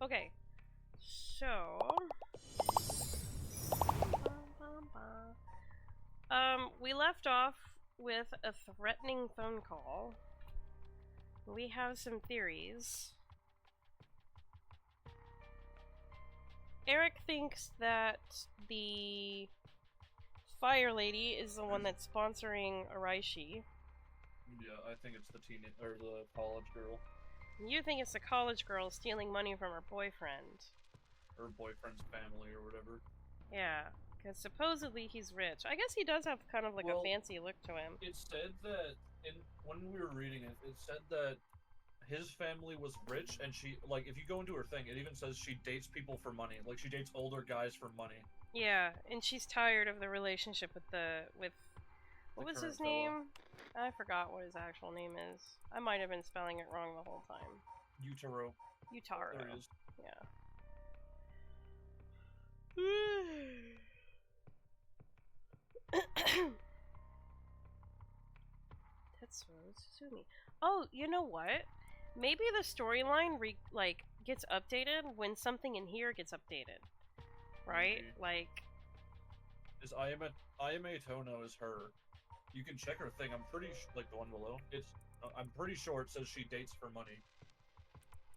Okay, so we left off with a threatening phone call. We have some theories. Eric thinks that the fire lady is the one that's sponsoring Araishi. Yeah, I think it's the or the college girl. You think it's the college girl stealing money from her boyfriend. Her boyfriend's family or whatever. Yeah, because supposedly he's rich. I guess he does have kind of like a fancy look to him. It said that when we were reading it, it said that his family was rich, and she, like, if you go into her thing, it even says she dates people for money. Like, she dates older guys for money. Yeah, and she's tired of the relationship with what was his name? I forgot what his actual name is. I might have been spelling it wrong the whole time. Utaro. There he is. Yeah. Tatsumi. Oh, you know what? Maybe the storyline gets updated when something in here gets updated, right? Maybe. Like, is Ayame Tono is her. You can check her thing. I'm pretty like the one below. I'm pretty sure it says she dates for money.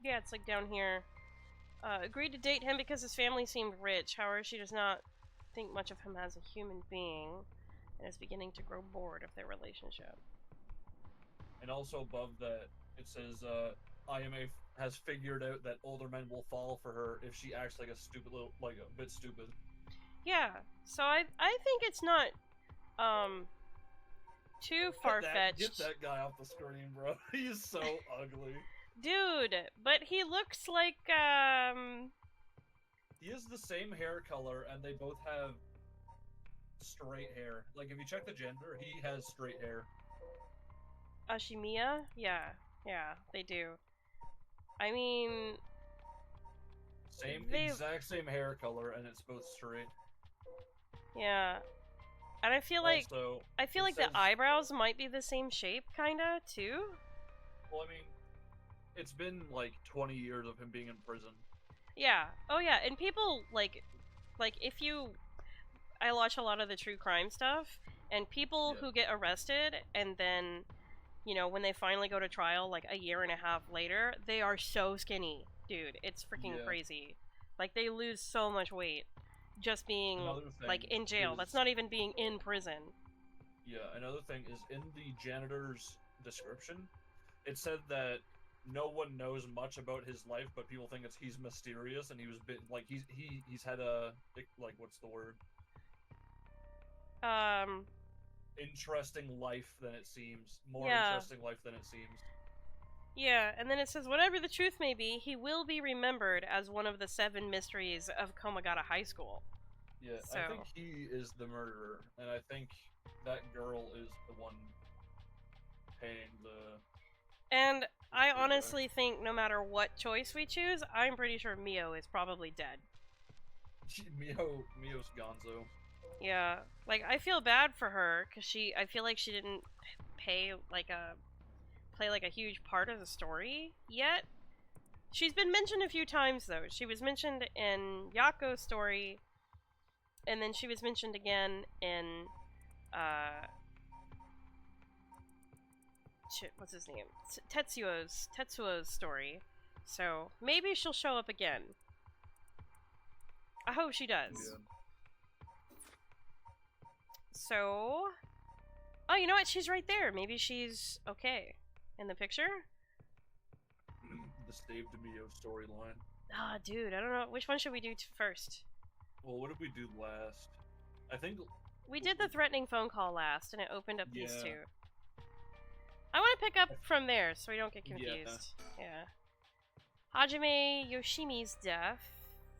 Yeah, it's like down here. Agreed to date him because his family seemed rich. However, she does not think much of him as a human being, and is beginning to grow bored of their relationship. And also above that, it says Ayame has figured out that older men will fall for her if she acts like a bit stupid. Yeah, so I think it's not too far-fetched. Get that guy off the screen, bro. He's so ugly. Dude, but he looks like he has the same hair color, and they both have straight hair. Like, if you check the gender, he has straight hair. Ashimiya? Yeah, they do. I mean, exact same hair color, and it's both straight. Yeah, and I feel like the eyebrows might be the same shape, kinda too. Well, I mean, it's been like 20 years of him being in prison. Yeah. Oh yeah, and people like if you, I watch a lot of the true crime stuff, and people who get arrested and then, you know, when they finally go to trial, like a year and a half later, they are so skinny, dude. It's freaking crazy. Like, they lose so much weight just being like in jail. That's not even being in prison. Yeah, another thing is in the janitor's description, it said that no one knows much about his life, but people think he's mysterious, and he was like he's had a, like, what's the word? Interesting life than it seems. More interesting life than it seems. Yeah, and then it says, whatever the truth may be, he will be remembered as one of the 7 mysteries of Komagata High School. Yeah, so. I think he is the murderer, and I think that girl is the one paying the... And I honestly think no matter what choice we choose, I'm pretty sure Mio is probably dead. Mio's gonzo. Yeah, like, I feel bad for her, because I feel like she didn't play like a huge part of the story yet. She's been mentioned a few times, though. She was mentioned in Yako's story, and then she was mentioned again in, what's his name? Tetsuo's story. So, maybe she'll show up again. I hope she does. Yeah. So... Oh, you know what? She's right there. Maybe she's okay. In the picture? The Stave DeMio storyline. Ah, dude, I don't know. Which one should we do first? Well, what did we do last? I think... We did the threatening phone call last, and it opened up these two. I want to pick up from there, so we don't get confused. Yeah. Hajime Yoshimi's death.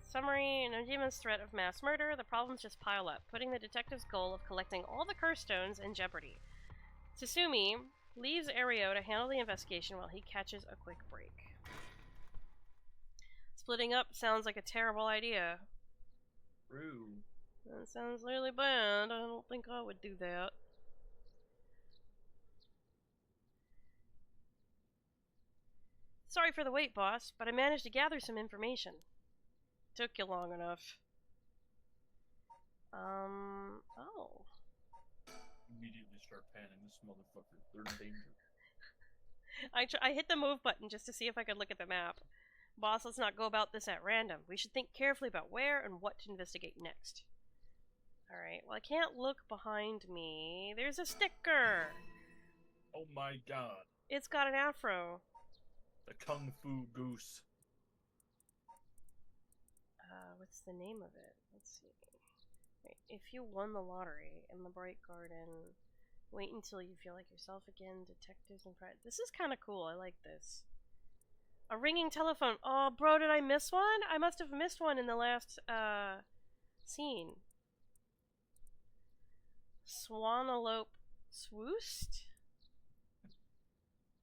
Summary, Nojima's threat of mass murder. The problems just pile up, putting the detective's goal of collecting all the curse stones in jeopardy. Tsutsumi leaves Ario to handle the investigation while he catches a quick break. Splitting up sounds like a terrible idea. True. That sounds really bad. I don't think I would do that. Sorry for the wait, boss, but I managed to gather some information. Took you long enough. Oh. Immediately start panning this motherfucker. They're in danger. I hit the move button just to see if I could look at the map. Boss, let's not go about this at random. We should think carefully about where and what to investigate next. Alright, well I can't look behind me. There's a sticker! Oh my god. It's got an afro. The Kung Fu Goose. What's the name of it? Let's see. Wait, if you won the lottery in the Bright Garden, wait until you feel like yourself again, detectives and pride. This is kind of cool, I like this. A ringing telephone. Oh, bro, did I miss one? I must have missed one in the last, scene. Swanalope swoost?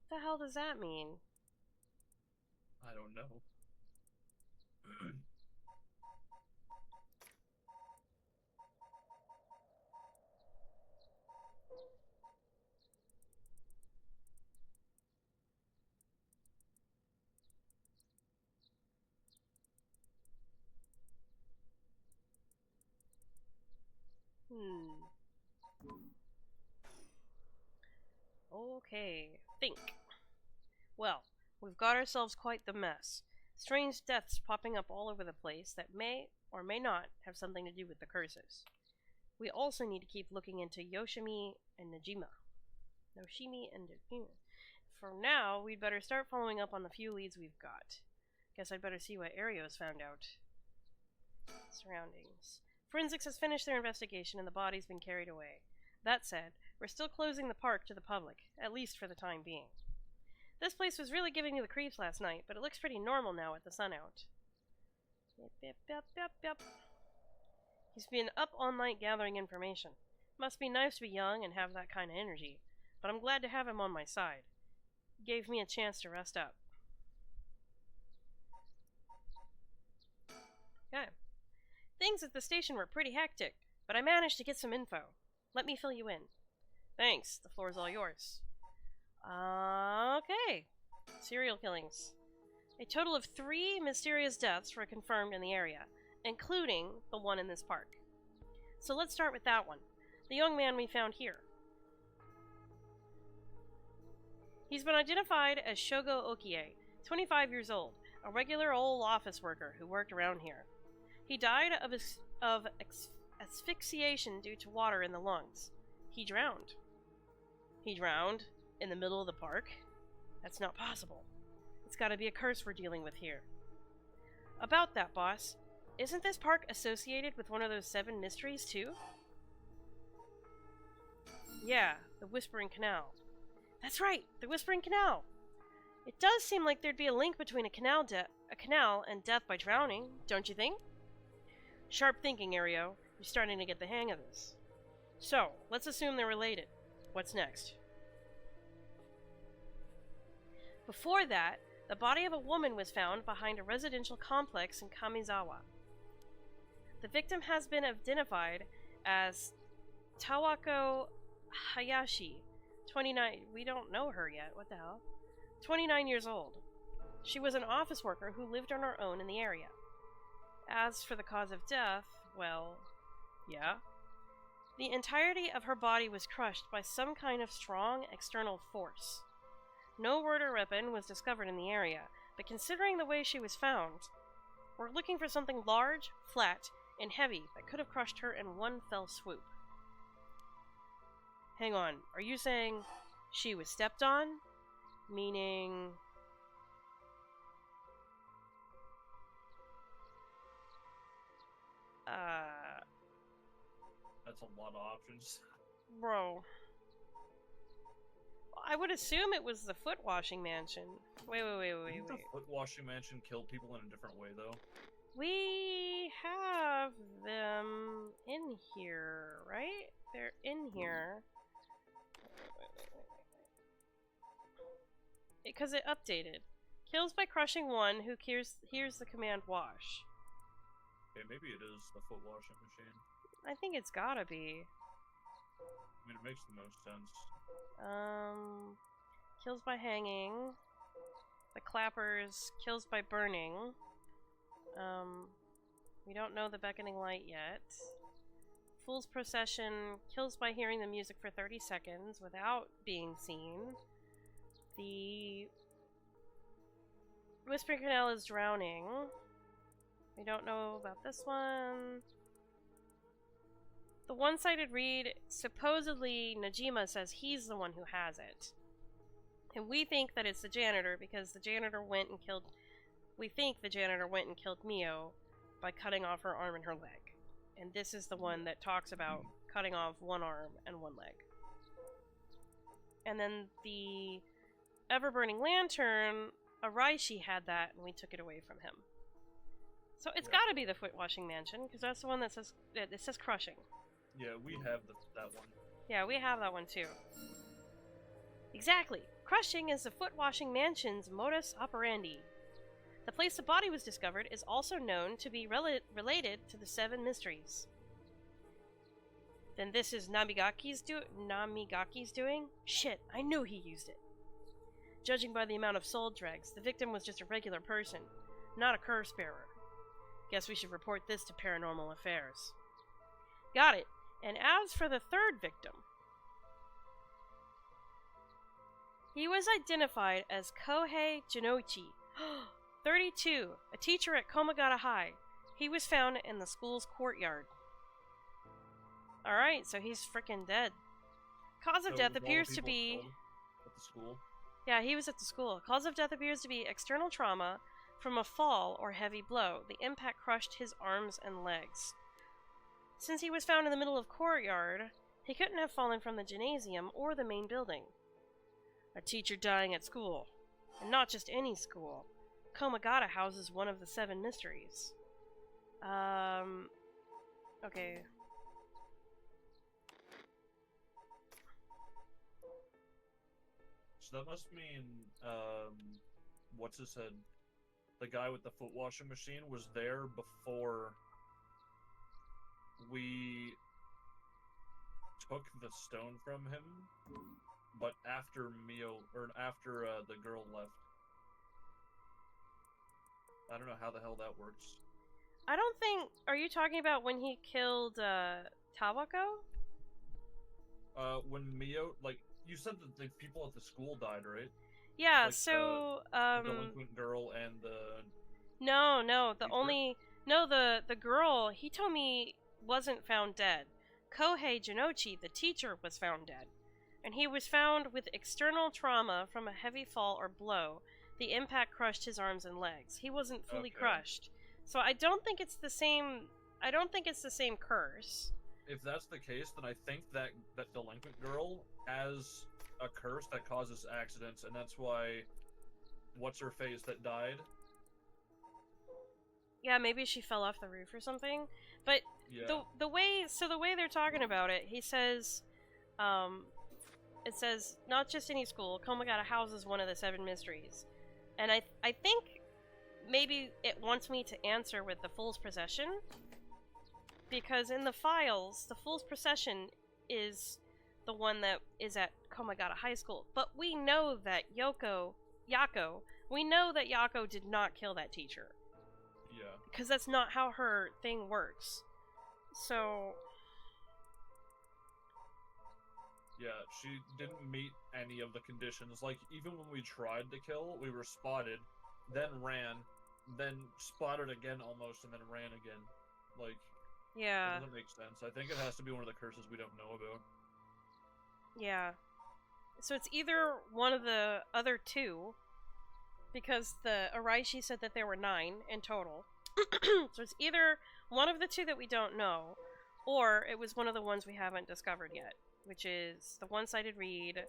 What the hell does that mean? I don't know. Okay, think. Well, we've got ourselves quite the mess. Strange deaths popping up all over the place that may or may not have something to do with the curses. We also need to keep looking into Yoshimi and Najima. For now, we'd better start following up on the few leads we've got. Guess I'd better see what Arios found out. Surroundings. Forensics has finished their investigation and the body's been carried away. That said, we're still closing the park to the public, at least for the time being. This place was really giving me the creeps last night, but it looks pretty normal now with the sun out. Yep. He's been up all night gathering information. Must be nice to be young and have that kind of energy, but I'm glad to have him on my side. Gave me a chance to rest up. Okay. Things at the station were pretty hectic, but I managed to get some info. Let me fill you in. Thanks, the floor's all yours. Okay. Serial killings. A total of 3 mysterious deaths were confirmed in the area, including the one in this park. So let's start with that one. The young man we found here. He's been identified as Shogo Okie, 25 years old, a regular old office worker who worked around here. He died of asphyxiation due to water in the lungs. He drowned. He drowned in the middle of the park? That's not possible. It's gotta be a curse we're dealing with here. About that, boss, isn't this park associated with one of those 7 mysteries, too? Yeah, the Whispering Canal. That's right, the Whispering Canal! It does seem like there'd be a link between a canal and death by drowning, don't you think? Sharp thinking, Ario. You're starting to get the hang of this. So, let's assume they're related. What's next? Before that, the body of a woman was found behind a residential complex in Kamizawa. The victim has been identified as Tawako Hayashi, 29. We don't know her yet. What the hell? 29 years old. She was an office worker who lived on her own in the area. As for the cause of death, well, yeah. The entirety of her body was crushed by some kind of strong external force. No word or weapon was discovered in the area, but considering the way she was found, we're looking for something large, flat, and heavy that could have crushed her in one fell swoop. Hang on, are you saying she was stepped on? Meaning... That's a lot of options. Bro. I would assume it was the foot washing mansion. Wait. The foot washing mansion killed people in a different way, though. We have them in here, right? They're in here. Because it updated. Kills by crushing one who hears the command wash. Okay, maybe it is the foot washing machine. I think it's gotta be. I mean, it makes the most sense. Kills by hanging. The clappers, kills by burning. We don't know the beckoning light yet. Fool's procession, kills by hearing the music for 30 seconds without being seen. The Whispering Canal is drowning. We don't know about this one. The one-sided read, supposedly Najima says he's the one who has it. And we think that it's the janitor because the janitor went and killed... We think the janitor went and killed Mio by cutting off her arm and her leg. And this is the one that talks about cutting off one arm and one leg. And then the ever-burning lantern, Araishi had that and we took it away from him. So it's gotta be the foot-washing mansion, because that's the one that says... It says crushing. Yeah, we have that one. Yeah, we have that one too. Exactly. Crushing is the foot-washing mansion's modus operandi. The place the body was discovered is also known to be related to the Seven Mysteries. Then this is Namigaki's doing? Shit, I knew he used it. Judging by the amount of soul dregs, the victim was just a regular person, not a curse bearer. Guess we should report this to Paranormal Affairs. Got it. And as for the third victim, he was identified as Kohei Jinoichi, 32, a teacher at Komagata High. He was found in the school's courtyard. Alright, so he's freaking dead. Cause of death appears to be... At the school? Yeah, he was at the school. Cause of death appears to be external trauma from a fall or heavy blow. The impact crushed his arms and legs. Since he was found in the middle of courtyard, he couldn't have fallen from the gymnasium or the main building. A teacher dying at school. And not just any school. Komagata houses one of the Seven Mysteries. Okay. So that must mean, what's his head? The guy with the foot washing machine was there before we took the stone from him, but after after the girl left. I don't know how the hell that works. I don't think... Are you talking about when he killed, Tawako? When Mio, like, you said that the people at the school died, right? Yeah, like, so, the delinquent girl and the... No, the girl, he told me, wasn't found dead. Kohei Jinoichi, the teacher, was found dead. And he was found with external trauma from a heavy fall or blow. The impact crushed his arms and legs. He wasn't fully crushed. So I don't think it's the same... I don't think it's the same curse. If that's the case, then I think that delinquent girl has a curse that causes accidents, and that's why... What's-her-face that died? Yeah, maybe she fell off the roof or something. But yeah. the way they're talking about it, he says... it says, not just any school, Komagata houses one of the Seven Mysteries. And I think maybe it wants me to answer with the Fool's Procession, because in the files, the Fool's Procession is the one that is at Komagata High School. But we know that Yako did not kill that teacher. Yeah. Because that's not how her thing works. So... Yeah, she didn't meet any of the conditions. Like, even when we tried to kill, we were spotted, then ran, then spotted again almost, and then ran again. Like, yeah. It doesn't make sense. I think it has to be one of the curses we don't know about. Yeah. So it's either one of the other two, because the Araishi said that there were 9 in total. So it's either one of the two that we don't know, or it was one of the ones we haven't discovered yet. Which is the one-sided read,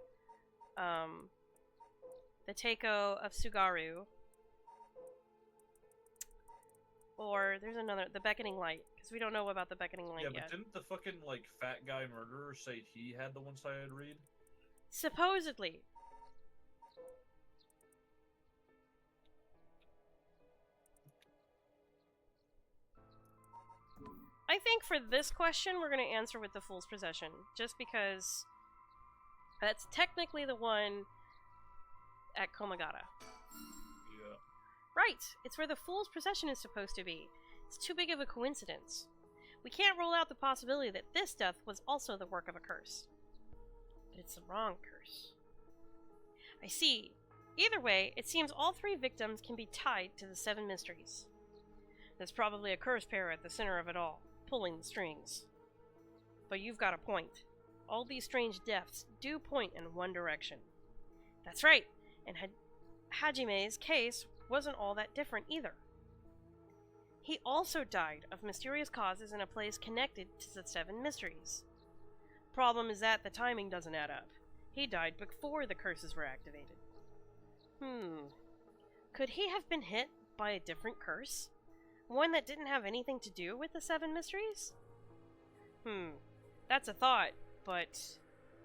the Teiko of Sugaru, or there's another, the Beckoning Light, because we don't know about the Beckoning Light yet. Yeah, but didn't the fucking, like, fat guy murderer say he had the one-sided read? Supposedly. I think for this question, we're going to answer with the Fool's Procession, just because that's technically the one at Komagata. Right, it's where the Fool's Procession is supposed to be. It's too big of a coincidence. We can't rule out the possibility that this death was also the work of a curse. But it's the wrong curse. I see. Either way, it seems all 3 victims can be tied to the 7 mysteries. There's probably a curse pair at the center of it all, pulling the strings. But you've got a point. All these strange deaths do point in one direction. That's right, and Hajime's case wasn't all that different either. He also died of mysterious causes in a place connected to the 7 mysteries. Problem is that the timing doesn't add up. He died before the curses were activated. Could he have been hit by a different curse? One that didn't have anything to do with the 7 mysteries? That's a thought, but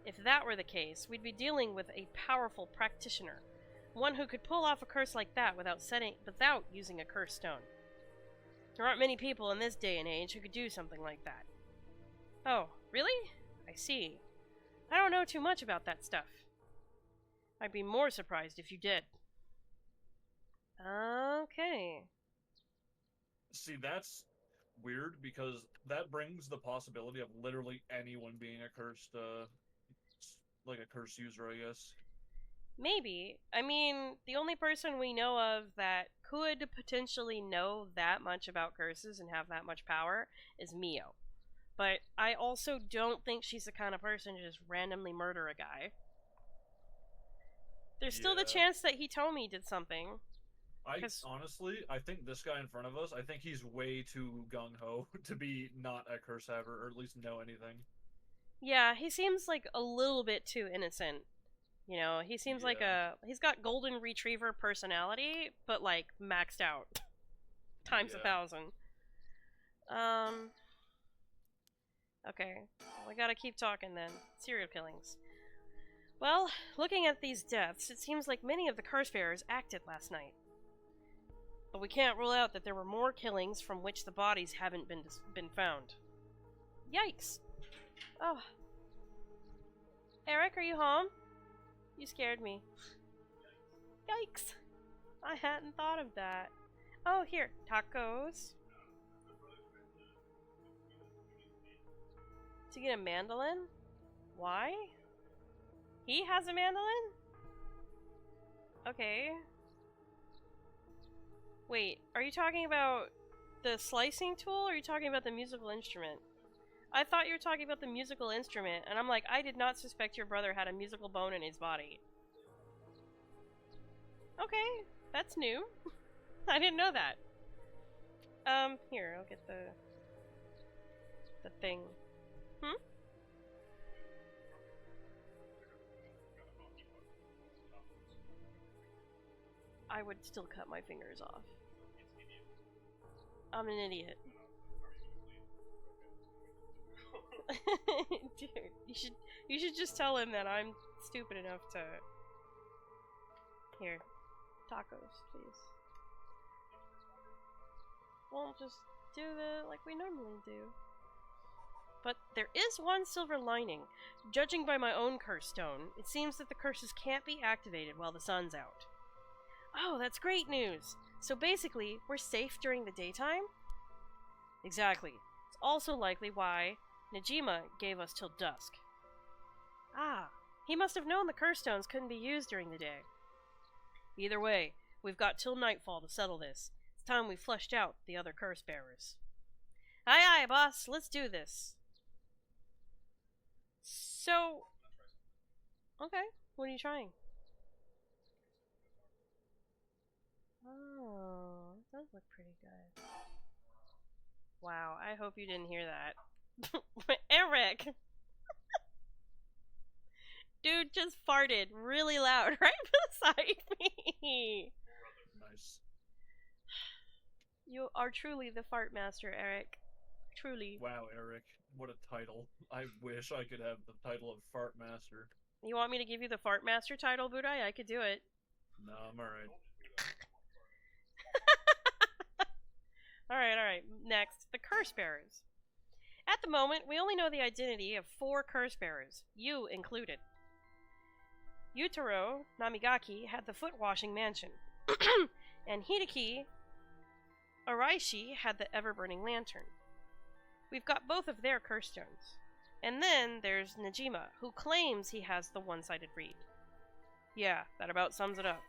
if that were the case, we'd be dealing with a powerful practitioner. One who could pull off a curse like that without using a curse stone. There aren't many people in this day and age who could do something like that. Oh, really? I see. I don't know too much about that stuff. I'd be more surprised if you did. Okay. See, that's weird because that brings the possibility of literally anyone being a cursed, like a curse user, I guess. Maybe. I mean, the only person we know of that could potentially know that much about curses and have that much power is Mio. But I also don't think she's the kind of person to just randomly murder a guy. There's still the chance that Hitomi did something. Honestly, I think this guy in front of us, I think he's way too gung-ho to be not a curse haver, or at least know anything. Yeah, he seems like a little bit too innocent. You know, he seems like he's got golden retriever personality, but like maxed out. Times 1,000. Okay, we gotta keep talking then. Serial killings. Well, looking at these deaths, it seems like many of the curse bearers acted last night. But we can't rule out that there were more killings from which the bodies haven't been found. Yikes! Oh. Eric, are you home? You scared me. Yikes! I hadn't thought of that. Oh, here. Tacos. To get a mandolin? Why? He has a mandolin? Okay. Wait, are you talking about the slicing tool, or are you talking about the musical instrument? I thought you were talking about the musical instrument, and I'm like, I did not suspect your brother had a musical bone in his body. Okay, that's new. I didn't know that. Here, I'll get the thing. I would still cut my fingers off. I'm an idiot. Dude, you should just tell him that I'm stupid enough to... Here. Tacos, please. We'll just do it like we normally do. But there is one silver lining. Judging by my own curse stone, it seems that the curses can't be activated while the sun's out. Oh, that's great news! So basically, we're safe during the daytime? Exactly. It's also likely why Najima gave us till dusk. Ah, he must have known the curse stones couldn't be used during the day. Either way, we've got till nightfall to settle this. It's time we flushed out the other curse bearers. Aye aye, boss, let's do this. So... Okay, what are you trying? Oh, it does look pretty good. Wow, I hope you didn't hear that. Eric! Dude just farted really loud right beside me. Nice. You are truly the fart master, Eric. Truly. Wow, Eric. What a title. I wish I could have the title of Fart Master. You want me to give you the fart master title, Budai? I could do it. No, I'm alright. Alright. Next, the curse bearers. At the moment, we only know the identity of 4 curse bearers, you included. Yutaro Namigaki had the foot washing mansion. And Hideki Araishi had the ever-burning lantern. We've got both of their curse stones. And then there's Najima, who claims he has the one-sided read. Yeah, that about sums it up.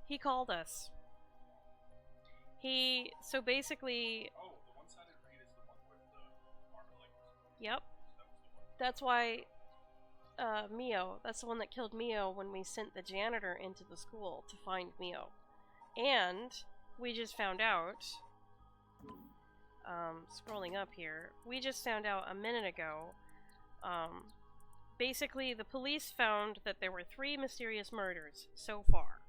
He called us. So basically... Oh, the one-sided read is the one with the armor like... Yep. That's why Mio, that's the one that killed Mio when we sent the janitor into the school to find Mio. And we just found out, scrolling up here, we just found out a minute ago, basically the police found that there were 3 mysterious murders so far.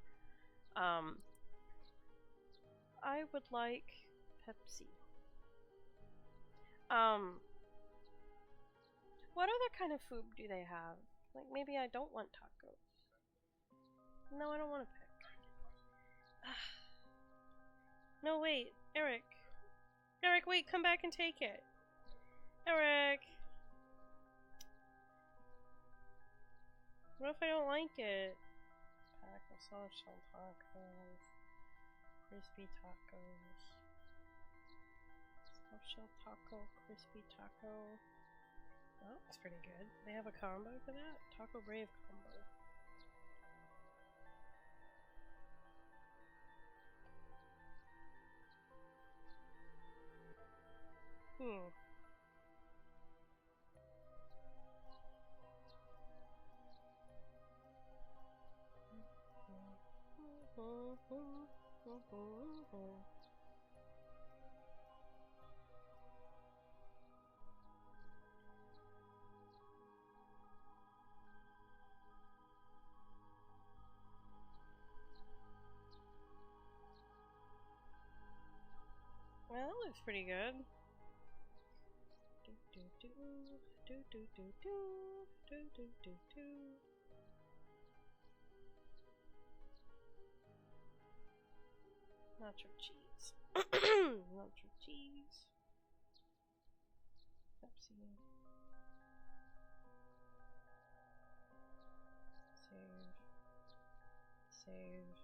I would like Pepsi. What other kind of food do they have? Like, maybe I don't want tacos. No, I don't want to pick. No, wait. Eric. Eric, wait, come back and take it. Eric. What if I don't like it? Pack of soft shell tacos. Crispy tacos. Soft shell taco, crispy taco. That looks pretty good. They have a combo for that? Taco Brave combo. Well, that looks pretty good. Nacho cheese. Nacho cheese. Pepsi. Save. Save.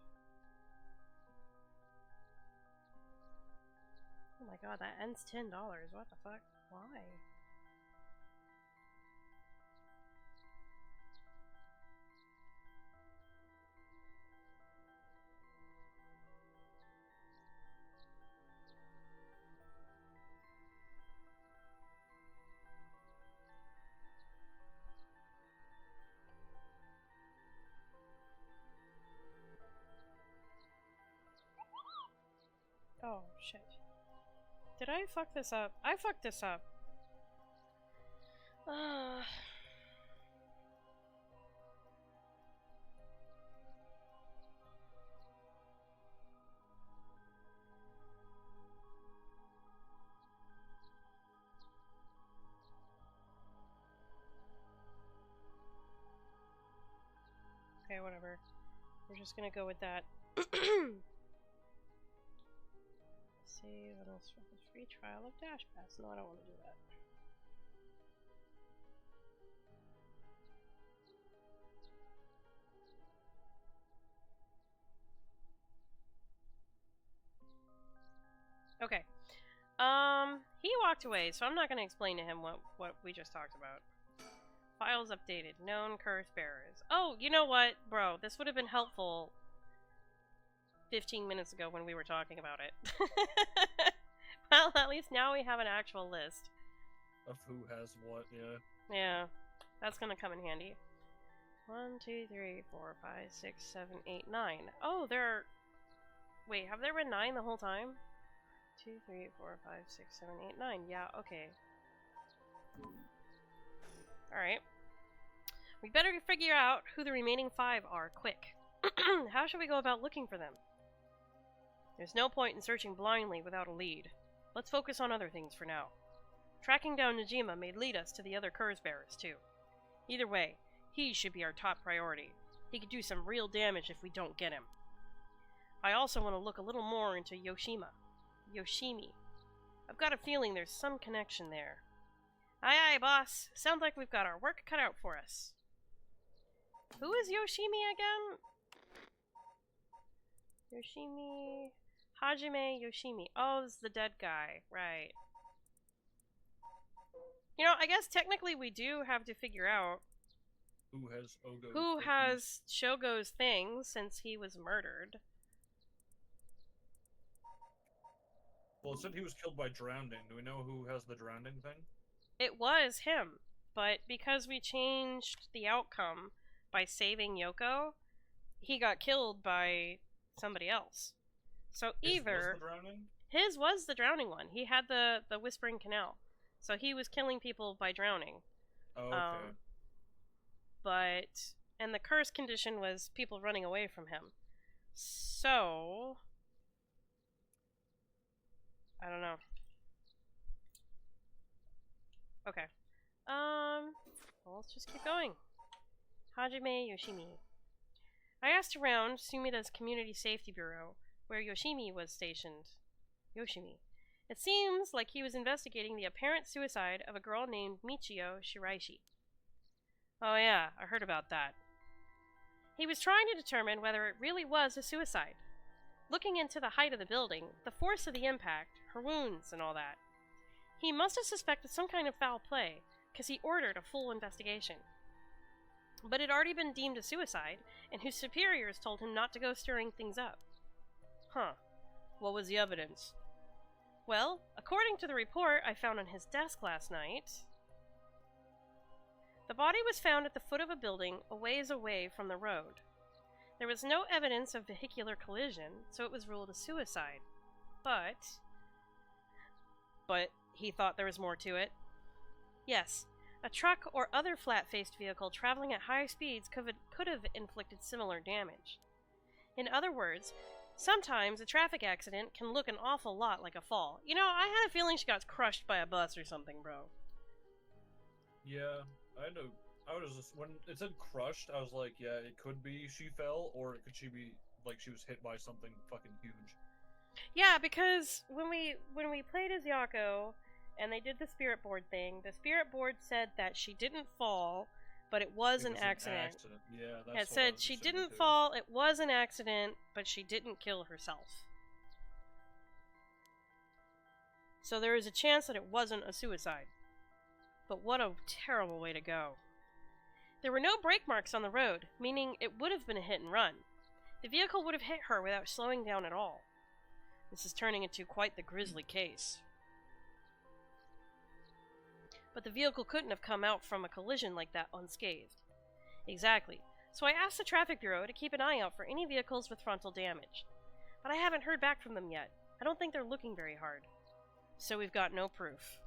Oh my god, that ends $10. What the fuck? Why? Oh, shit. Did I fuck this up? I fucked this up. Okay, whatever. We're just gonna go with that. Save and I'll start the free trial of Dash Pass. No, I don't want to do that. Okay. He walked away, so I'm not going to explain to him what we just talked about. Files updated. Known curse bearers. Oh, you know what, bro? This would have been helpful 15 minutes ago when we were talking about it. Well, at least now we have an actual list. Of who has what, yeah. Yeah. That's going to come in handy. 1, 2, 3, 4, 5, 6, 7, 8, 9. Oh, there are... Wait, have there been 9 the whole time? 2, 3, 4, 5, 6, 7, 8, 9. Yeah, okay. Alright. We better figure out who the remaining 5 are, quick. How should we go about looking for them? There's no point in searching blindly without a lead. Let's focus on other things for now. Tracking down Najima may lead us to the other curse bearers, too. Either way, he should be our top priority. He could do some real damage if we don't get him. I also want to look a little more into Yoshimi. I've got a feeling there's some connection there. Aye aye, boss. Sounds like we've got our work cut out for us. Who is Yoshimi again? Yoshimi... Hajime Yoshimi. Oh, this is the dead guy. Right. You know, I guess technically we do have to figure out who has Shogo's thing since he was murdered. Well, it said he was killed by drowning. Do we know who has the drowning thing? It was him, but because we changed the outcome by saving Yoko, he got killed by somebody else. So either his was the drowning one. He had the Whispering Canal, so he was killing people by drowning. Oh, okay. And the curse condition was people running away from him. So I don't know. Okay. Well, let's just keep going. Hajime Yoshimi. I asked around Sumida's Community Safety Bureau, where Yoshimi was stationed. Yoshimi. It seems like he was investigating the apparent suicide of a girl named Michio Shiraishi. Oh yeah, I heard about that. He was trying to determine whether it really was a suicide. Looking into the height of the building, the force of the impact, her wounds, and all that. He must have suspected some kind of foul play, because he ordered a full investigation. But it had already been deemed a suicide, and his superiors told him not to go stirring things up. Huh. What was the evidence? Well, according to the report I found on his desk last night, the body was found at the foot of a building a ways away from the road. There was no evidence of vehicular collision, so it was ruled a suicide. But he thought there was more to it. Yes, a truck or other flat-faced vehicle traveling at high speeds could have inflicted similar damage. In other words, sometimes a traffic accident can look an awful lot like a fall. You know, I had a feeling she got crushed by a bus or something, bro. Yeah, I know. I was just, when it said crushed, I was like, yeah, it could be she fell, or it could she be like she was hit by something fucking huge. Yeah, because when we played as Yako and they did the spirit board thing, the spirit board said that she didn't fall, but it was an accident. Yeah, that's it said she didn't fall, it was an accident, but she didn't kill herself. So there is a chance that it wasn't a suicide. But what a terrible way to go. There were no brake marks on the road, meaning it would have been a hit and run. The vehicle would have hit her without slowing down at all. This is turning into quite the grisly case. But the vehicle couldn't have come out from a collision like that unscathed. Exactly. So I asked the traffic bureau to keep an eye out for any vehicles with frontal damage. But I haven't heard back from them yet. I don't think they're looking very hard. So we've got no proof.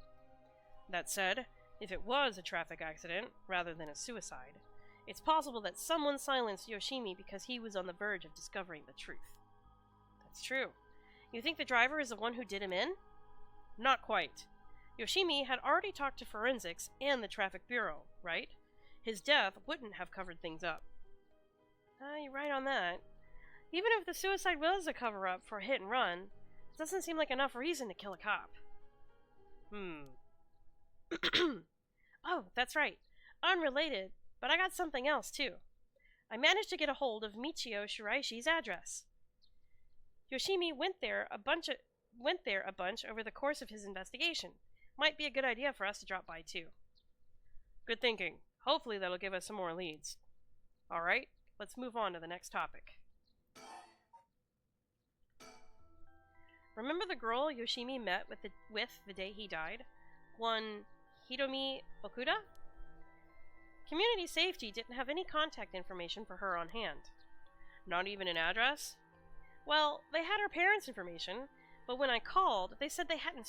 That said, if it was a traffic accident, rather than a suicide, it's possible that someone silenced Yoshimi because he was on the verge of discovering the truth. That's true. You think the driver is the one who did him in? Not quite. Yoshimi had already talked to forensics and the traffic bureau, right? His death wouldn't have covered things up. You're right on that. Even if the suicide was a cover-up for a hit and run, it doesn't seem like enough reason to kill a cop. Oh, that's right. Unrelated, but I got something else too. I managed to get a hold of Michio Shiraishi's address. Yoshimi went there a bunch over the course of his investigation. Might be a good idea for us to drop by too. Good thinking. Hopefully that'll give us some more leads. Alright, let's move on to the next topic. Remember the girl Yoshimi met with the day he died? One Hiromi Okuda? Community Safety didn't have any contact information for her on hand. Not even an address? Well, they had her parents' information, but when I called, they said they hadn't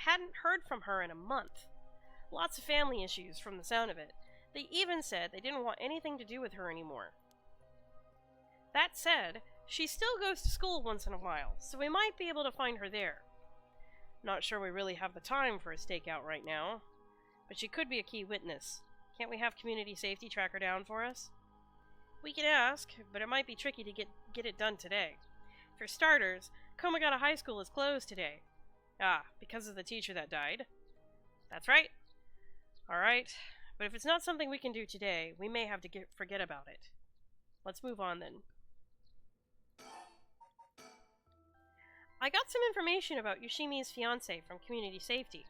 hadn't heard from her in a month. Lots of family issues from the sound of it. They even said they didn't want anything to do with her anymore. That said, she still goes to school once in a while, so we might be able to find her there. Not sure we really have the time for a stakeout right now, but she could be a key witness. Can't we have Community Safety track her down for us? We can ask, but it might be tricky to get it done today. For starters, Komagata High School is closed today. Because of the teacher that died. That's right. Alright, but if it's not something we can do today, we may have to forget about it. Let's move on then. I got some information about Yoshimi's fiancée from Community Safety.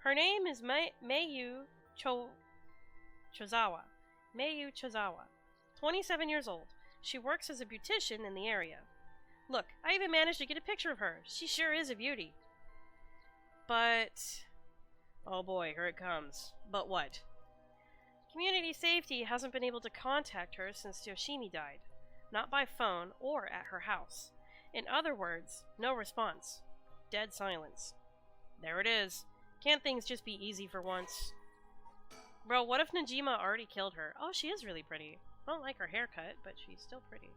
Her name is Meiyu Chozawa. Meiyu Chozawa. 27 years old. She works as a beautician in the area. Look, I even managed to get a picture of her. She sure is a beauty. But... oh boy, here it comes. But what? Community Safety hasn't been able to contact her since Yoshimi died. Not by phone or at her house. In other words, no response. Dead silence. There it is. Can't things just be easy for once? Bro, what if Najima already killed her? Oh, she is really pretty. I don't like her haircut, but she's still pretty.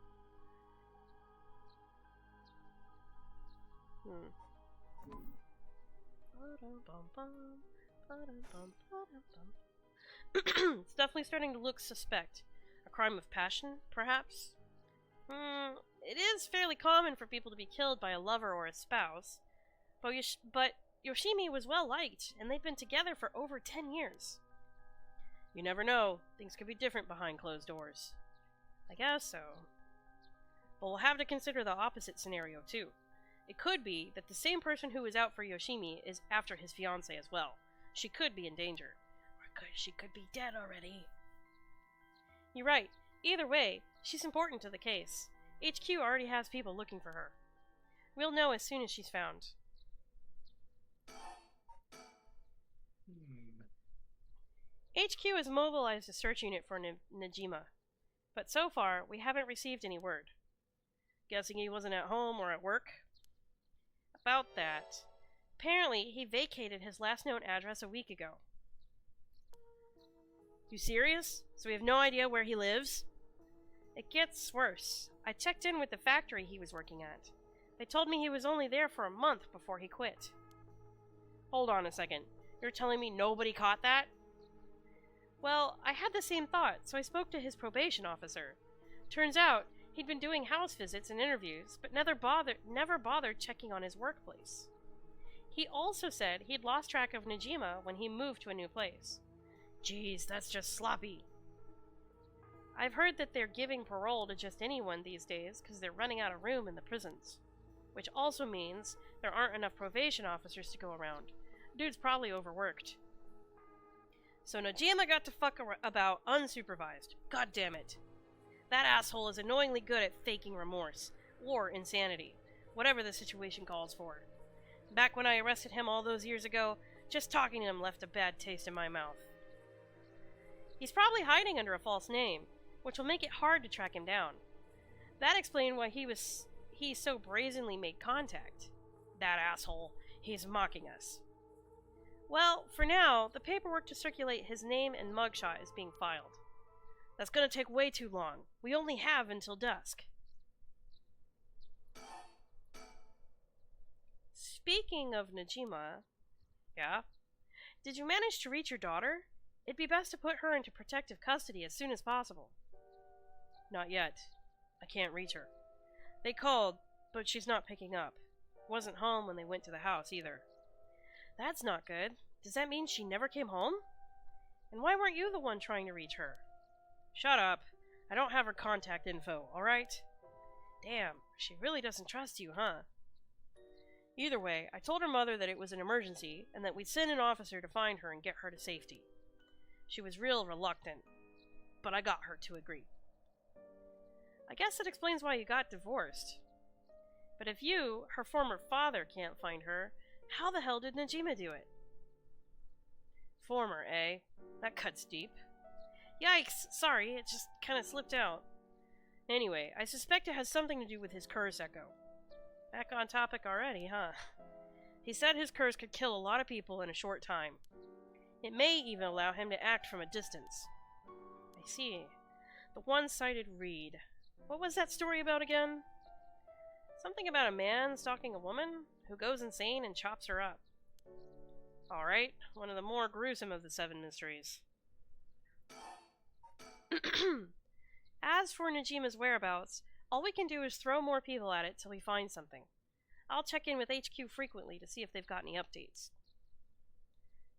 It's definitely starting to look suspect. A crime of passion, perhaps? It is fairly common for people to be killed by a lover or a spouse. But Yoshimi was well liked, and they've been together for over 10 years. You never know. Things could be different behind closed doors. I guess so. But we'll have to consider the opposite scenario, too. It could be that the same person who is out for Yoshimi is after his fiancée as well. She could be in danger. Or she could be dead already. You're right. Either way, she's important to the case. HQ already has people looking for her. We'll know as soon as she's found. HQ has mobilized a search unit for Najima, but so far we haven't received any word. Guessing he wasn't at home or at work? About that, apparently he vacated his last known address a week ago. You serious? So we have no idea where he lives? It gets worse. I checked in with the factory he was working at. They told me he was only there for a month before he quit. Hold on a second. You're telling me nobody caught that? Well, I had the same thought, so I spoke to his probation officer. Turns out, he'd been doing house visits and interviews, but never bothered checking on his workplace. He also said he'd lost track of Najima when he moved to a new place. Geez, that's just sloppy. I've heard that they're giving parole to just anyone these days because they're running out of room in the prisons. Which also means there aren't enough probation officers to go around. Dude's probably overworked. So Najima got to fuck about unsupervised. God damn it. That asshole is annoyingly good at faking remorse. Or insanity. Whatever the situation calls for. Back when I arrested him all those years ago, just talking to him left a bad taste in my mouth. He's probably hiding under a false name, which will make it hard to track him down. That explained why he so brazenly made contact. That asshole. He's mocking us. Well, for now, the paperwork to circulate his name and mugshot is being filed. That's gonna take way too long. We only have until dusk. Speaking of Najima... Yeah? Did you manage to reach your daughter? It'd be best to put her into protective custody as soon as possible. Not yet. I can't reach her. They called, but she's not picking up. Wasn't home when they went to the house, either. That's not good. Does that mean she never came home? And why weren't you the one trying to reach her? Shut up. I don't have her contact info, alright? Damn, she really doesn't trust you, huh? Either way, I told her mother that it was an emergency, and that we'd send an officer to find her and get her to safety. She was real reluctant, but I got her to agree. I guess that explains why you got divorced. But if you, her former father, can't find her, how the hell did Najima do it? Former, eh? That cuts deep. Yikes! Sorry, it just kinda slipped out. Anyway, I suspect it has something to do with his curse echo. Back on topic already, huh? He said his curse could kill a lot of people in a short time. It may even allow him to act from a distance. I see. The one-sided reed. What was that story about again? Something about a man stalking a woman who goes insane and chops her up. Alright, one of the more gruesome of the 7 mysteries. As for Najima's whereabouts, all we can do is throw more people at it till we find something. I'll check in with HQ frequently to see if they've got any updates.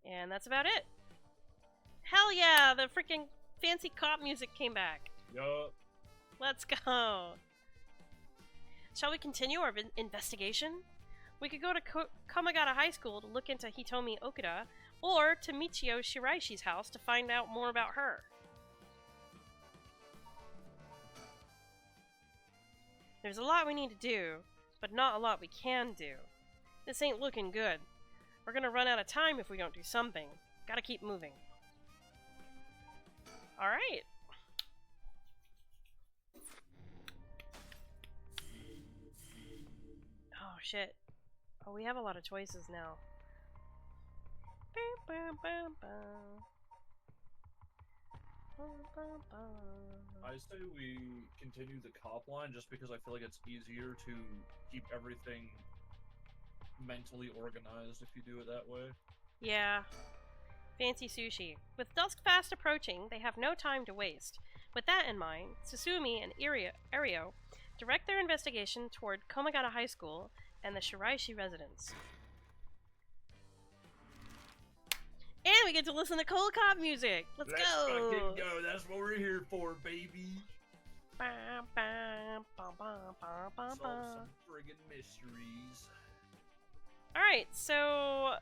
And that's about it. Hell yeah, the freaking fancy cop music came back. Yup. Let's go. Shall we continue our investigation? We could go to Komagata High School to look into Hitomi Okuda, or to Michio Shiraishi's house to find out more about her. There's a lot we need to do, but not a lot we can do. This ain't looking good. We're gonna run out of time if we don't do something. Gotta keep moving. Alright. Oh, shit. Oh, we have a lot of choices now. I say we continue the cop line just because I feel like it's easier to keep everything mentally organized if you do it that way. Yeah. Fancy sushi. With dusk fast approaching, they have no time to waste. With that in mind, Susumi and Ario direct their investigation toward Komagata High School and the Shiraishi residence. And we get to listen to Cold Cop music! Let's go! Fucking go! That's what we're here for, baby! Solve some friggin' mysteries. Alright, so...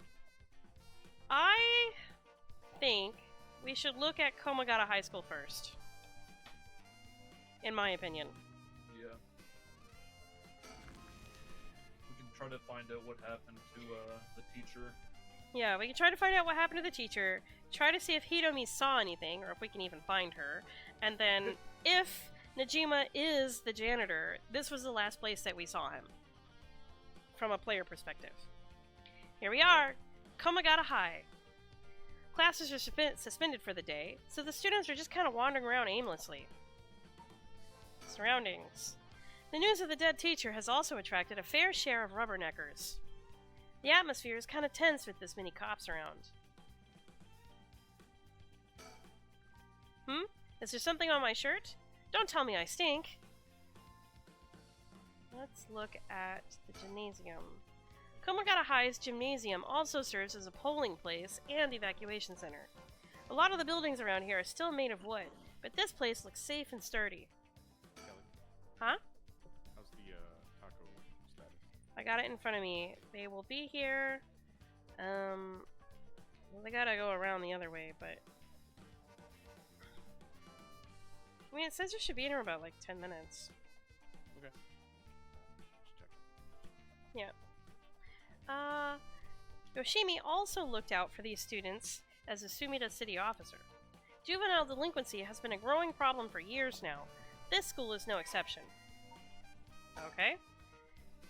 I think we should look at Komagata High School first. In my opinion. Yeah. We can try to find out what happened to the teacher. Yeah, we can try to find out what happened to the teacher, try to see if Hitomi saw anything, or if we can even find her, and then, if Najima is the janitor, this was the last place that we saw him. From a player perspective. Here we are! Komagata High. Classes are suspended for the day, so the students are just kind of wandering around aimlessly. Surroundings. The news of the dead teacher has also attracted a fair share of rubberneckers. The atmosphere is kind of tense with this many cops around. Is there something on my shirt? Don't tell me I stink! Let's look at the gymnasium. Komagata High's gymnasium also serves as a polling place and evacuation center. A lot of the buildings around here are still made of wood, but this place looks safe and sturdy. Kelly, Huh? how's the taco status? I got it in front of me. They will be here. Well, they gotta go around the other way, but... I mean, it says it should be in here about like 10 minutes. Okay. Just checking. Yeah. Yoshimi also looked out for these students as a Sumida city officer. Juvenile delinquency has been a growing problem for years now. This school is no exception. Okay.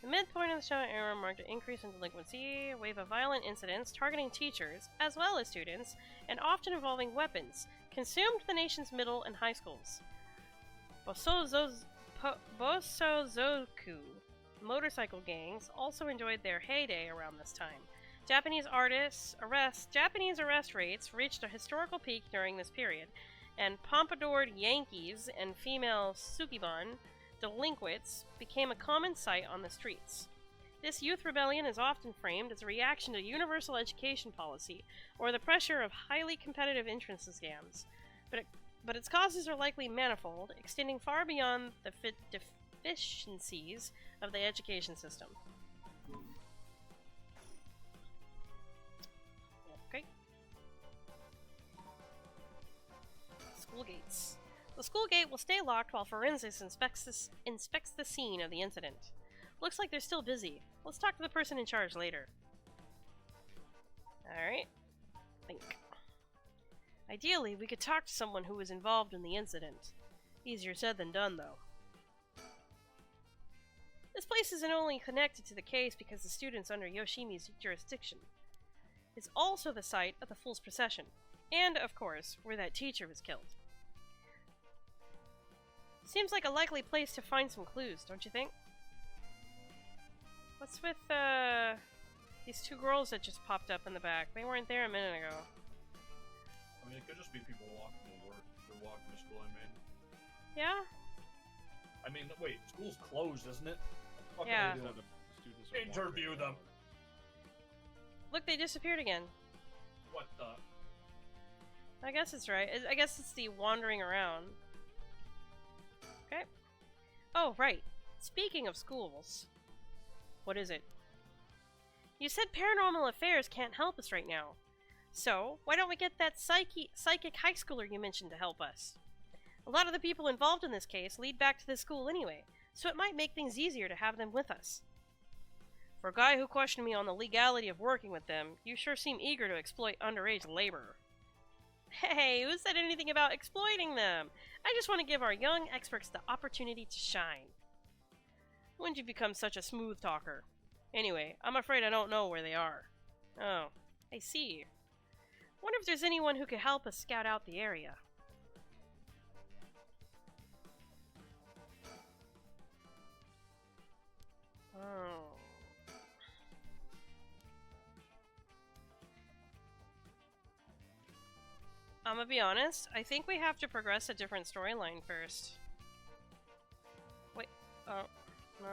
The midpoint of the Showa era marked an increase in delinquency, a wave of violent incidents targeting teachers, as well as students, and often involving weapons, consumed the nation's middle and high schools. Bosozoku motorcycle gangs also enjoyed their heyday around this time. Japanese arrest rates reached a historical peak during this period, and pompadoured Yankees and female sukiban delinquents became a common sight on the streets. This youth rebellion is often framed as a reaction to universal education policy or the pressure of highly competitive entrance exams, but its causes are likely manifold, extending far beyond the deficiencies of the education system. Okay. School gates. The school gate will stay locked while forensics inspects the scene of the incident. Looks like they're still busy. Let's talk to the person in charge later. Alright. Think. Ideally, we could talk to someone who was involved in the incident. Easier said than done, though. This place isn't only connected to the case because the student's under Yoshimi's jurisdiction. It's also the site of the Fool's Procession, and, of course, where that teacher was killed. Seems like a likely place to find some clues, don't you think? What's with, these two girls that just popped up in the back? They weren't there a minute ago. I mean, it could just be people walking to work, or walking to school, I mean. Yeah? I mean, wait, school's closed, isn't it? What Yeah. can they do? The students are Interview wandering them. around. Look, they disappeared again. What the? I guess it's right. I guess it's the wandering around. Okay. Oh, right. Speaking of schools. What is it? You said Paranormal Affairs can't help us right now. So, why don't we get that psychic high schooler you mentioned to help us? A lot of the people involved in this case lead back to this school anyway, so it might make things easier to have them with us. For a guy who questioned me on the legality of working with them, you sure seem eager to exploit underage labor. Hey, who said anything about exploiting them? I just want to give our young experts the opportunity to shine. When did you become such a smooth talker? Anyway, I'm afraid I don't know where they are. Oh, I see. Wonder if there's anyone who could help us scout out the area. Oh. I'm gonna be honest, I think we have to progress a different storyline first. Wait, oh, no.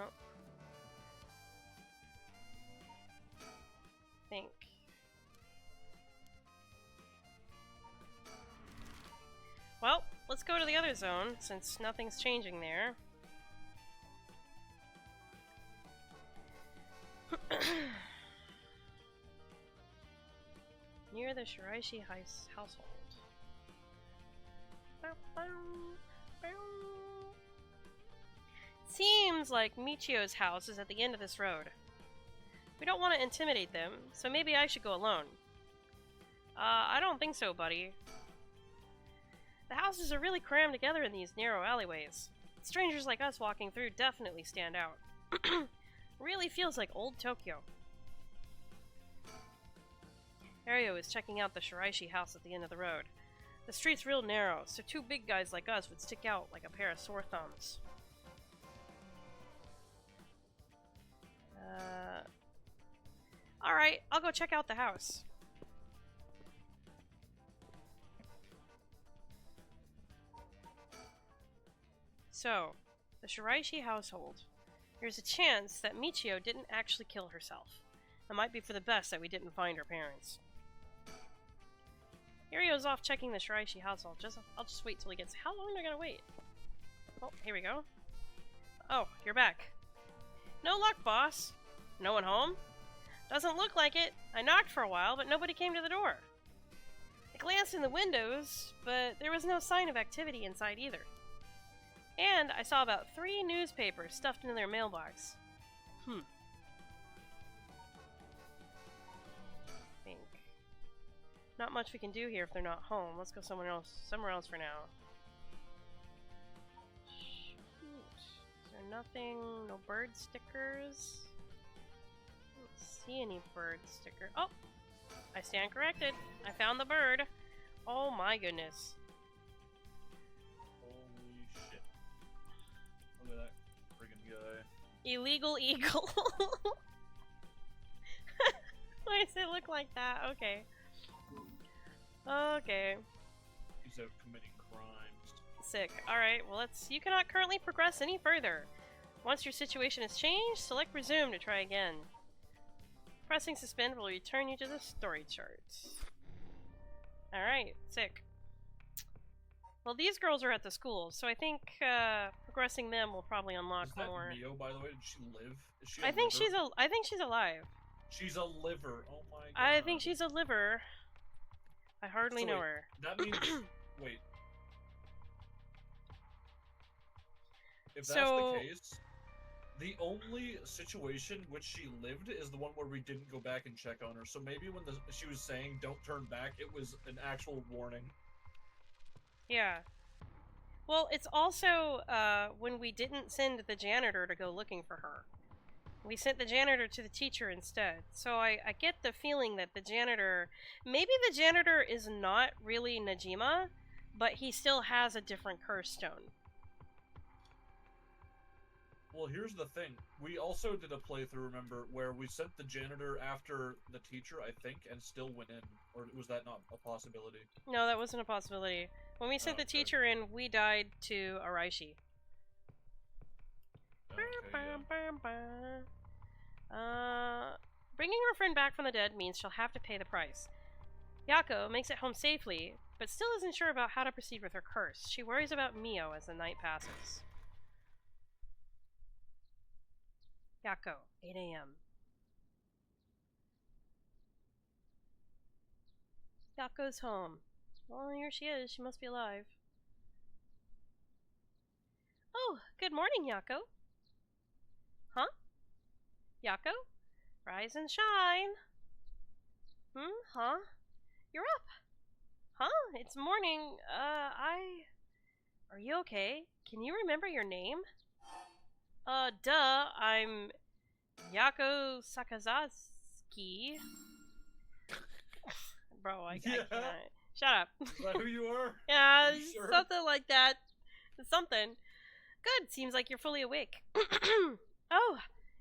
Think. Well, let's go to the other zone, since nothing's changing there. Near the Shiraishi household. Seems like Michio's house is at the end of this road. We don't want to intimidate them, so maybe I should go alone. I don't think so, buddy. The houses are really crammed together in these narrow alleyways. Strangers like us walking through definitely stand out. Really feels like old Tokyo. Ario is checking out the Shiraishi house at the end of the road. The street's real narrow, so two big guys like us would stick out like a pair of sore thumbs. Alright, I'll go check out the house. So, the Shiraishi household. There's a chance that Michio didn't actually kill herself. It might be for the best that we didn't find her parents. Irio's off checking the Shiraishi household. I'll just wait till he gets... How long am I gonna wait? Oh, here we go. Oh, you're back. No luck, boss. No one home? Doesn't look like it. I knocked for a while, but nobody came to the door. I glanced in the windows, but there was no sign of activity inside either. And I saw about 3 newspapers stuffed into their mailbox. Think. Not much we can do here if they're not home. Let's go somewhere else for now. Shoot. Is there nothing? No bird stickers? I don't see any bird sticker. Oh! I stand corrected. I found the bird. Oh my goodness. Holy shit. Look at that friggin' guy. Illegal eagle. Why does it look like that? Okay. Okay. He's out committing crimes. Sick. Alright, well you cannot currently progress any further. Once your situation has changed, select resume to try again. Pressing suspend will return you to the story chart. Alright, sick. Well, these girls are at the school, so I think progressing them will probably unlock more. Is that Mio, by the way? Did she live? Is she I think she's alive. She's a liver. Oh my god. I think she's a liver. I hardly know her. That means wait. If that's So- the case, the only situation which she lived is the one where we didn't go back and check on her. So maybe when she was saying "don't turn back," it was an actual warning. Yeah. Well, it's also when we didn't send the janitor to go looking for her. We sent the janitor to the teacher instead. So I get the feeling that the janitor... Maybe the janitor is not really Najima, but he still has a different curse stone. Well, here's the thing. We also did a playthrough, remember, where we sent the janitor after the teacher, I think, and still went in. Or was that not a possibility? No, that wasn't a possibility. When we sent the okay. teacher in, we died to Araishi. Okay, yeah. Bringing her friend back from the dead means she'll have to pay the price. Yako makes it home safely, but still isn't sure about how to proceed with her curse. She worries about Mio as the night passes. Yako, 8 a.m. Yako's home. Well, here she is. She must be alive. Oh, good morning, Yako. Huh? Yako? Rise and shine. Huh? You're up. Huh? It's morning. Are you okay? Can you remember your name? Duh. I'm Yako Sakazaki. Bro, I cannot. Shut up. Is that who you are? Yeah, Sure? something like that. Something. Good. Seems like you're fully awake. Oh,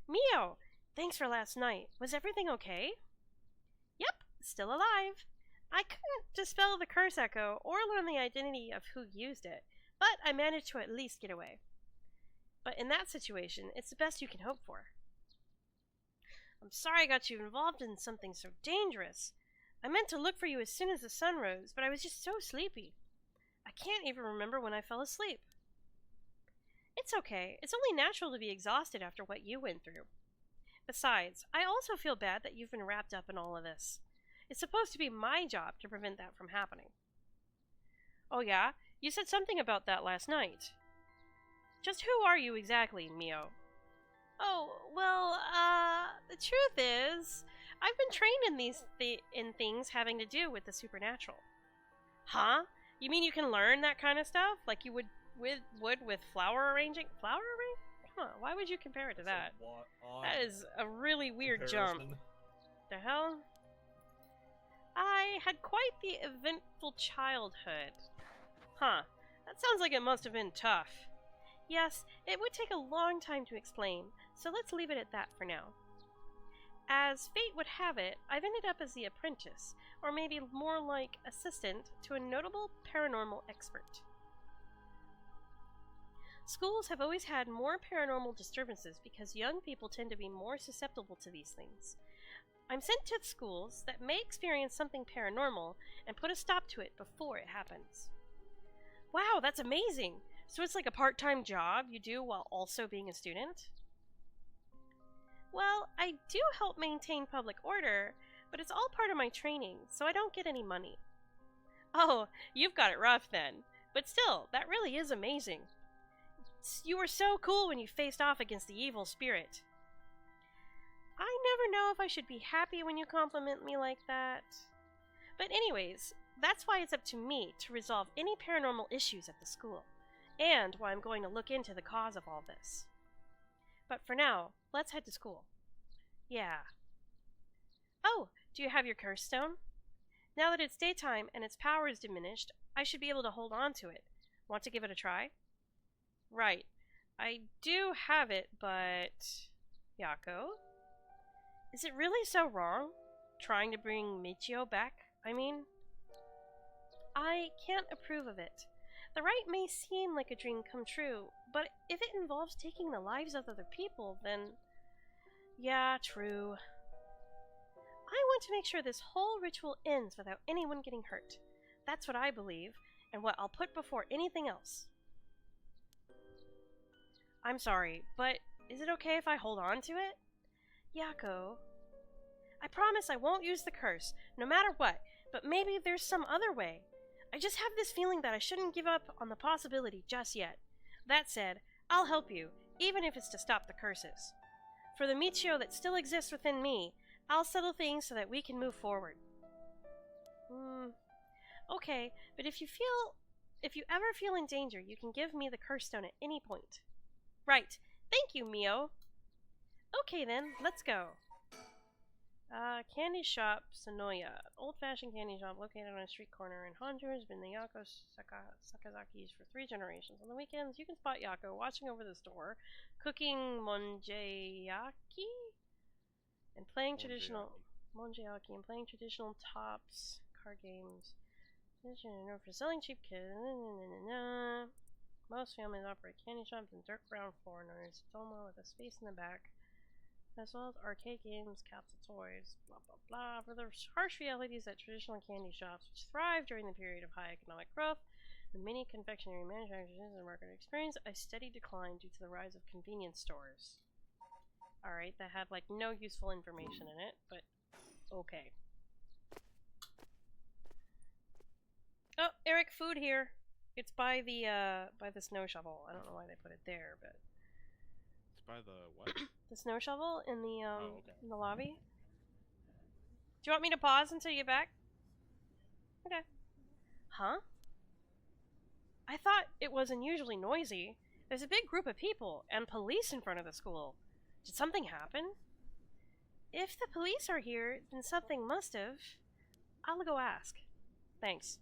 Mio. Thanks for last night. Was everything okay? Yep, still alive. I couldn't dispel the curse echo or learn the identity of who used it, but I managed to at least get away. But in that situation, it's the best you can hope for. I'm sorry I got you involved in something so dangerous. I meant to look for you as soon as the sun rose, but I was just so sleepy. I can't even remember when I fell asleep. It's okay. It's only natural to be exhausted after what you went through. Besides, I also feel bad that you've been wrapped up in all of this. It's supposed to be my job to prevent that from happening. Oh yeah? You said something about that last night. Just who are you exactly, Mio? Oh, well, the truth is, I've been trained in things having to do with the supernatural. Huh? You mean you can learn that kind of stuff? Like you would with flower arranging? Flower arranging? Come on, why would you compare it to that? That is a really weird jump. The hell? I had quite the eventful childhood. Huh. That sounds like it must have been tough. Yes, it would take a long time to explain, so let's leave it at that for now. As fate would have it, I've ended up as the apprentice, or maybe more like assistant, to a notable paranormal expert. Schools have always had more paranormal disturbances because young people tend to be more susceptible to these things. I'm sent to schools that may experience something paranormal and put a stop to it before it happens. Wow, that's amazing! So it's like a part-time job you do while also being a student? Well, I do help maintain public order, but it's all part of my training, so I don't get any money. Oh, you've got it rough then. But still, that really is amazing. You were so cool when you faced off against the evil spirit. I never know if I should be happy when you compliment me like that. But anyways, that's why it's up to me to resolve any paranormal issues at the school, and why I'm going to look into the cause of all this. But for now, let's head to school. Yeah. Oh, do you have your curse stone? Now that it's daytime and its power is diminished, I should be able to hold on to it. Want to give it a try? Right. I do have it, but... Yako? Is it really so wrong? Trying to bring Michio back, I mean? I can't approve of it. The rite may seem like a dream come true, but if it involves taking the lives of other people, then... Yeah, true. I want to make sure this whole ritual ends without anyone getting hurt. That's what I believe, and what I'll put before anything else. I'm sorry, but is it okay if I hold on to it? Yako. I promise I won't use the curse, no matter what, but maybe there's some other way. I just have this feeling that I shouldn't give up on the possibility just yet. That said, I'll help you, even if it's to stop the curses. For the Michio that still exists within me, I'll settle things so that we can move forward. Okay, but if you ever feel in danger, you can give me the curse stone at any point. Right. Thank you, Mio. Okay then, let's go. Candy shop, Sonoya. Old-fashioned candy shop located on a street corner in Honjo has been the Yako Sakazaki's for 3 generations. On the weekends, you can spot Yako watching over the store, cooking monjeyaki, and playing traditional tops card games. For selling cheap kids. Most families operate candy shops in dirt ground floor known as Doma with a space in the back, as well as arcade games, capsule toys, blah blah blah. For the harsh realities at traditional candy shops, which thrived during the period of high economic growth, the many confectionery manufacturers and market experience a steady decline due to the rise of convenience stores. Alright, that had like no useful information in it, but okay. Oh, Eric, food here. It's by the snow shovel. I don't know why they put it there, but It's by the what? the snow shovel in the okay. in the lobby. Do you want me to pause until you get back? Okay. Huh? I thought it was unusually noisy. There's a big group of people and police in front of the school. Did something happen? If the police are here, then something must have. I'll go ask. Thanks.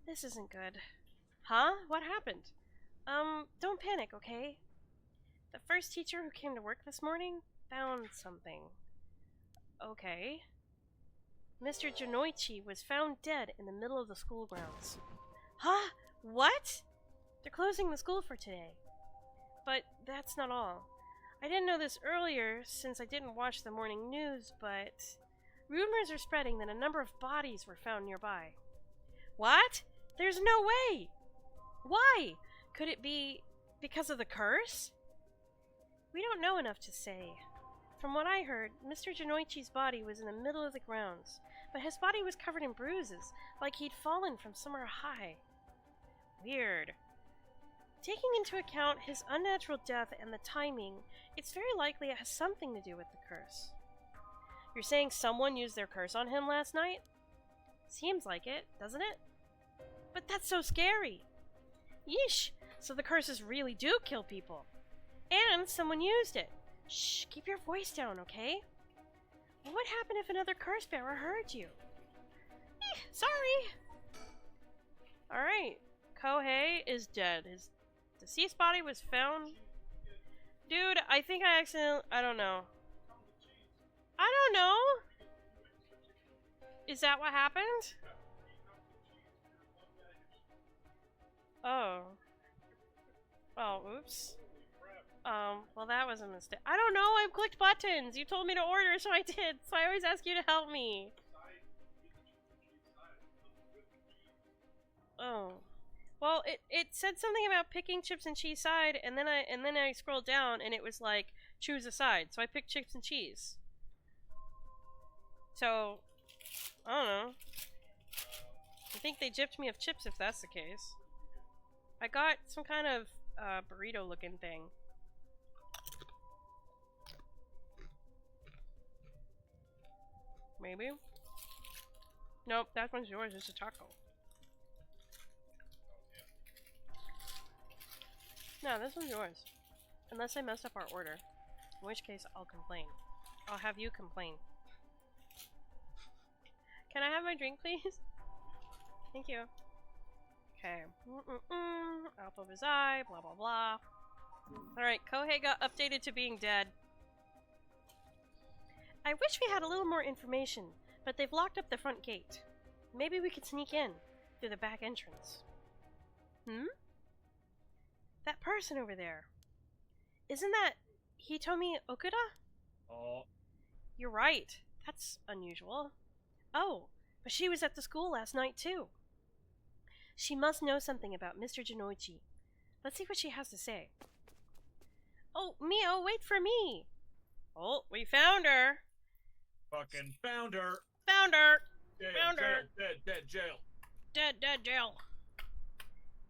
This isn't good. Huh? What happened? Don't panic, okay? The first teacher who came to work this morning found something. Okay. Mr. Janoichi was found dead in the middle of the school grounds. Huh? What? They're closing the school for today. But that's not all. I didn't know this earlier since I didn't watch the morning news, but rumors are spreading that a number of bodies were found nearby. What? There's no way! Why? Could it be because of the curse? We don't know enough to say. From what I heard, Mr. Janoichi's body was in the middle of the grounds, but his body was covered in bruises, like he'd fallen from somewhere high. Weird. Taking into account his unnatural death and the timing, it's very likely it has something to do with the curse. You're saying someone used their curse on him last night? Seems like it, doesn't it? But that's so scary! Yeesh! So the curses really do kill people. And someone used it. Shh, keep your voice down, okay? What would happen if another curse bearer heard you? Sorry! Alright, Kohei is dead. His deceased body was found... Dude, I think I accidentally... I don't know. I don't know! Is that what happened? Oh. Oh, oops. Well that was a mistake. I don't know, I clicked buttons! You told me to order, so I did. So I always ask you to help me. Oh. Well, it said something about picking chips and cheese side, and then I scrolled down and it was like, choose a side. So I picked chips and cheese. So, I don't know. I think they gypped me of chips if that's the case. I got some kind of burrito looking thing. Maybe? Nope, that one's yours. It's a taco. No, this one's yours. Unless I messed up our order. In which case, I'll complain. I'll have you complain. Can I have my drink, please? Thank you. Okay. Alpha of his eye, blah blah blah. Alright, Kohei got updated to being dead. I wish we had a little more information, but they've locked up the front gate. Maybe we could sneak in through the back entrance. That person over there. Isn't that Hitomi Okuda? Oh. You're right. That's unusual. Oh, but she was at the school last night too. She must know something about Mr. Janoichi. Let's see what she has to say. Oh, Mio, wait for me! Oh, we found her! Fucking found her! Found her! Jail, Found her! Dead jail. Dead jail.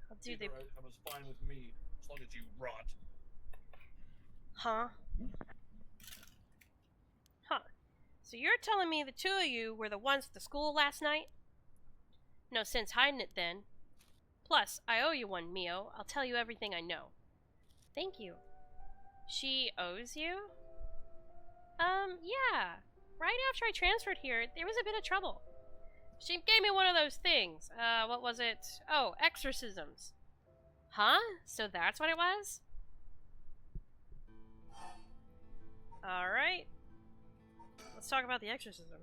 How do they... That was fine with me, as long as you rot. Huh? Huh. So you're telling me the two of you were the ones at the school last night? No sense hiding it then. Plus, I owe you one, Mio. I'll tell you everything I know. Thank you. She owes you? Yeah. Right after I transferred here, there was a bit of trouble. She gave me one of those things. What was it? Oh, exorcisms. Huh? So that's what it was? Alright. Let's talk about the exorcism.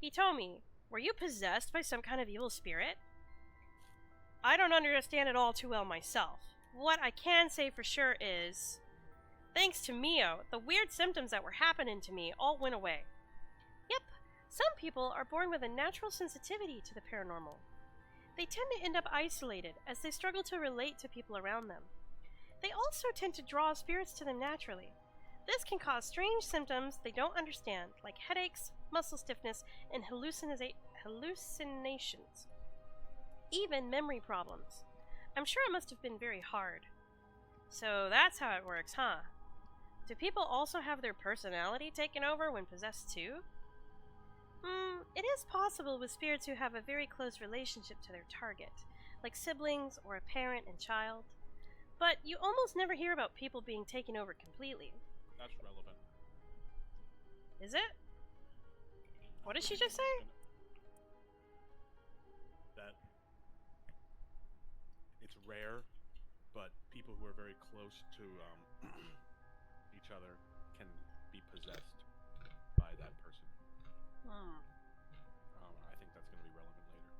Hitomi, were you possessed by some kind of evil spirit? I don't understand it all too well myself. What I can say for sure is, thanks to Mio, the weird symptoms that were happening to me all went away. Yep, some people are born with a natural sensitivity to the paranormal. They tend to end up isolated as they struggle to relate to people around them. They also tend to draw spirits to them naturally. This can cause strange symptoms they don't understand, like headaches, muscle stiffness, and hallucinations. Even memory problems. I'm sure it must have been very hard. So that's how it works, huh? Do people also have their personality taken over when possessed too? It is possible with spirits who have a very close relationship to their target, like siblings or a parent and child. But you almost never hear about people being taken over completely. That's relevant. Is it? What did she just say? That it's rare, but people who are very close to each other can be possessed by that person. I think that's going to be relevant later.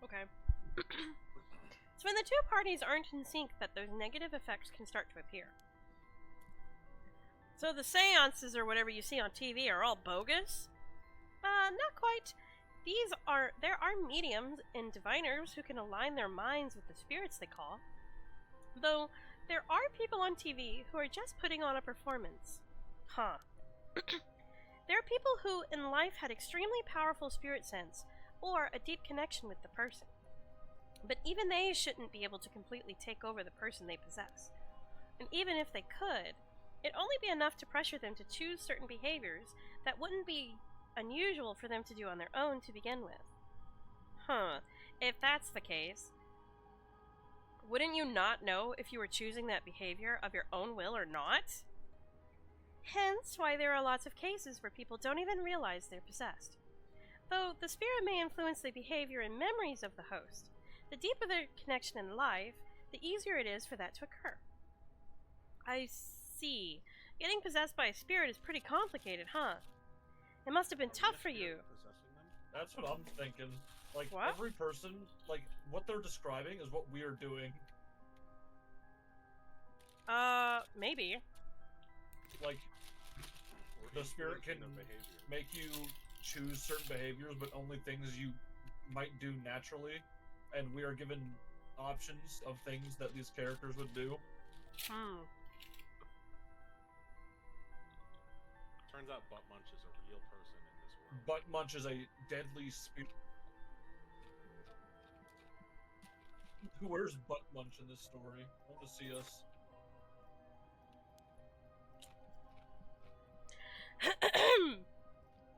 Okay. It's when the two parties aren't in sync that those negative effects can start to appear. So the seances or whatever you see on TV are all bogus? Not quite. There are mediums and diviners who can align their minds with the spirits they call. Though, there are people on TV who are just putting on a performance. Huh. There are people who, in life, had extremely powerful spirit sense, or a deep connection with the person. But even they shouldn't be able to completely take over the person they possess. And even if they could, it'd only be enough to pressure them to choose certain behaviors that wouldn't be unusual for them to do on their own to begin with. Huh. If that's the case, wouldn't you not know if you were choosing that behavior of your own will or not? Hence why there are lots of cases where people don't even realize they're possessed. Though the spirit may influence the behavior and memories of the host, the deeper their connection in life, the easier it is for that to occur. I see. Getting possessed by a spirit is pretty complicated, huh? It must have been tough for you. That's what I'm thinking. Like, what? Every person, like, what they're describing is what we are doing. Maybe. Like, the spirit can make you choose certain behaviors, but only things you might do naturally, and we are given options of things that these characters would do. Turns out Butt Munch is a real person in this world. Butt Munch is a deadly spirit. Where's Butt Munch in this story? I want to see us.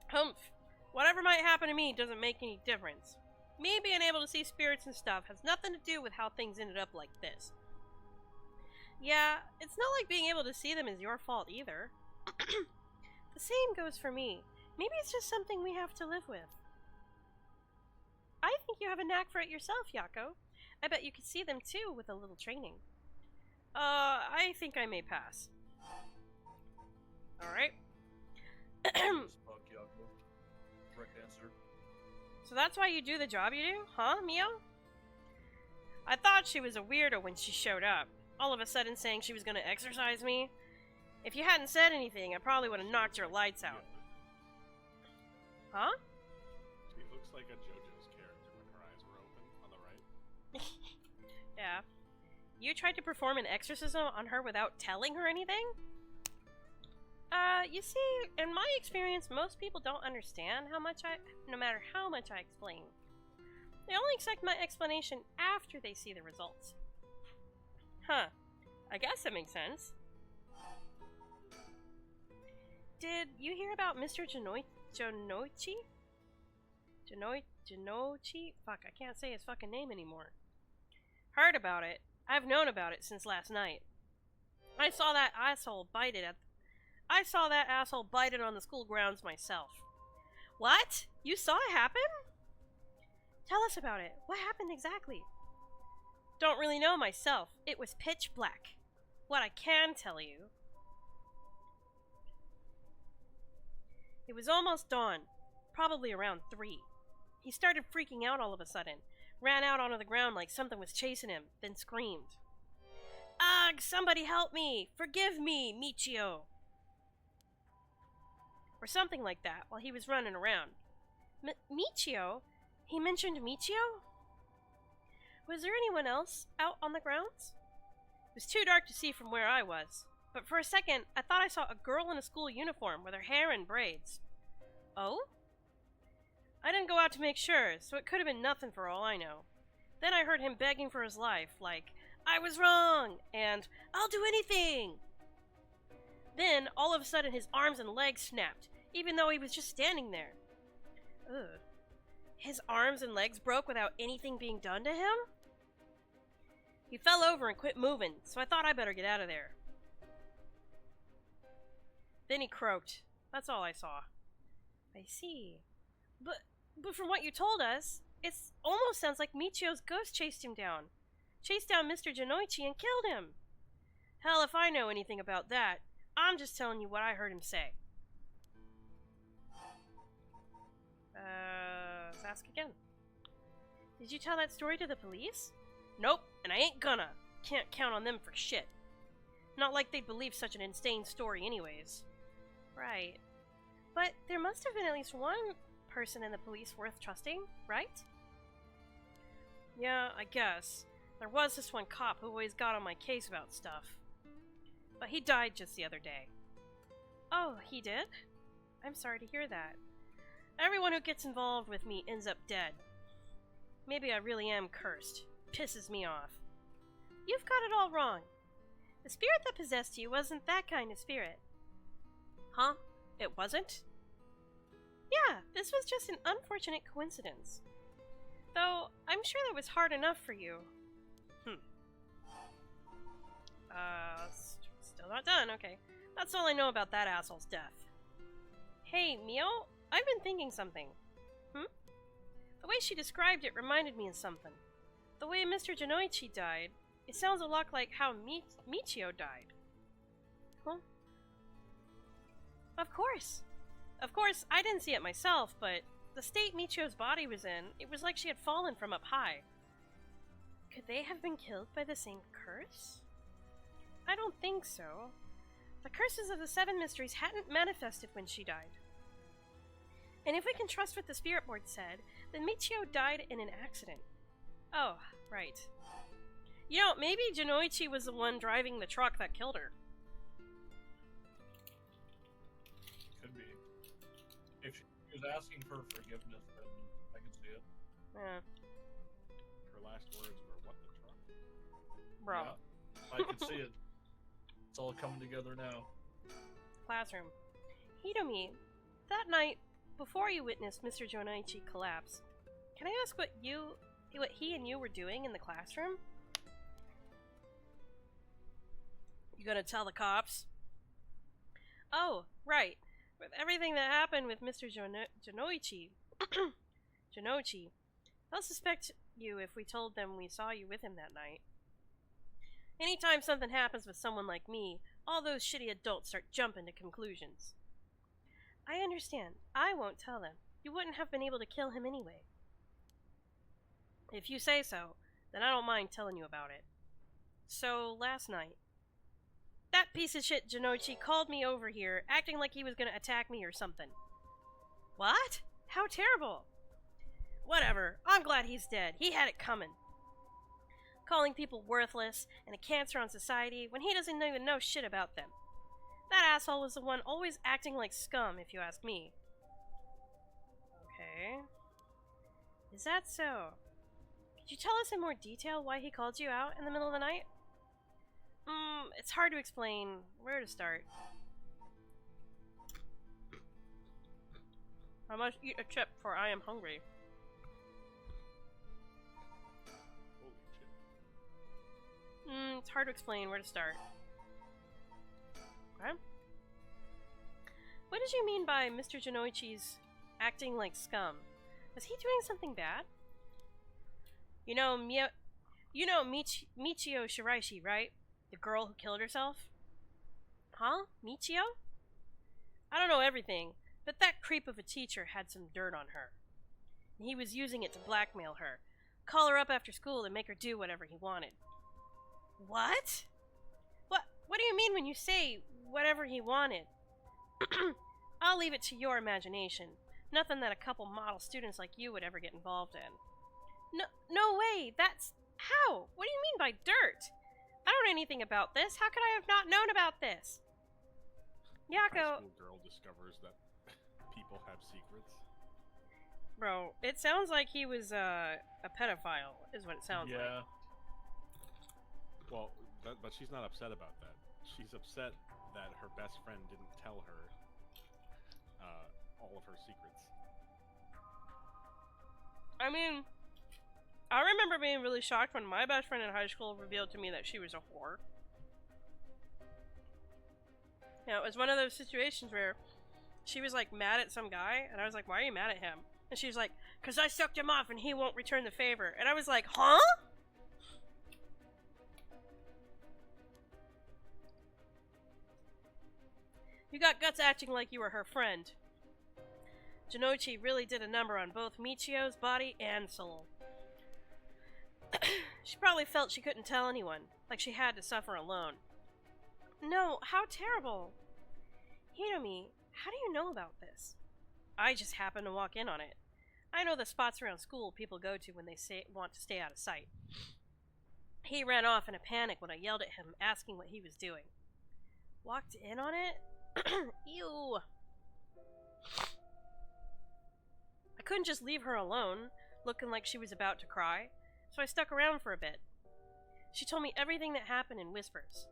Humph. Whatever might happen to me doesn't make any difference. Me being able to see spirits and stuff has nothing to do with how things ended up like this. Yeah, it's not like being able to see them is your fault either. The same goes for me. Maybe it's just something we have to live with. I think you have a knack for it yourself, Yako. I bet you could see them too with a little training. I think I may pass. Alright. Correct answer. So that's why you do the job you do, huh, Mio? I thought she was a weirdo when she showed up, all of a sudden saying she was going to exorcise me. If you hadn't said anything, I probably would have knocked your lights out. Huh? She looks like a JoJo's character when her eyes were open, on the right. Yeah. You tried to perform an exorcism on her without telling her anything? You see, in my experience, most people don't understand no matter how much I explain. They only accept my explanation after they see the results. Huh. I guess that makes sense. Did you hear about Mr. Janoichi? Janoichi? Fuck, I can't say his fucking name anymore. Heard about it. I've known about it since last night. I saw that asshole bite it on the school grounds myself. What? You saw it happen? Tell us about it. What happened exactly? Don't really know myself. It was pitch black. What I can tell you... It was almost dawn. Probably around 3. He started freaking out all of a sudden. Ran out onto the ground like something was chasing him, then screamed. Ugh, somebody help me! Forgive me, Michio! Or something like that, while he was running around. Michio? He mentioned Michio? Was there anyone else out on the grounds? It was too dark to see from where I was, but for a second I thought I saw a girl in a school uniform with her hair in braids. Oh? I didn't go out to make sure, so it could have been nothing for all I know. Then I heard him begging for his life, like, I was wrong, and I'll do anything! Then, all of a sudden, his arms and legs snapped, even though he was just standing there. Ugh. His arms and legs broke without anything being done to him? He fell over and quit moving, so I thought I better get out of there. Then he croaked. That's all I saw. I see. But from what you told us, it almost sounds like Michio's ghost chased him down. Chased down Mr. Janoichi and killed him. Hell, if I know anything about that, I'm just telling you what I heard him say. Let's ask again. Did you tell that story to the police? Nope, and I ain't gonna. Can't count on them for shit. Not like they'd believe such an insane story anyways. Right. But there must have been at least one person in the police worth trusting, right? Yeah, I guess. There was this one cop who always got on my case about stuff. But he died just the other day. Oh, he did? I'm sorry to hear that. Everyone who gets involved with me ends up dead. Maybe I really am cursed. Pisses me off. You've got it all wrong. The spirit that possessed you wasn't that kind of spirit. Huh? It wasn't? Yeah, this was just an unfortunate coincidence. Though, I'm sure that was hard enough for you. Still not done, okay. That's all I know about that asshole's death. Hey, Mio, I've been thinking something. The way she described it reminded me of something. The way Mr. Janoichi died, it sounds a lot like how Michio died. Huh? Of course. Of course, I didn't see it myself, but the state Michio's body was in, it was like she had fallen from up high. Could they have been killed by the same curse? I don't think so. The curses of the Seven Mysteries hadn't manifested when she died. And if we can trust what the Spirit Board said, then Michio died in an accident. Oh, right. You know, maybe Janoichi was the one driving the truck that killed her. Could be. If she was asking for forgiveness, then I can see it. Yeah. Her last words were, "What the truck?" Bro. Yeah, I can see it. It's all coming together now. Classroom. Hitomi, that night, before you witnessed Mr. Janoichi collapse, can I ask what he and you were doing in the classroom? You gonna tell the cops? Oh, right. With everything that happened with Mr. Janoichi, they'll suspect you if we told them we saw you with him that night. Anytime something happens with someone like me, all those shitty adults start jumping to conclusions. I understand. I won't tell them. You wouldn't have been able to kill him anyway. If you say so, then I don't mind telling you about it. So, last night, that piece of shit Janoichi called me over here, acting like he was gonna attack me or something. What? How terrible! Whatever, I'm glad he's dead. He had it coming. Calling people worthless and a cancer on society when he doesn't even know shit about them. That asshole was the one always acting like scum, if you ask me. Okay. Is that so? Could you tell us in more detail why he called you out in the middle of the night? It's hard to explain. Where to start? I must eat a chip, for I am hungry. Holy shit. It's hard to explain where to start. Okay. What did you mean by Mr. Janoichi's acting like scum? Was he doing something bad? You know Michio Shiraishi, right? The girl who killed herself? Huh? Michio? I don't know everything, but that creep of a teacher had some dirt on her. And he was using it to blackmail her. Call her up after school and make her do whatever he wanted. What? What do you mean when you say whatever he wanted? I'll leave it to your imagination. Nothing that a couple model students like you would ever get involved in. No way! How? What do you mean by dirt? I don't know anything about this. How could I have not known about this? High Yako... school girl discovers that people have secrets. Bro, it sounds like he was a pedophile, is what it sounds like. Yeah. Well, but she's not upset about that. She's upset that her best friend didn't tell her all of her secrets. I mean, I remember being really shocked when my best friend in high school revealed to me that she was a whore. You know, it was one of those situations where she was like mad at some guy, and I was like, why are you mad at him? And she was like, because I sucked him off and he won't return the favor. And I was like, huh? You got guts acting like you were her friend. Janoichi really did a number on both Michio's body and soul. She probably felt she couldn't tell anyone, like she had to suffer alone. No, how terrible. Hitomi, how do you know about this? I just happened to walk in on it. I know the spots around school people go to when they want to stay out of sight. He ran off in a panic when I yelled at him, asking what he was doing. Walked in on it? Ew. I couldn't just leave her alone, looking like she was about to cry, so I stuck around for a bit. She told me everything that happened in whispers.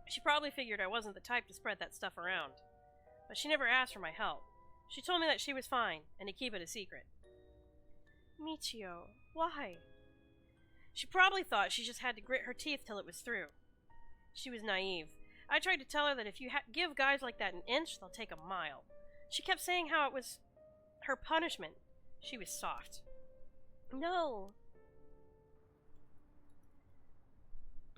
She probably figured I wasn't the type to spread that stuff around, but she never asked for my help. She told me that she was fine, and to keep it a secret. Michio, why? She probably thought she just had to grit her teeth till it was through. She was naive. I tried to tell her that if you give guys like that an inch, they'll take a mile. She kept saying how it was her punishment. She was soft. No.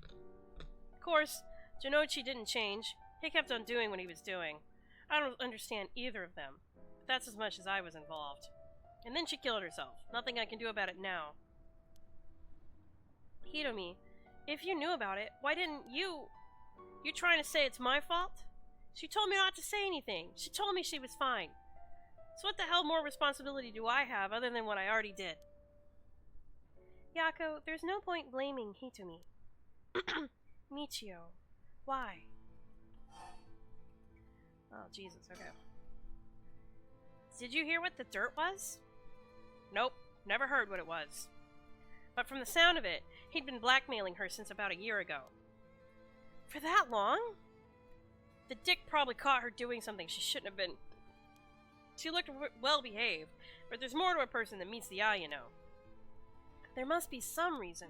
Of course, Janoichi didn't change. He kept on doing what he was doing. I don't understand either of them, but that's as much as I was involved. And then she killed herself. Nothing I can do about it now. Hitomi, if you knew about it, why didn't you... You trying to say it's my fault? She told me not to say anything. She told me she was fine. So what the hell more responsibility do I have other than what I already did? Yako, there's no point blaming Hitomi. Michio, why? Oh, Jesus, okay. Did you hear what the dirt was? Nope, never heard what it was. But from the sound of it, he'd been blackmailing her since about a year ago. For that long? The dick probably caught her doing something she shouldn't have been. She looked well behaved, but there's more to a person than meets the eye, you know. There must be some reason.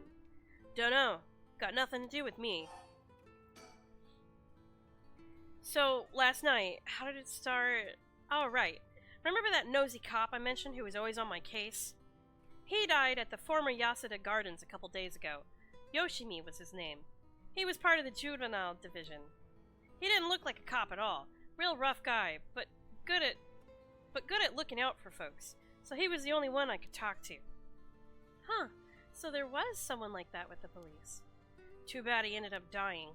Dunno. Got nothing to do with me. So, last night, how did it start? Oh, right. Remember that nosy cop I mentioned who was always on my case? He died at the former Yasuda Gardens a couple days ago. Yoshimi was his name. He was part of the juvenile division. He didn't look like a cop at all. Real rough guy, but good at looking out for folks. So he was the only one I could talk to. Huh. So there was someone like that with the police. Too bad he ended up dying.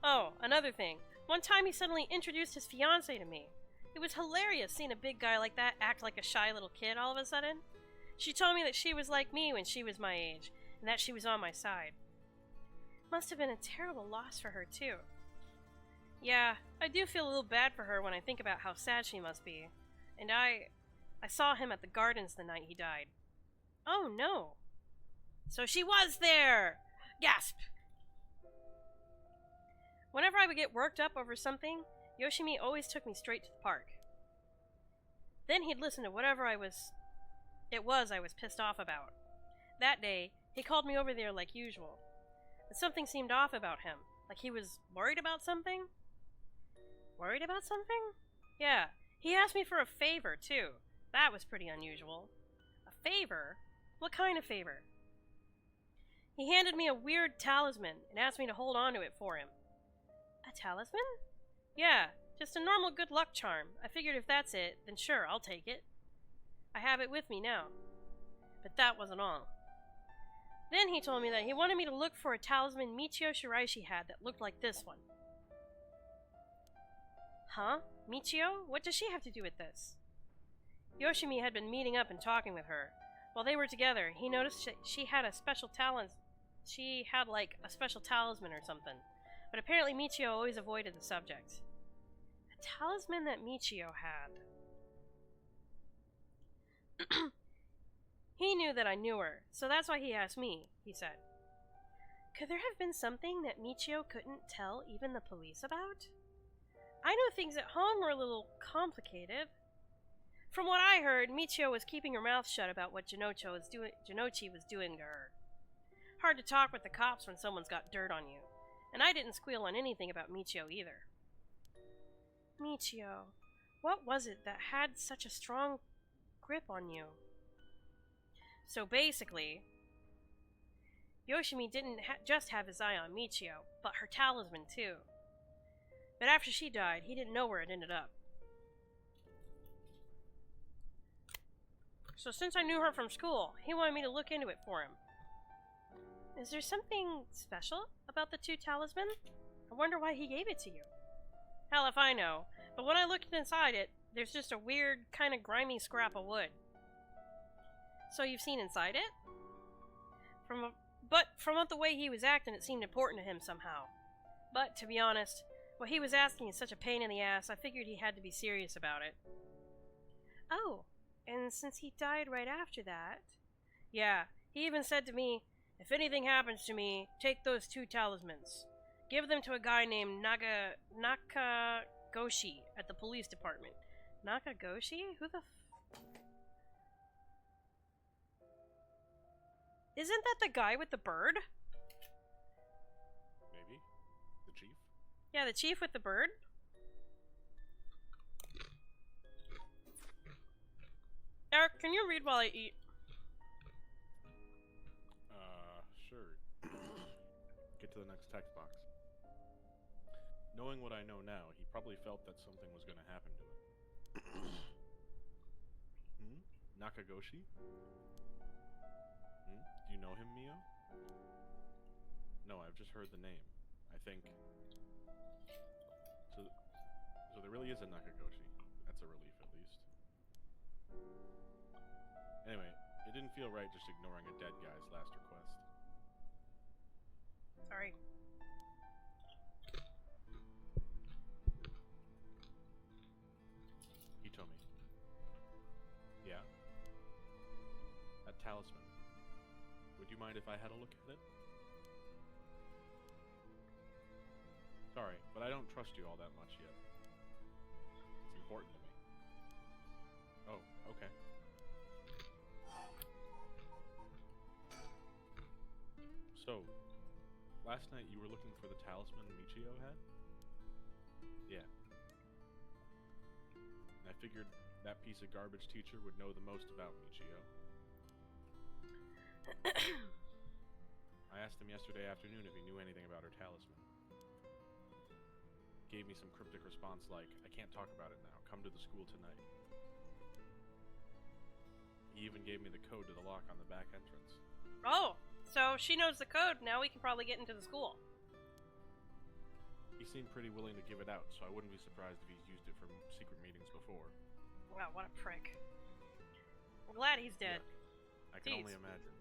Oh, another thing. One time he suddenly introduced his fiancée to me. It was hilarious seeing a big guy like that act like a shy little kid all of a sudden. She told me that she was like me when she was my age, and that she was on my side. Must have been a terrible loss for her, too. Yeah, I do feel a little bad for her when I think about how sad she must be. And I saw him at the gardens the night he died. Oh, no. So she was there! Gasp! Whenever I would get worked up over something, Yoshimi always took me straight to the park. Then he'd listen to whatever I was pissed off about. That day, he called me over there like usual. But something seemed off about him, like he was worried about something? Worried about something? Yeah, he asked me for a favor, too. That was pretty unusual. A favor? What kind of favor? He handed me a weird talisman and asked me to hold on to it for him. A talisman? Yeah, just a normal good luck charm. I figured if that's it, then sure, I'll take it. I have it with me now. But that wasn't all. Then he told me that he wanted me to look for a talisman Michio Shiraishi had that looked like this one. Huh? Michio? What does she have to do with this? Yoshimi had been meeting up and talking with her. While they were together, he noticed she had a special she had like a special talisman or something. But apparently Michio always avoided the subject. A talisman that Michio had. He knew that I knew her, so that's why he asked me, he said. Could there have been something that Michio couldn't tell even the police about? I know things at home were a little complicated. From what I heard, Michio was keeping her mouth shut about what Jinochi was doing to her. Hard to talk with the cops when someone's got dirt on you. And I didn't squeal on anything about Michio either. Michio, what was it that had such a strong grip on you? So basically, Yoshimi didn't just have his eye on Michio, but her talisman too. But after she died, he didn't know where it ended up. So since I knew her from school, he wanted me to look into it for him. Is there something special about the two talismans? I wonder why he gave it to you. Hell if I know, but when I looked inside it, there's just a weird, kind of grimy scrap of wood. So you've seen inside it? But from the way he was acting, it seemed important to him somehow. But, to be honest, what he was asking is such a pain in the ass, I figured he had to be serious about it. Oh, and since he died right after that... Yeah, he even said to me, if anything happens to me, take those two talismans. Give them to a guy named Nakagoshi at the police department. Nakagoshi? Who the Isn't that the guy with the bird? Maybe. The chief? Yeah, the chief with the bird? Eric, can you read while I eat? Sure. Get to the next text box. Knowing what I know now, he probably felt that something was going to happen to him. Nakagoshi? Do you know him, Mio? No, I've just heard the name. I think... So there really is a Nakagoshi. That's a relief, at least. Anyway, it didn't feel right just ignoring a dead guy's last request. Sorry. Hitomi. Yeah? That talisman. Would you mind if I had a look at it? Sorry, but I don't trust you all that much yet. It's important to me. Oh, okay. So, last night you were looking for the talisman Michio had? Yeah. And I figured that piece of garbage teacher would know the most about Michio. I asked him yesterday afternoon if he knew anything about her talisman. Gave me some cryptic response like, I can't talk about it now, come to the school tonight. He even gave me the code to the lock on the back entrance. Oh, so she knows the code, now we can probably get into the school. He seemed pretty willing to give it out, so I wouldn't be surprised if he's used it for secret meetings before. Wow, what a prick. I'm glad he's dead. Yeah, I can only imagine.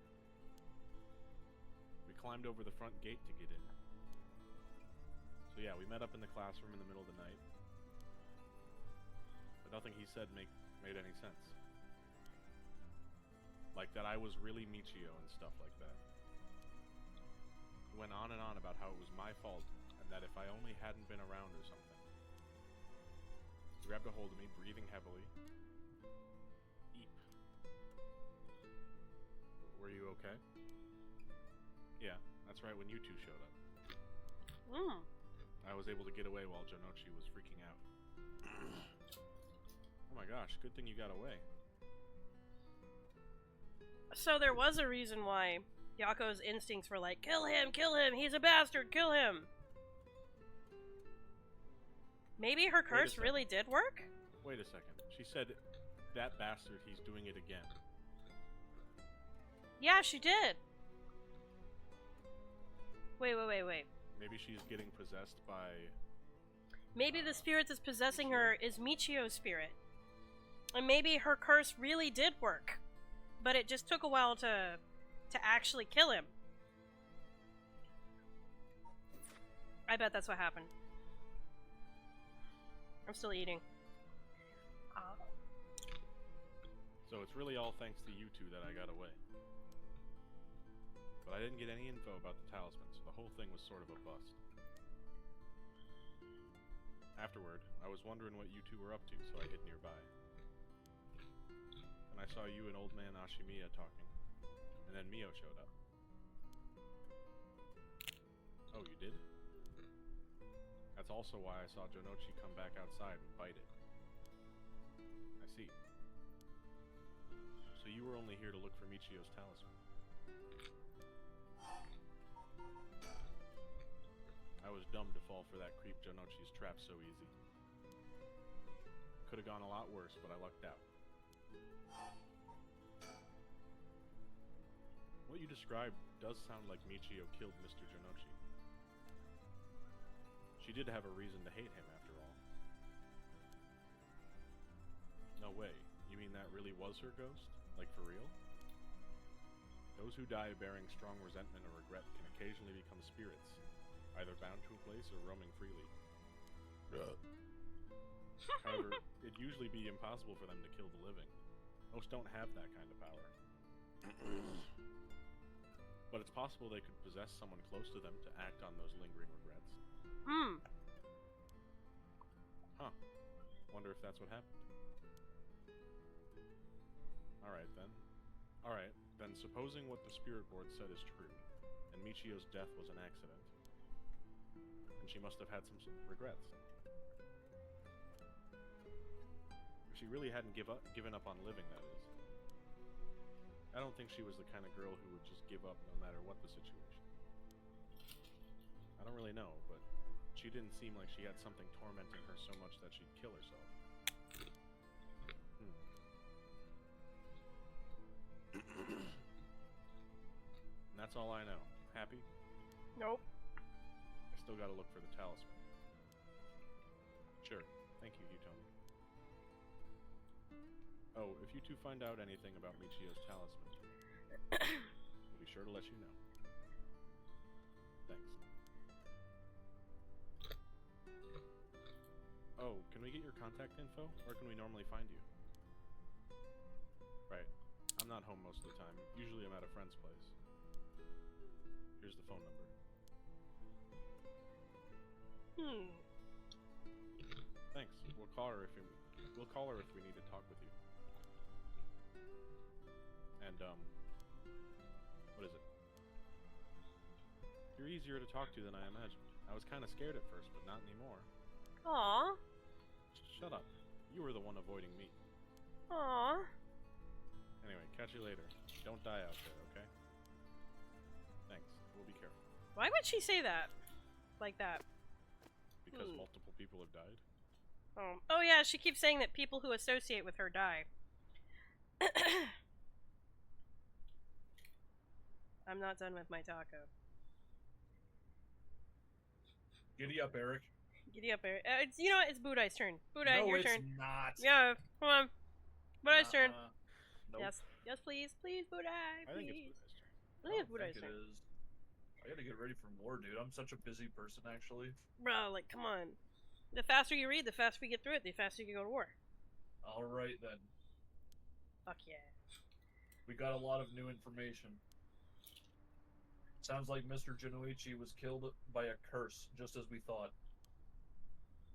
We climbed over the front gate to get in. So yeah, we met up in the classroom in the middle of the night. But nothing he said made any sense. Like that I was really Michio and stuff like that. He went on and on about how it was my fault, and that if I only hadn't been around or something. He grabbed a hold of me, breathing heavily. Eep. Were you okay? Yeah, that's right when you two showed up. I was able to get away while Jinochi was freaking out. Oh my gosh, good thing you got away. So there was a reason why Yako's instincts were like, kill him, he's a bastard, kill him. Maybe her curse really did work? Wait a second. She said, that bastard, he's doing it again. Yeah, she did. Wait. Maybe she's getting possessed by... Maybe the spirit that's possessing her is Michio's spirit. And maybe her curse really did work. But it just took a while to actually kill him. I bet that's what happened. I'm still eating. So it's really all thanks to you two that I got away. But I didn't get any info about the talisman, so the whole thing was sort of a bust. Afterward, I was wondering what you two were up to, so I hid nearby. And I saw you and old man Ashimiya talking, and then Mio showed up. Oh, you did? That's also why I saw Jonochi come back outside and bite it. I see. So you were only here to look for Michio's talisman. I was dumb to fall for that creep Jonochi's trap so easy. Could have gone a lot worse, but I lucked out. What you described does sound like Michio killed Mr. Jonochi. She did have a reason to hate him, after all. No way. You mean that really was her ghost? Like, for real? Those who die bearing strong resentment or regret can occasionally become spirits, either bound to a place or roaming freely. However, it'd usually be impossible for them to kill the living. Most don't have that kind of power. But it's possible they could possess someone close to them to act on those lingering regrets. Huh. Wonder if that's what happened. Alright, then supposing what the spirit board said is true, and Michio's death was an accident, and she must have had some regrets. If she really hadn't given up on living, that is. I don't think she was the kind of girl who would just give up no matter what the situation. I don't really know, but she didn't seem like she had something tormenting her so much that she'd kill herself. And that's all I know. Happy? Nope. I still gotta look for the talisman. Sure. Thank you, Hitomi. Oh, if you two find out anything about Michio's talisman, we'll be sure to let you know. Thanks. Oh, can we get your contact info? Where can we normally find you? Right. I'm not home most of the time. Usually I'm at a friend's place. Here's the phone number. Thanks. We'll call her if we need to talk with you. And what is it? You're easier to talk to than I imagined. I was kind of scared at first, but not anymore. Aww. Shut up. You were the one avoiding me. Aww. Anyway, catch you later. Don't die out there, okay? Thanks. We'll be careful. Why would she say that? Like that? Because multiple people have died? Oh yeah, she keeps saying that people who associate with her die. I'm not done with my taco. Giddy up, Eric. Giddy up, Eric. You know what? It's Budai's turn. Budai, your turn. No, it's not. Yeah, come on. Budai's turn. Nope. Yes, please, Budai, I think please. it's Budai's turn. I think it's Budai's turn. It is. I gotta get ready for war, dude. I'm such a busy person, actually. Bro, like, come on. The faster you read, the faster we get through it, the faster you can go to war. Alright, then. Fuck yeah. We got a lot of new information. Sounds like Mr. Jinoichi was killed by a curse, just as we thought.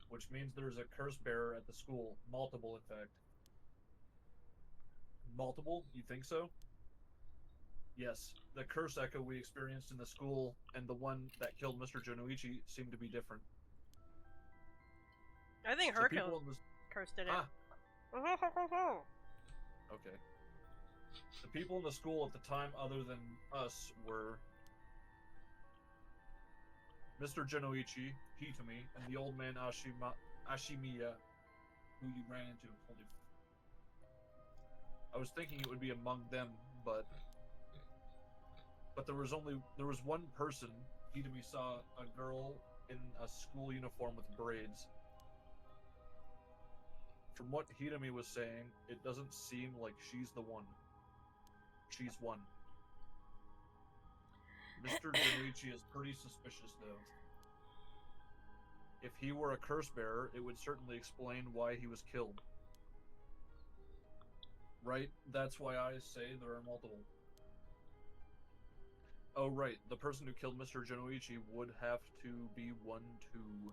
Which means there's a curse bearer at the school. Multiple, in fact. Multiple? You think so? Yes. The curse echo we experienced in the school and the one that killed Mr. Jinoichi seem to be different. I think her curse did it. Okay. The people in the school at the time, other than us, were Mr. Jinoichi, Hitomi, and the old man Ashimiya, who you ran into. I was thinking it would be among them, but there was one person. Hitomi saw a girl in a school uniform with braids. From what Hitomi was saying, it doesn't seem like she's the one. She's one. Mr. Jinoichi is pretty suspicious, though. If he were a curse bearer, it would certainly explain why he was killed. Right? That's why I say there are multiple. Oh, right. The person who killed Mr. Genoichi would have to be one too.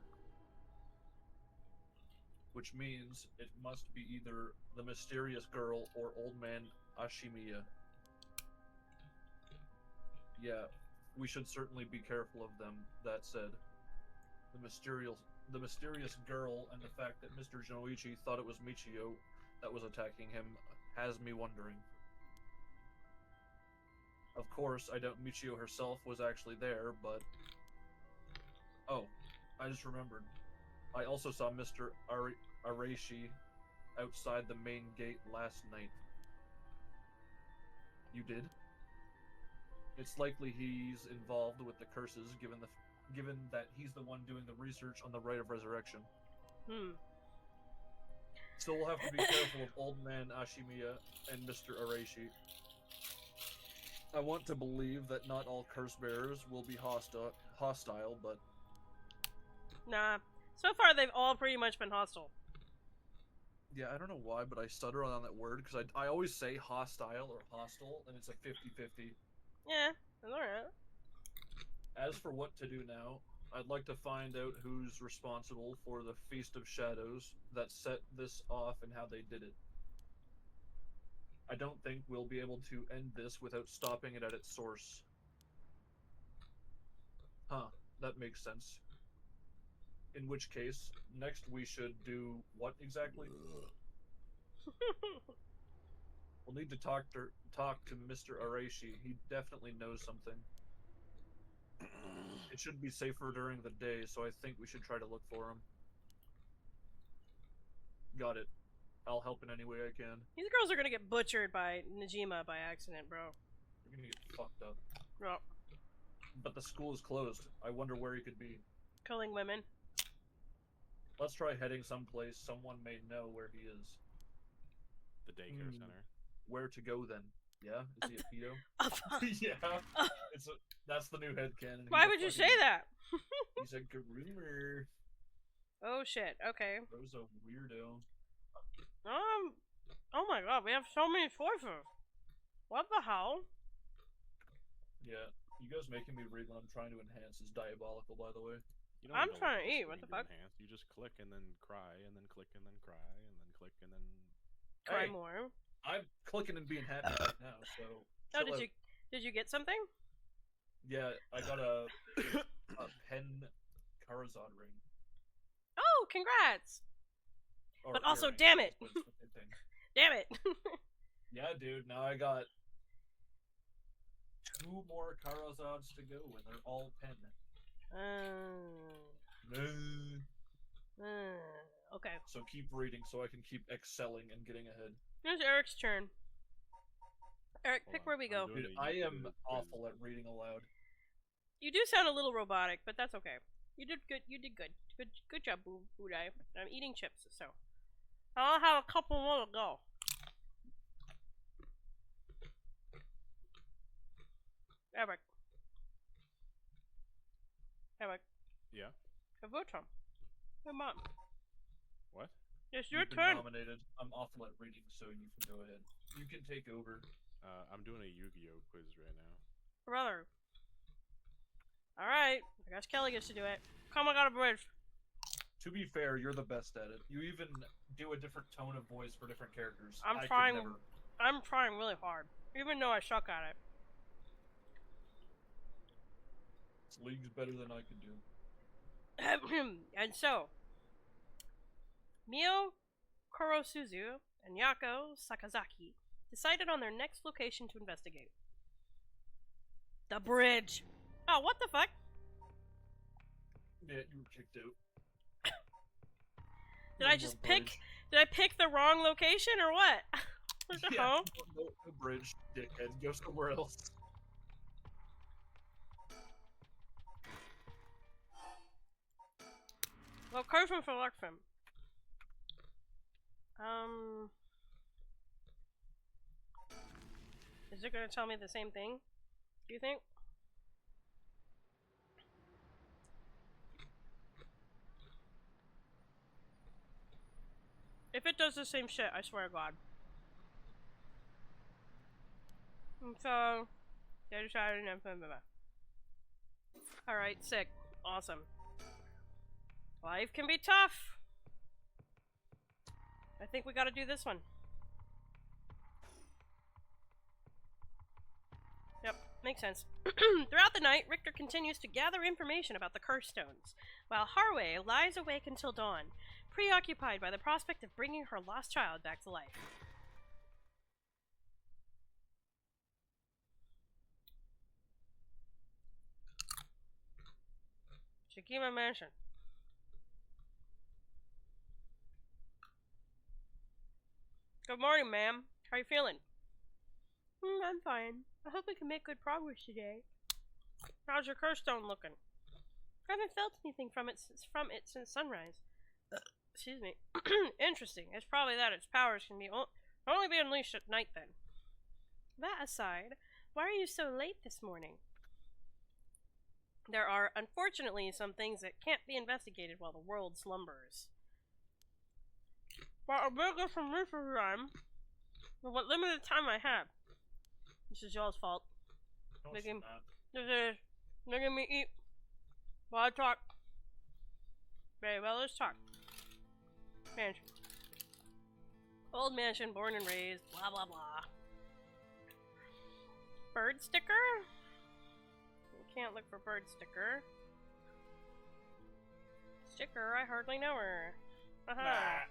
Which means it must be either the mysterious girl or old man Ashimiya. Yeah, we should certainly be careful of them. That said, the mysterious girl and the fact that Mr. Genoichi thought it was Michio that was attacking him has me wondering. Of course, I doubt Michio herself was actually there, but... Oh, I just remembered. I also saw Mr. Areishi outside the main gate last night. You did? It's likely he's involved with the curses, given that he's the one doing the research on the rite of resurrection. So we'll have to be careful of old man Ashimiya and Mr. Areishi. I want to believe that not all curse bearers will be hostile, but... Nah. So far, they've all pretty much been hostile. Yeah, I don't know why, but I stutter on that word, because I always say hostile or hostile, and it's a 50-50. Yeah, that's alright. As for what to do now, I'd like to find out who's responsible for the Feast of Shadows that set this off and how they did it. I don't think we'll be able to end this without stopping it at its source. Huh, that makes sense. In which case, next we should do what exactly? We'll need to talk to Mr. Areishi. He definitely knows something. It should be safer during the day, so I think we should try to look for him. Got it. I'll help in any way I can. These girls are gonna get butchered by Najima by accident, bro. You're gonna get fucked up. Bro. But the school is closed. I wonder where he could be. Killing women. Let's try heading someplace someone may know where he is. The daycare center. Where to go then? Yeah? Is he a pedo? Yeah. That's the new headcanon. Why would you say that? He's a groomer. Oh shit, okay. Bro's a weirdo. Oh my god, we have so many choices. What the hell? Yeah, you guys making me read when I'm trying to enhance is diabolical, by the way. You I'm trying to eat, what the fuck? Enhance. You just click and then cry, and then click and then cry, and then click and then... Cry more. I'm clicking and being happy right now, so... Oh, did you get something? Yeah, I got a pen Karazhan ring. Oh, congrats! Or but also, earring, damn it! Damn it! Yeah, dude, now I got 2 more Karazhans to go, and they're all pen. Okay. So keep reading so I can keep excelling and getting ahead. Here's Eric's turn. Eric, pick where we go. Dude, I am awful at reading aloud. You do sound a little robotic, but that's okay. You did good. You did good. Good job, Budai. I'm eating chips, so I'll have a couple more to go. Eric. Yeah? Come on. What? It's your You've been turn. Nominated. I'm awful at reading, so you can go ahead. You can take over. I'm doing a Yu-Gi-Oh quiz right now. Brother. Alright. I guess Kelly gets to do it. Come on, got a bridge. To be fair, you're the best at it. You even do a different tone of voice for different characters. I'm I trying. could never. I'm trying really hard, even though I suck at it. This league's better than I could do. And so, Mio Kurosuzu and Yako Sakazaki decided on their next location to investigate. The bridge. Oh, what the fuck? Yeah, you were kicked out. Did I just pick? Did I pick the wrong location or what? What the hell? No bridge, dickhead. Go somewhere else. Location selection. Is it gonna tell me the same thing? Do you think? If it does the same shit, I swear to God. And so, they decided to... Alright, sick. Awesome. Life can be tough. I think we gotta do this one. Yep, makes sense. Throughout the night, Richter continues to gather information about the curse stones, while Harway lies awake until dawn, preoccupied by the prospect of bringing her lost child back to life. Shikima Mansion. Good morning, ma'am. How are you feeling? I'm fine. I hope we can make good progress today. How's your curse stone looking? I haven't felt anything from it since sunrise. Excuse me. Interesting. It's probably that its powers can be only be unleashed at night then. That aside, why are you so late this morning? There are, unfortunately, some things that can't be investigated while the world slumbers. But I'll make up some research time with what limited time I have. This is y'all's fault. This is making me eat while I talk. Very well, let's talk. Mansion. Old mansion, born and raised, blah blah blah. Bird sticker? You can't look for bird sticker. Sticker, I hardly know her. Aha.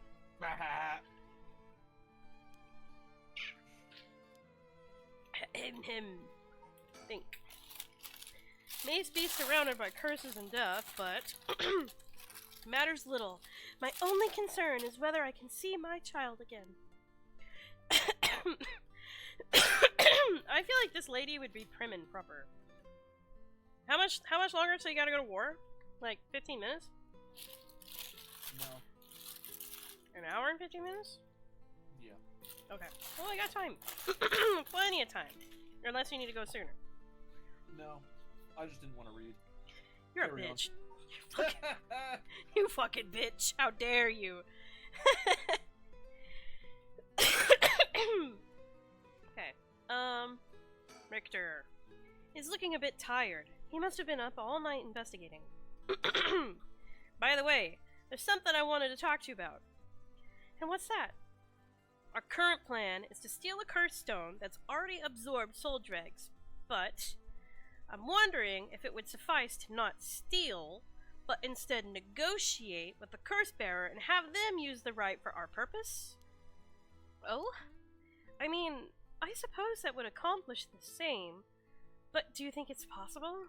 Think. May be surrounded by curses and death, but matters little. My only concern is whether I can see my child again. I feel like this lady would be prim and proper. How much longer till you gotta go to war? Like 15 minutes? No. An hour and 15 minutes? Yeah. Okay. Well, I got time. Plenty of time. Unless you need to go sooner. No. I just didn't want to read. You're Carry a bitch. You fucking bitch. How dare you? Okay. Richter is looking a bit tired. He must have been up all night investigating. By the way, there's something I wanted to talk to you about. And what's that? Our current plan is to steal a curse stone that's already absorbed soul dregs, but I'm wondering if it would suffice to not steal, but instead negotiate with the curse bearer and have them use the right for our purpose? Oh? I mean, I suppose that would accomplish the same, but do you think it's possible?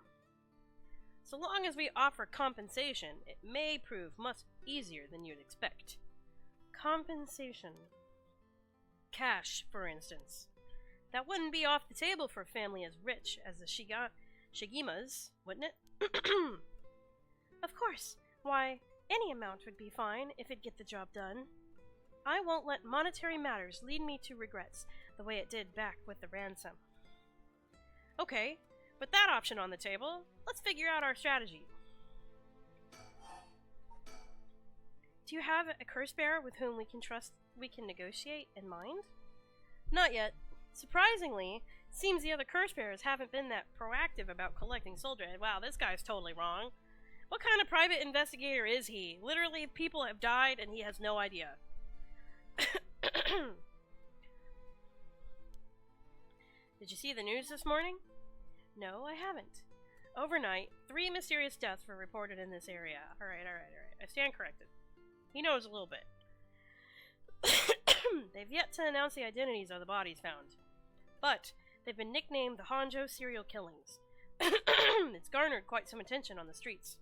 So long as we offer compensation, it may prove much easier than you'd expect. Compensation. Cash, for instance. That wouldn't be off the table for a family as rich as the Shigimas, wouldn't it? Of course. Why, any amount would be fine if it'd get the job done. I won't let monetary matters lead me to regrets, the way it did back with the ransom. Okay, with that option on the table, let's figure out our strategy. Do you have a curse bearer with whom we can negotiate in mind? Not yet. Surprisingly, seems the other curse bearers haven't been that proactive about collecting soul dread. Wow, this guy's totally wrong. What kind of private investigator is he? Literally, people have died and he has no idea. Did you see the news this morning? No, I haven't. Overnight, 3 mysterious deaths were reported in this area. Alright. I stand corrected. He knows a little bit. They've yet to announce the identities of the bodies found. But they've been nicknamed the Honjo serial killings. It's garnered quite some attention on the streets.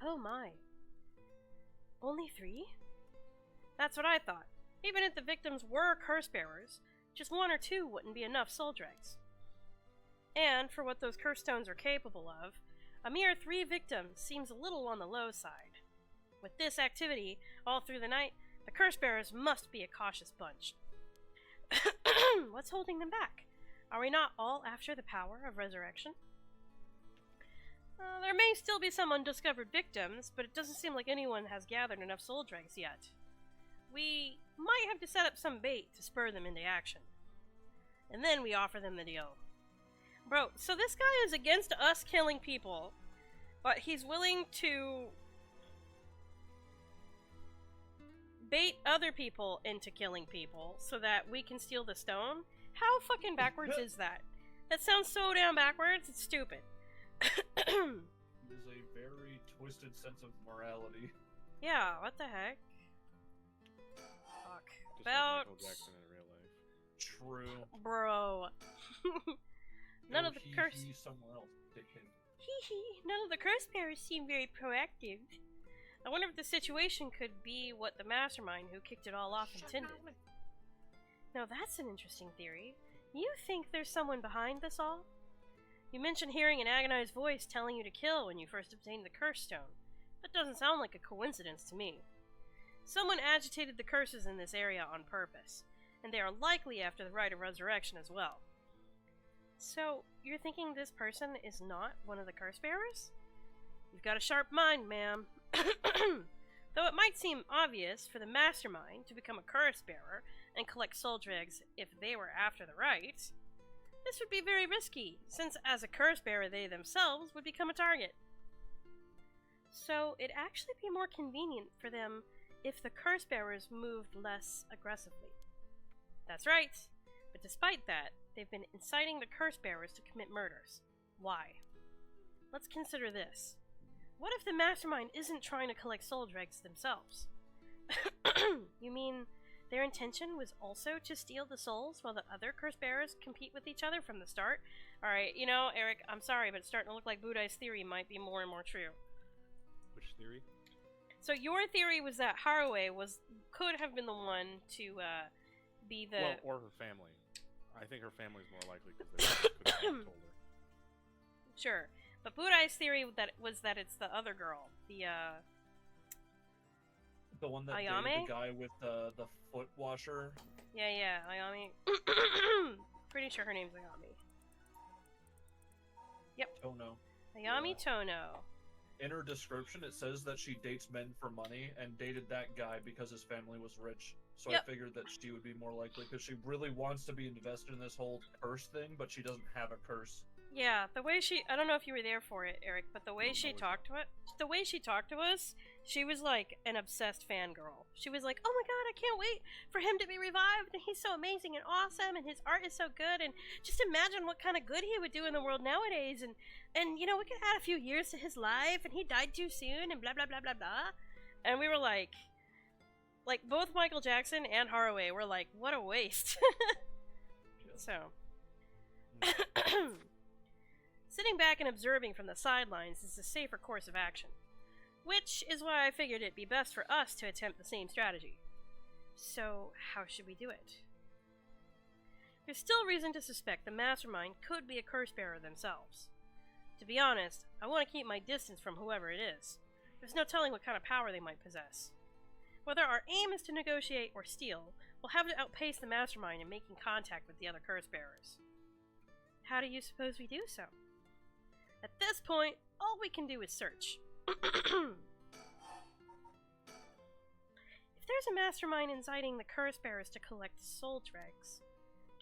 Oh my. Only 3? That's what I thought. Even if the victims were curse bearers, just 1 or 2 wouldn't be enough soul dregs. And for what those curse stones are capable of, a mere 3 victims seems a little on the low side. With this activity all through the night, the curse bearers must be a cautious bunch. What's holding them back? Are we not all after the power of resurrection? There may still be some undiscovered victims, but it doesn't seem like anyone has gathered enough soul dregs yet. we might have to set up some bait to spur them into action. And then we offer them the deal. Bro, so this guy is against us killing people, but he's willing to bait other people into killing people so that we can steal the stone? How fucking backwards is that? That sounds so damn backwards, it's stupid. It is a very twisted sense of morality. Yeah, what the heck? Fuck. Just About... like Michael Jackson in real life. True. Bro. None of the curse... somewhere else, dickhead. None of the curse bearers seem very proactive. I wonder if the situation could be what the mastermind who kicked it all off intended. Now that's an interesting theory. You think there's someone behind this all? You mentioned hearing an agonized voice telling you to kill when you first obtained the curse stone. That doesn't sound like a coincidence to me. Someone agitated the curses in this area on purpose, and they are likely after the rite of resurrection as well. So, you're thinking this person is not one of the curse bearers? You've got a sharp mind, ma'am. Though it might seem obvious for the mastermind to become a curse bearer and collect soul dregs if they were after the rite, this would be very risky, since as a curse bearer they themselves would become a target. So it'd actually be more convenient for them if the curse bearers moved less aggressively. That's right, but despite that, they've been inciting the curse bearers to commit murders. Why? Let's consider this. What if the mastermind isn't trying to collect soul dregs themselves? You mean their intention was also to steal the souls while the other curse bearers compete with each other from the start? Alright, you know, Eric, I'm sorry, but it's starting to look like Budai's theory might be more and more true. Which theory? So your theory was that Haruo could have been the one to be the... Well, or her family. I think her family's more likely because they could have told her. Sure. But Budai's theory was that it's the other girl. The one that Ayame? dated the guy with the foot washer. Yeah, Ayame. Pretty sure her name's Ayame. Yep. Tono. Ayame Yeah. Tono. In her description, it says that she dates men for money and dated that guy because his family was rich. So Yep. I figured that she would be more likely because she really wants to be invested in this whole curse thing, but she doesn't have a curse. Yeah, the way I don't know if you were there for it, Eric, but the way she talked to us, she was like an obsessed fangirl. She was like, oh my god, I can't wait for him to be revived, and he's so amazing and awesome, and his art is so good, and just imagine what kind of good he would do in the world nowadays, and you know, we could add a few years to his life, and he died too soon, and blah blah blah blah blah. And we were like both Michael Jackson and Haruo were like, what a waste. So... Sitting back and observing from the sidelines is the safer course of action, which is why I figured it'd be best for us to attempt the same strategy. So, how should we do it? There's still reason to suspect the mastermind could be a curse bearer themselves. To be honest, I want to keep my distance from whoever it is. There's no telling what kind of power they might possess. Whether our aim is to negotiate or steal, we'll have to outpace the mastermind in making contact with the other curse bearers. How do you suppose we do so? At this point, all we can do is search. If there's a mastermind inciting the curse bearers to collect soul dregs,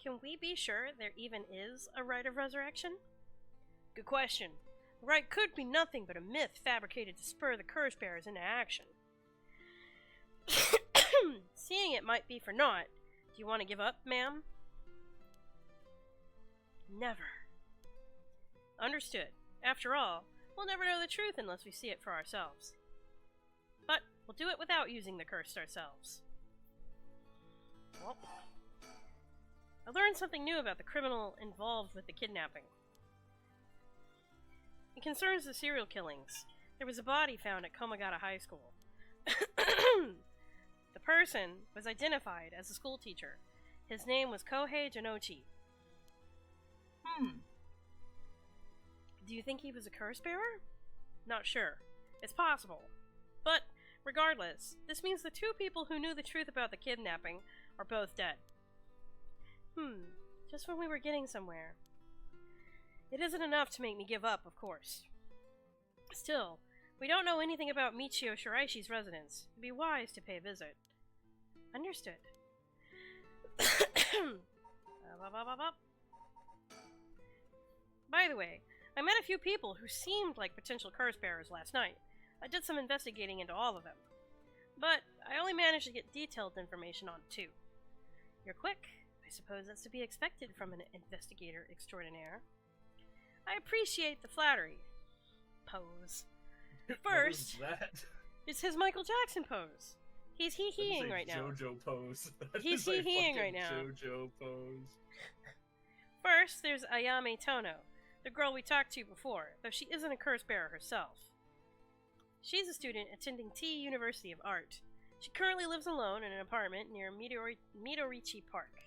can we be sure there even is a rite of resurrection? Good question. The rite could be nothing but a myth fabricated to spur the curse bearers into action. Seeing it might be for naught, do you want to give up, ma'am? Never. Understood. After all, we'll never know the truth unless we see it for ourselves. But we'll do it without using the curse ourselves. Well, I learned something new about the criminal involved with the kidnapping. It concerns the serial killings. There was a body found at Komagata High School. The person was identified as a school teacher. His name was Kohei Janochi. Do you think he was a curse bearer? Not sure. It's possible. But, regardless, this means the two people who knew the truth about the kidnapping are both dead. Just when we were getting somewhere. It isn't enough to make me give up, of course. Still, we don't know anything about Michio Shiraishi's residence. It'd be wise to pay a visit. Understood. By the way, I met a few people who seemed like potential curse bearers last night. I did some investigating into all of them, but I only managed to get detailed information on 2. You're quick. I suppose that's to be expected from an investigator extraordinaire. I appreciate the flattery. Pose. First, what is that? it's his Michael Jackson pose. He's hee-heeing right now. JoJo pose. He's hee-heeing right now. JoJo pose. First, there's Ayame Tono, the girl we talked to before, though she isn't a curse bearer herself. She's a student attending T University of Art. She currently lives alone in an apartment near Midorichi Park.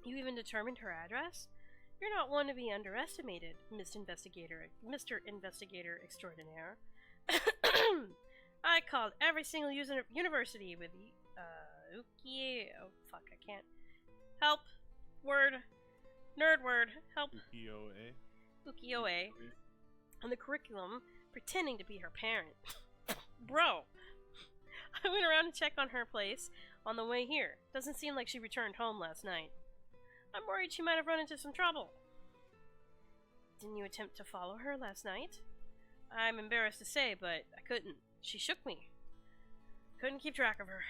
You even determined her address? You're not one to be underestimated, Mr. Investigator Extraordinaire. I called every single university with Ukie. Oh fuck, I can't. Help. Word. Nerd word. Help. Ukiyo-e. On the curriculum, pretending to be her parent. Bro. I went around to check on her place on the way here. Doesn't seem like she returned home last night. I'm worried she might have run into some trouble. Didn't you attempt to follow her last night? I'm embarrassed to say, but I couldn't. She shook me. Couldn't keep track of her.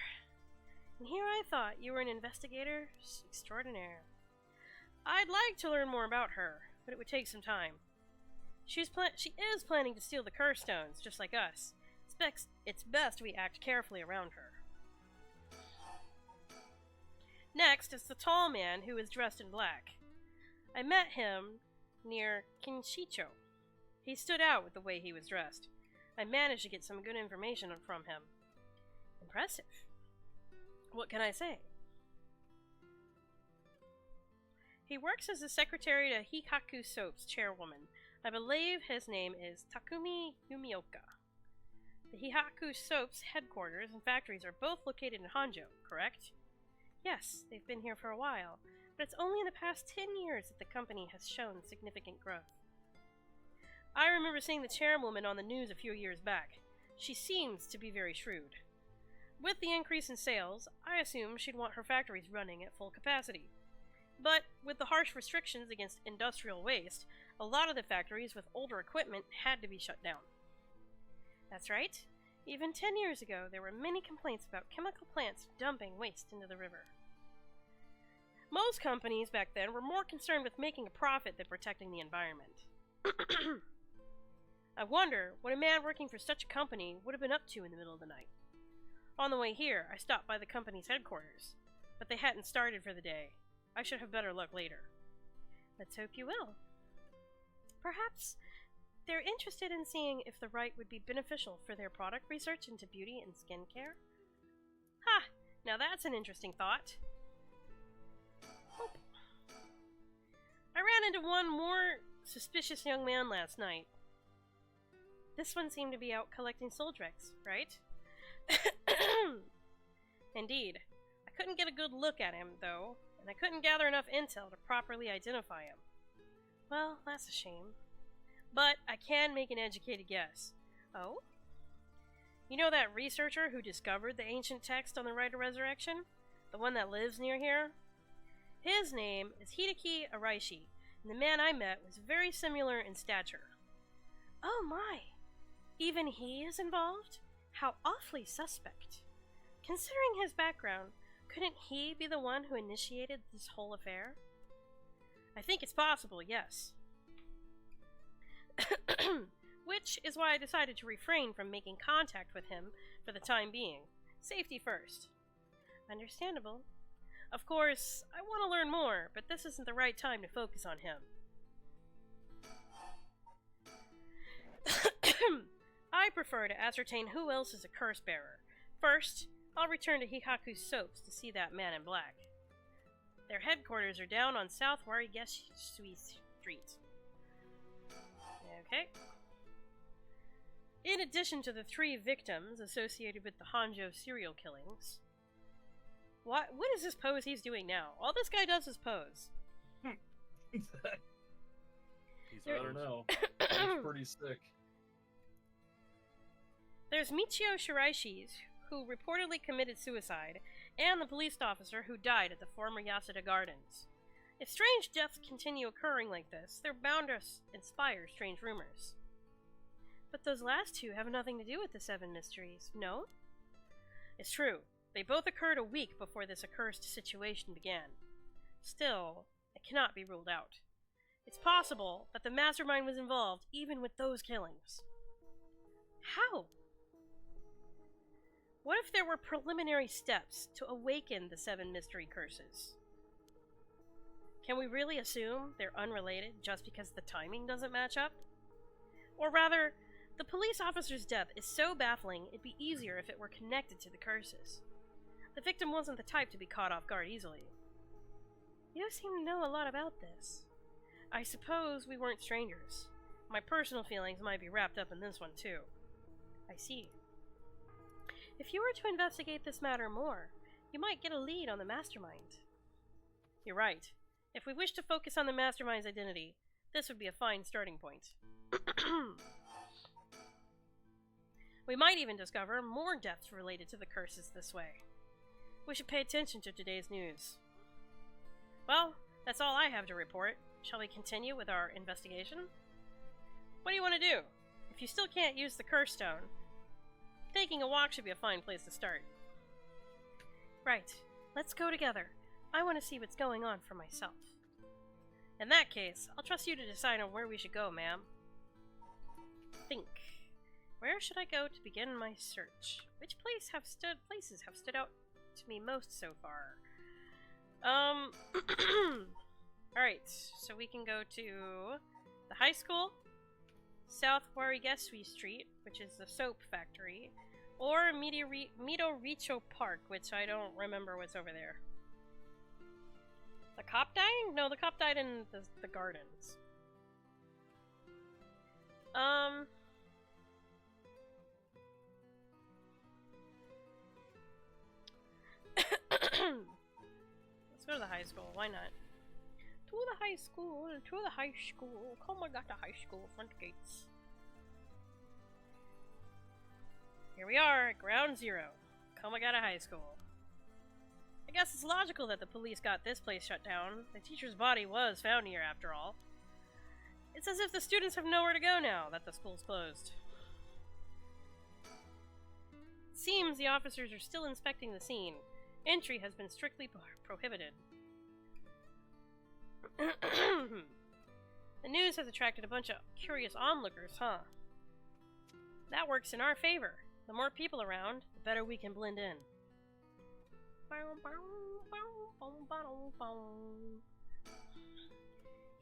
And here I thought you were an investigator extraordinaire. I'd like to learn more about her, but it would take some time. She is planning to steal the curse stones, just like us. It's best we act carefully around her. Next is the tall man who is dressed in black. I met him near Kinshicho. He stood out with the way he was dressed. I managed to get some good information from him. Impressive. What can I say? He works as the secretary to Hikaku Soap's chairwoman. I believe his name is Takumi Yumioka. The Hikaku Soap's headquarters and factories are both located in Hanjo, correct? Yes, they've been here for a while, but it's only in the past 10 years that the company has shown significant growth. I remember seeing the chairwoman on the news a few years back. She seems to be very shrewd. With the increase in sales, I assume she'd want her factories running at full capacity. But with the harsh restrictions against industrial waste, a lot of the factories with older equipment had to be shut down. That's right. Even 10 years ago, there were many complaints about chemical plants dumping waste into the river. Most companies back then were more concerned with making a profit than protecting the environment. I wonder what a man working for such a company would have been up to in the middle of the night. On the way here, I stopped by the company's headquarters, but they hadn't started for the day. I should have better luck later. Let's hope you will. Perhaps they're interested in seeing if the right would be beneficial for their product research into beauty and skincare. Ha! Now that's an interesting thought. Oh. I ran into one more suspicious young man last night. This one seemed to be out collecting soul drecks, right? Indeed. I couldn't get a good look at him, though, and I couldn't gather enough intel to properly identify him. Well, that's a shame. But I can make an educated guess. Oh? You know that researcher who discovered the ancient text on the Rite of Resurrection? The one that lives near here? His name is Hideki Araishi, and the man I met was very similar in stature. Oh my! Even he is involved? How awfully suspect. Considering his background, couldn't he be the one who initiated this whole affair? I think it's possible, yes. Which is why I decided to refrain from making contact with him for the time being. Safety first. Understandable. Of course, I want to learn more, but this isn't the right time to focus on him. I prefer to ascertain who else is a curse bearer. First, I'll return to Hikaku's Soaps to see that man in black. Their headquarters are down on South Warigeshi Street. Okay. In addition to the 3 victims associated with the Hanjo serial killings... What is this pose he's doing now? All this guy does is pose. I don't know. He's pretty sick. There's Michio Shiraishi, who reportedly committed suicide, and the police officer who died at the former Yasuda Gardens. If strange deaths continue occurring like this, they're bound to inspire strange rumors. But those last two have nothing to do with the 7 mysteries, no? It's true. They both occurred a week before this accursed situation began. Still, it cannot be ruled out. It's possible that the mastermind was involved even with those killings. How? What if there were preliminary steps to awaken the 7 mystery curses? Can we really assume they're unrelated just because the timing doesn't match up? Or rather, the police officer's death is so baffling it'd be easier if it were connected to the curses. The victim wasn't the type to be caught off guard easily. You seem to know a lot about this. I suppose we weren't strangers. My personal feelings might be wrapped up in this one too. I see. If you were to investigate this matter more, you might get a lead on the mastermind. You're right. If we wish to focus on the mastermind's identity, this would be a fine starting point. We might even discover more deaths related to the curses this way. We should pay attention to today's news. Well, that's all I have to report. Shall we continue with our investigation? What do you want to do? If you still can't use the curse stone, taking a walk should be a fine place to start. Right. Let's go together. I want to see what's going on for myself. In that case, I'll trust you to decide on where we should go, ma'am. Think. Where should I go to begin my search? Which places have stood out to me most so far? Alright, so we can go to the high school, South Warigesui Street, which is the soap factory, or Midoricho Park, which I don't remember what's over there. The cop died? No, the cop died in the gardens. Let's go to the high school. Why not? To the high school. To the high school. Come on, got the high school front gates. Here we are at Ground Zero. Komagata High School. I guess it's logical that the police got this place shut down. The teacher's body was found here after all. It's as if the students have nowhere to go now that the school's closed. It seems the officers are still inspecting the scene. Entry has been strictly prohibited. The news has attracted a bunch of curious onlookers, huh? That works in our favor. The more people around, the better we can blend in.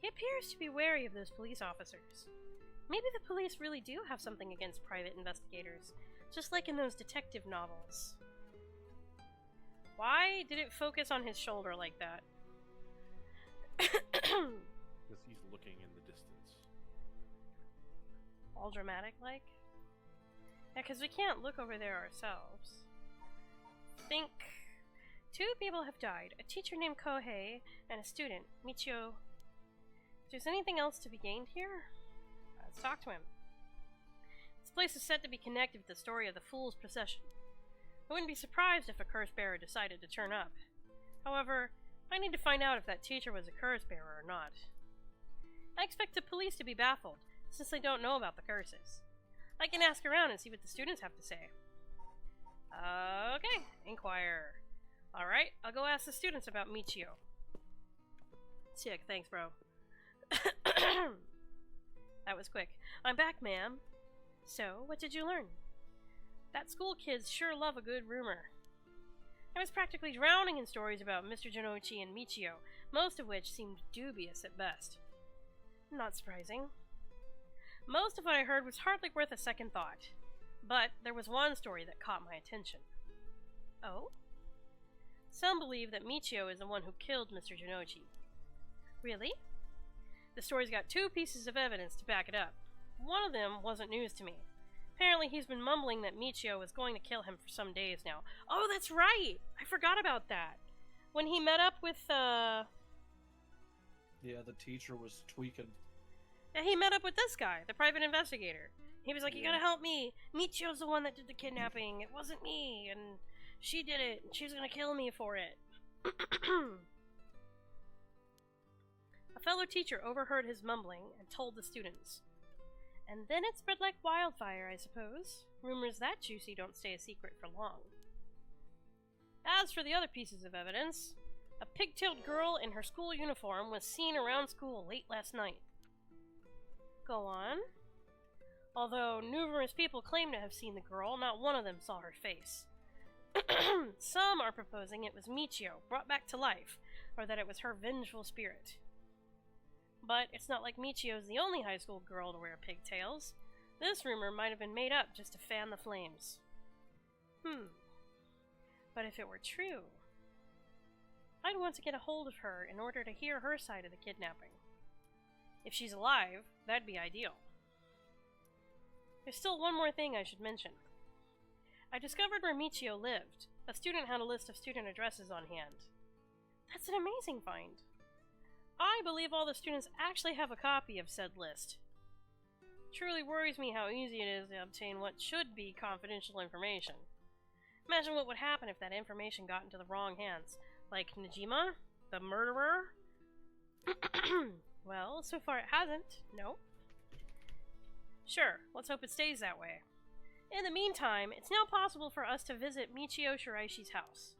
He appears to be wary of those police officers. Maybe the police really do have something against private investigators, just like in those detective novels. Why did it focus on his shoulder like that? Because he's looking in the distance. All dramatic like? Yeah, because we can't look over there ourselves. Think. 2 people have died. A teacher named Kohei and a student, Michio. If there's anything else to be gained here, let's talk to him. This place is said to be connected with the story of the Fool's Procession. I wouldn't be surprised if a curse bearer decided to turn up. However, I need to find out if that teacher was a curse bearer or not. I expect the police to be baffled, since they don't know about the curses. I can ask around and see what the students have to say. Okay, inquire. Alright, I'll go ask the students about Michio. Sick, thanks, bro. That was quick. I'm back, ma'am. So, what did you learn? That school kids sure love a good rumor. I was practically drowning in stories about Mr. Janochi and Michio, most of which seemed dubious at best. Not surprising. Most of what I heard was hardly worth a second thought, but there was one story that caught my attention. Oh? Some believe that Michio is the one who killed Mr. Janochi. Really? The story's got 2 pieces of evidence to back it up. One of them wasn't news to me. Apparently he's been mumbling that Michio was going to kill him for some days now. Oh, that's right! I forgot about that. When he met up with, Yeah, the teacher was tweaking. Yeah, he met up with this guy, the private investigator. He was like, you gotta help me. Michio's the one that did the kidnapping. It wasn't me, and she did it, and she was gonna kill me for it. A fellow teacher overheard his mumbling and told the students. And then it spread like wildfire, I suppose. Rumors that juicy don't stay a secret for long. As for the other pieces of evidence, a pig-tailed girl in her school uniform was seen around school late last night. Go on. Although numerous people claim to have seen the girl, not one of them saw her face. Some are proposing it was Michio, brought back to life, or that it was her vengeful spirit. But it's not like Michio's the only high school girl to wear pigtails. This rumor might have been made up just to fan the flames. But if it were true, I'd want to get a hold of her in order to hear her side of the kidnapping. If she's alive, that'd be ideal. There's still one more thing I should mention. I discovered where Michio lived. A student had a list of student addresses on hand. That's an amazing find. I believe all the students actually have a copy of said list. Truly worries me how easy it is to obtain what should be confidential information. Imagine what would happen if that information got into the wrong hands. Like Najima? The murderer? Well, so far it hasn't. No. Sure, let's hope it stays that way. In the meantime, it's now possible for us to visit Michio Shiraishi's house.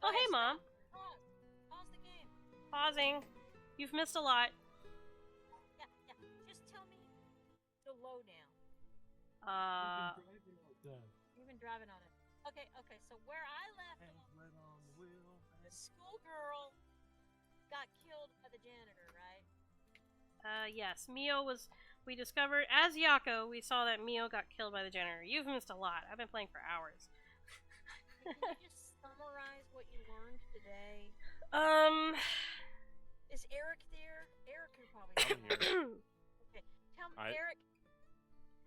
Oh, hey, Mom. Pause the game. Pausing. You've missed a lot. Yeah. Just tell me the lowdown. You've been driving on it. Okay. So where I left off, the schoolgirl got killed by the janitor, right? Yes. We discovered, as Yako, we saw that Mio got killed by the janitor. You've missed a lot. I've been playing for hours. Can you just summarize what you learned today? Is Eric there? Eric could probably I'm here. Okay. Tell me, Eric.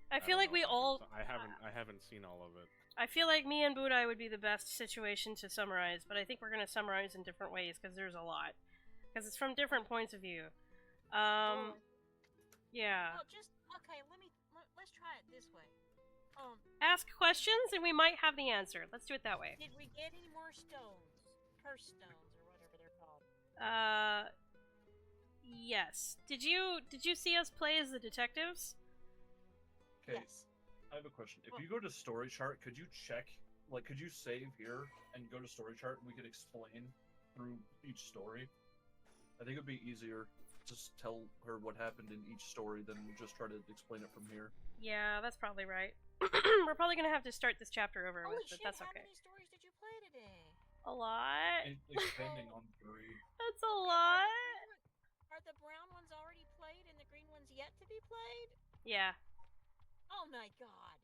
I feel like we all... I haven't seen all of it. I feel like me and Budai would be the best situation to summarize, but I think we're going to summarize in different ways, because there's a lot. Because it's from different points of view. Yeah. Well, okay, let's try it this way. Ask questions, and we might have the answer. Let's do it that way. Did we get any more stones? Curse stones, or whatever they're called. Yes. Did you see us play as the detectives? Okay, Yes. I have a question. If you go to story chart, could you check, could you save here and go to story chart and we could explain through each story? I think it would be easier to just tell her what happened in each story than just try to explain it from here. Yeah, that's probably right. We're probably gonna have to start this chapter over Holy with, but shit, that's how okay. many stories did you play today? A lot. Depending on 3. That's a lot. Are the brown ones already played and the green ones yet to be played? Yeah. Oh my god.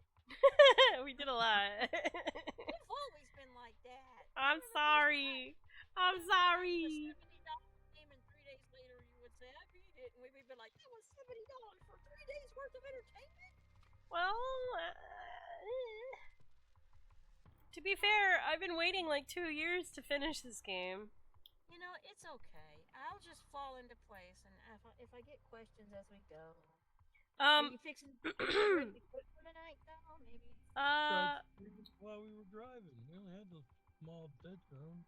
We did a lot. You've always been like that. I'm sorry. I'm sorry. Game and 3 days later you would say, I beat it, and we'd be like, that was $70 for 3 days worth of entertainment? Well, to be fair, I've been waiting like 2 years to finish this game. You know, it's okay. I'll just fall into place, and if I get questions as we go. Are you fixing for tonight, though? Maybe. While we were driving, we only had the small bedroom.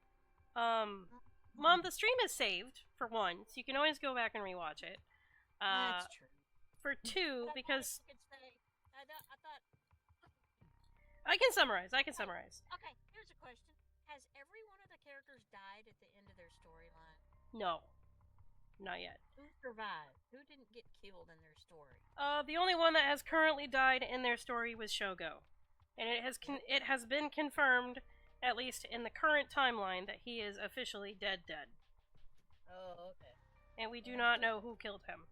Mom, the stream is saved, for one, so you can always go back and rewatch it. That's true. For two, because... I thought... I can summarize. Okay, here's a question. Has every one of the characters died at the end of their storyline? No. Not yet. Who survived? Who didn't get killed in their story? The only one that has currently died in their story was Shogo. And it has been confirmed, at least in the current timeline, that he is officially dead. Oh, okay. And we do not know who killed him.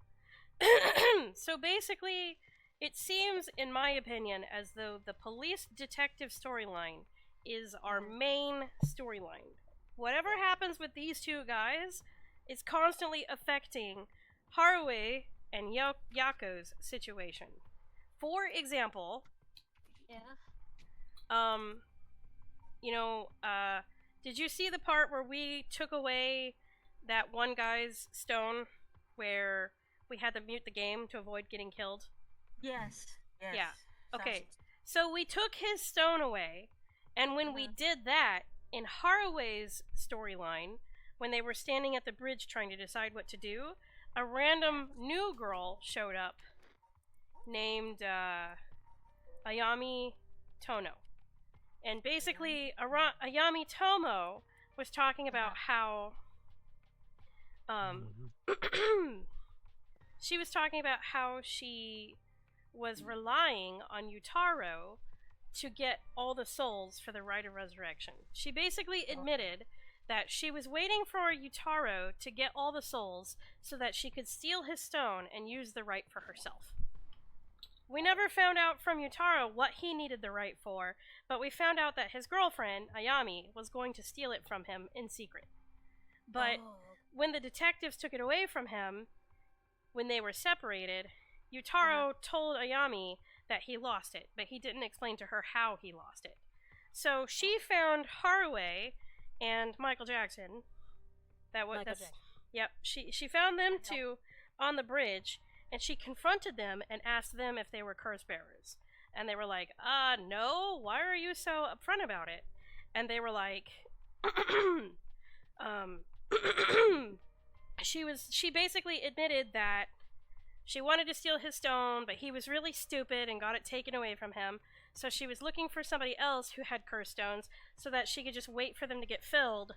So basically, it seems, in my opinion, as though the police detective storyline is our main storyline. Whatever happens with these two guys is constantly affecting Haruhi and Yako's situation. For example, did you see the part where we took away that one guy's stone where we had to mute the game to avoid getting killed? Yes. Yeah. Okay. So we took his stone away, and when we did that, in Haraway's storyline, when they were standing at the bridge trying to decide what to do, a random new girl showed up named Ayami Tono. And basically, Ayami Tomo was talking about how she was talking about how she was relying on Yutaro to get all the souls for the Rite of Resurrection. She basically admitted that she was waiting for Yutaro to get all the souls so that she could steal his stone and use the rite for herself. We never found out from Yutaro what he needed the rite for, but we found out that his girlfriend, Ayami, was going to steal it from him in secret. But when the detectives took it away from him, when they were separated, Yutaro told Ayami that he lost it, but he didn't explain to her how he lost it. So she found Haraway and Michael Jackson. Yep. She found them two on the bridge, and she confronted them and asked them if they were curse bearers. And they were like, no, why are you so upfront about it? And they were like, she basically admitted that she wanted to steal his stone, but he was really stupid and got it taken away from him. So she was looking for somebody else who had curse stones so that she could just wait for them to get filled,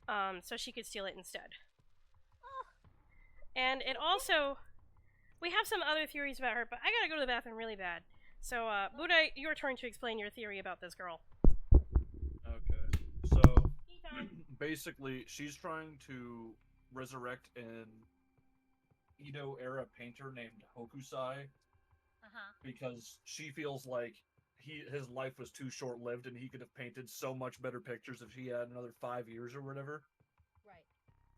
so she could steal it instead. And it also, we have some other theories about her, but I gotta go to the bathroom really bad. So, Buddha, your turn to explain your theory about this girl. Okay, so basically, she's trying to resurrect an Edo-era painter named Hokusai, because she feels like his life was too short-lived and he could have painted so much better pictures if he had another 5 years or whatever. Right.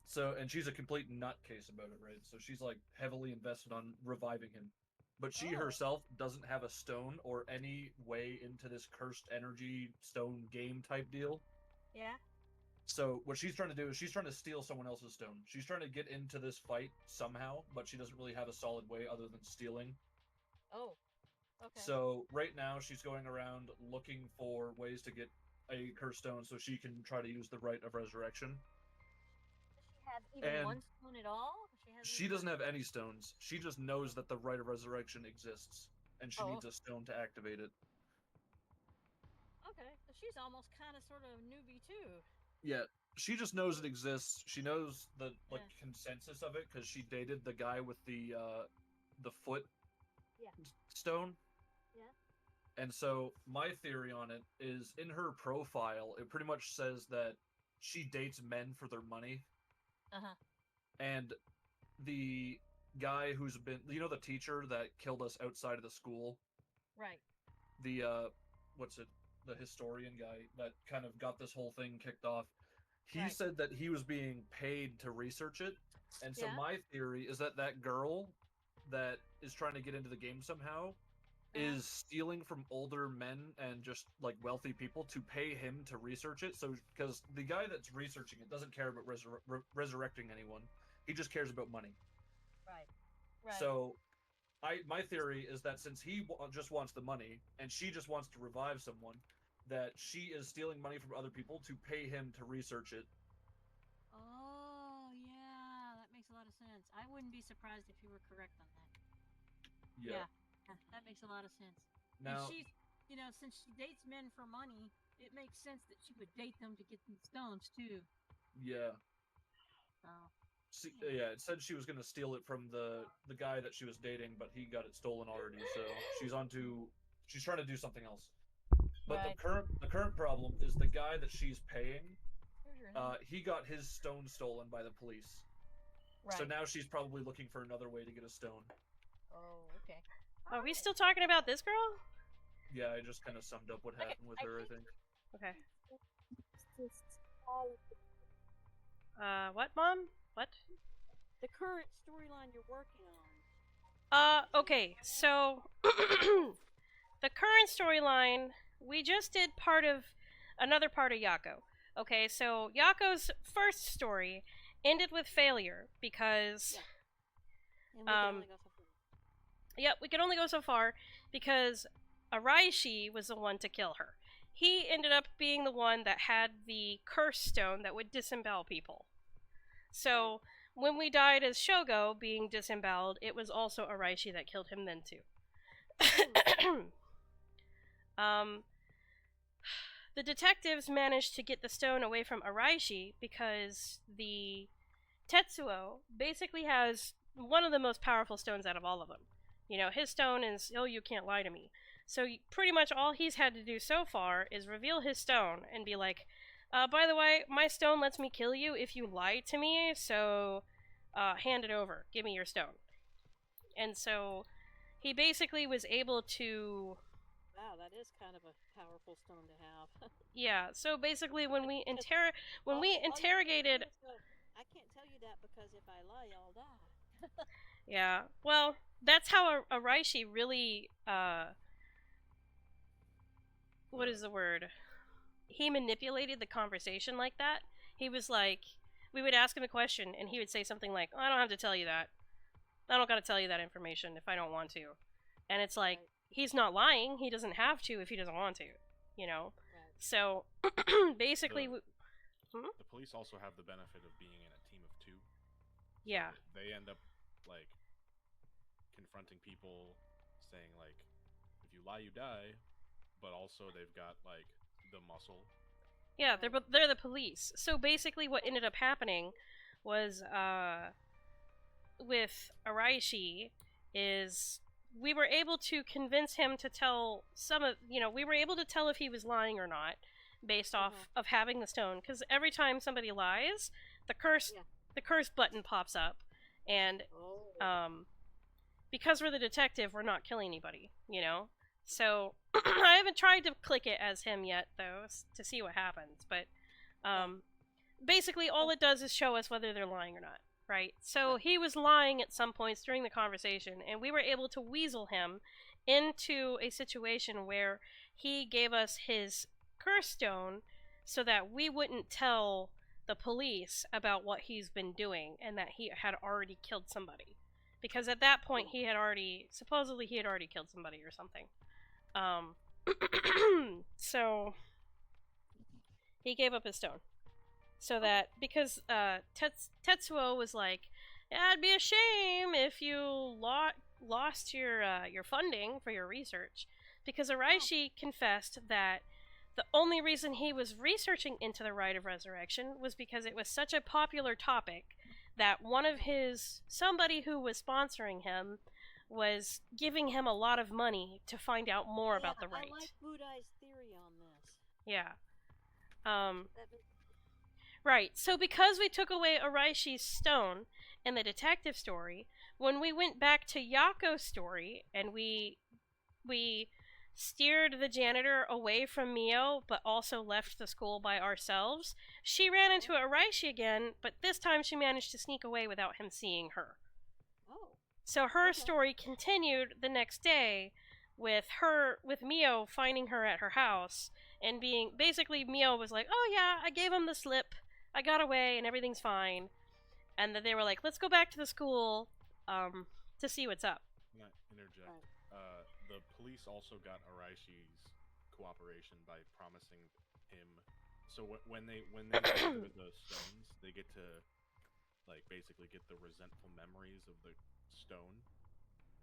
So, and she's a complete nutcase about it, right? So she's like heavily invested on reviving him. But she herself doesn't have a stone or any way into this cursed energy stone game type deal. Yeah. So what she's trying to do is she's trying to steal someone else's stone. She's trying to get into this fight somehow, but she doesn't really have a solid way other than stealing. Oh, okay. So right now she's going around looking for ways to get a cursed stone so she can try to use the Rite of Resurrection. Does she have even one stone at all? She doesn't have any stones. She just knows that the Rite of Resurrection exists, and she needs a stone to activate it. Okay, so she's almost kind of sort of newbie too. Yeah, she just knows it exists. She knows the consensus of it because she dated the guy with the foot stone. Yeah. And so my theory on it is, in her profile, it pretty much says that she dates men for their money. And the guy who's been, the teacher that killed us outside of the school? Right. The, the historian guy that kind of got this whole thing kicked off. He said that he was being paid to research it. And so my theory is that that girl that is trying to get into the game somehow is stealing from older men and just like wealthy people to pay him to research it. So, because the guy that's researching it doesn't care about resurrecting anyone. He just cares about money. Right. So, my theory is that since he just wants the money and she just wants to revive someone, that she is stealing money from other people to pay him to research it. Oh, yeah, that makes a lot of sense. I wouldn't be surprised if you were correct on that. Yeah, that makes a lot of sense. Now, and she's, since she dates men for money, it makes sense that she would date them to get these stones too. Yeah. Oh. Yeah, it said she was going to steal it from the guy that she was dating, but he got it stolen already. So she's trying to do something else. But the current problem is the guy that she's paying. He got his stone stolen by the police. Right. So now she's probably looking for another way to get a stone. Oh, okay. Are we still talking about this girl? Yeah, I just kind of summed up what happened with her, I think. Okay. What, Mom? What? The current storyline you're working on. Okay, so the current storyline, we just did another part of Yako. Okay, so Yako's first story ended with failure because And we can only go so far. Yep, we could only go so far because Araishi was the one to kill her. He ended up being the one that had the curse stone that would disembowel people. So, when we died as Shogo being disemboweled, it was also Araishi that killed him then too. The detectives managed to get the stone away from Araishi because the Tetsuo basically has one of the most powerful stones out of all of them. You know, his stone is, oh, you can't lie to me. So pretty much all he's had to do so far is reveal his stone and be like, by the way, my stone lets me kill you if you lie to me, so hand it over. Give me your stone. And so he basically was able to... Wow, that is kind of a powerful stone to have. Yeah, so basically when we interrogated... I can't tell you that because if I lie, I'll die. Yeah, well, that's how Araishi really, what is the word? He manipulated the conversation like that. He was like, we would ask him a question, and he would say something like, oh, I don't have to tell you that. I don't gotta tell you that information if I don't want to. And it's like, right. He's not lying, he doesn't have to if he doesn't want to, you know? Right. So, basically... The police also have the benefit of being in a team of two. Yeah. So they end up, like, confronting people, saying, like, if you lie, you die, but also they've got, like, the muscle. Yeah, they're the police. So basically what ended up happening was, with Araishi, is we were able to convince him to tell we were able to tell if he was lying or not, based off of having the stone, because every time somebody lies, the curse button pops up, and because we're the detective, we're not killing anybody, you know? So, I haven't tried to click it as him yet, though, to see what happens, but, basically all it does is show us whether they're lying or not, right? So, he was lying at some points during the conversation, and we were able to weasel him into a situation where he gave us his curse stone so that we wouldn't tell the police about what he's been doing and that he had already killed somebody. Because at that point supposedly he had already killed somebody or something. So he gave up his stone. So that, because Tetsuo was like, yeah, it'd be a shame if you lost your funding for your research. Because Araishi confessed that the only reason he was researching into the Rite of Resurrection was because it was such a popular topic that somebody who was sponsoring him was giving him a lot of money to find out more about the rite. I like Budai's theory on this. Yeah. Right, so because we took away Araishi's stone in the detective story, when we went back to Yako's story and we steered the janitor away from Mio, but also left the school by ourselves, she ran into Araishi again, but this time she managed to sneak away without him seeing her. Oh. So her story continued the next day with Mio finding her at her house, and basically Mio was like, oh yeah, I gave him the slip, I got away, and everything's fine. And then they were like, let's go back to the school, to see what's up. Can I interject? The police also got Araishi's cooperation by promising him. So when they with the stones, they get to, like, basically get the resentful memories of the stone.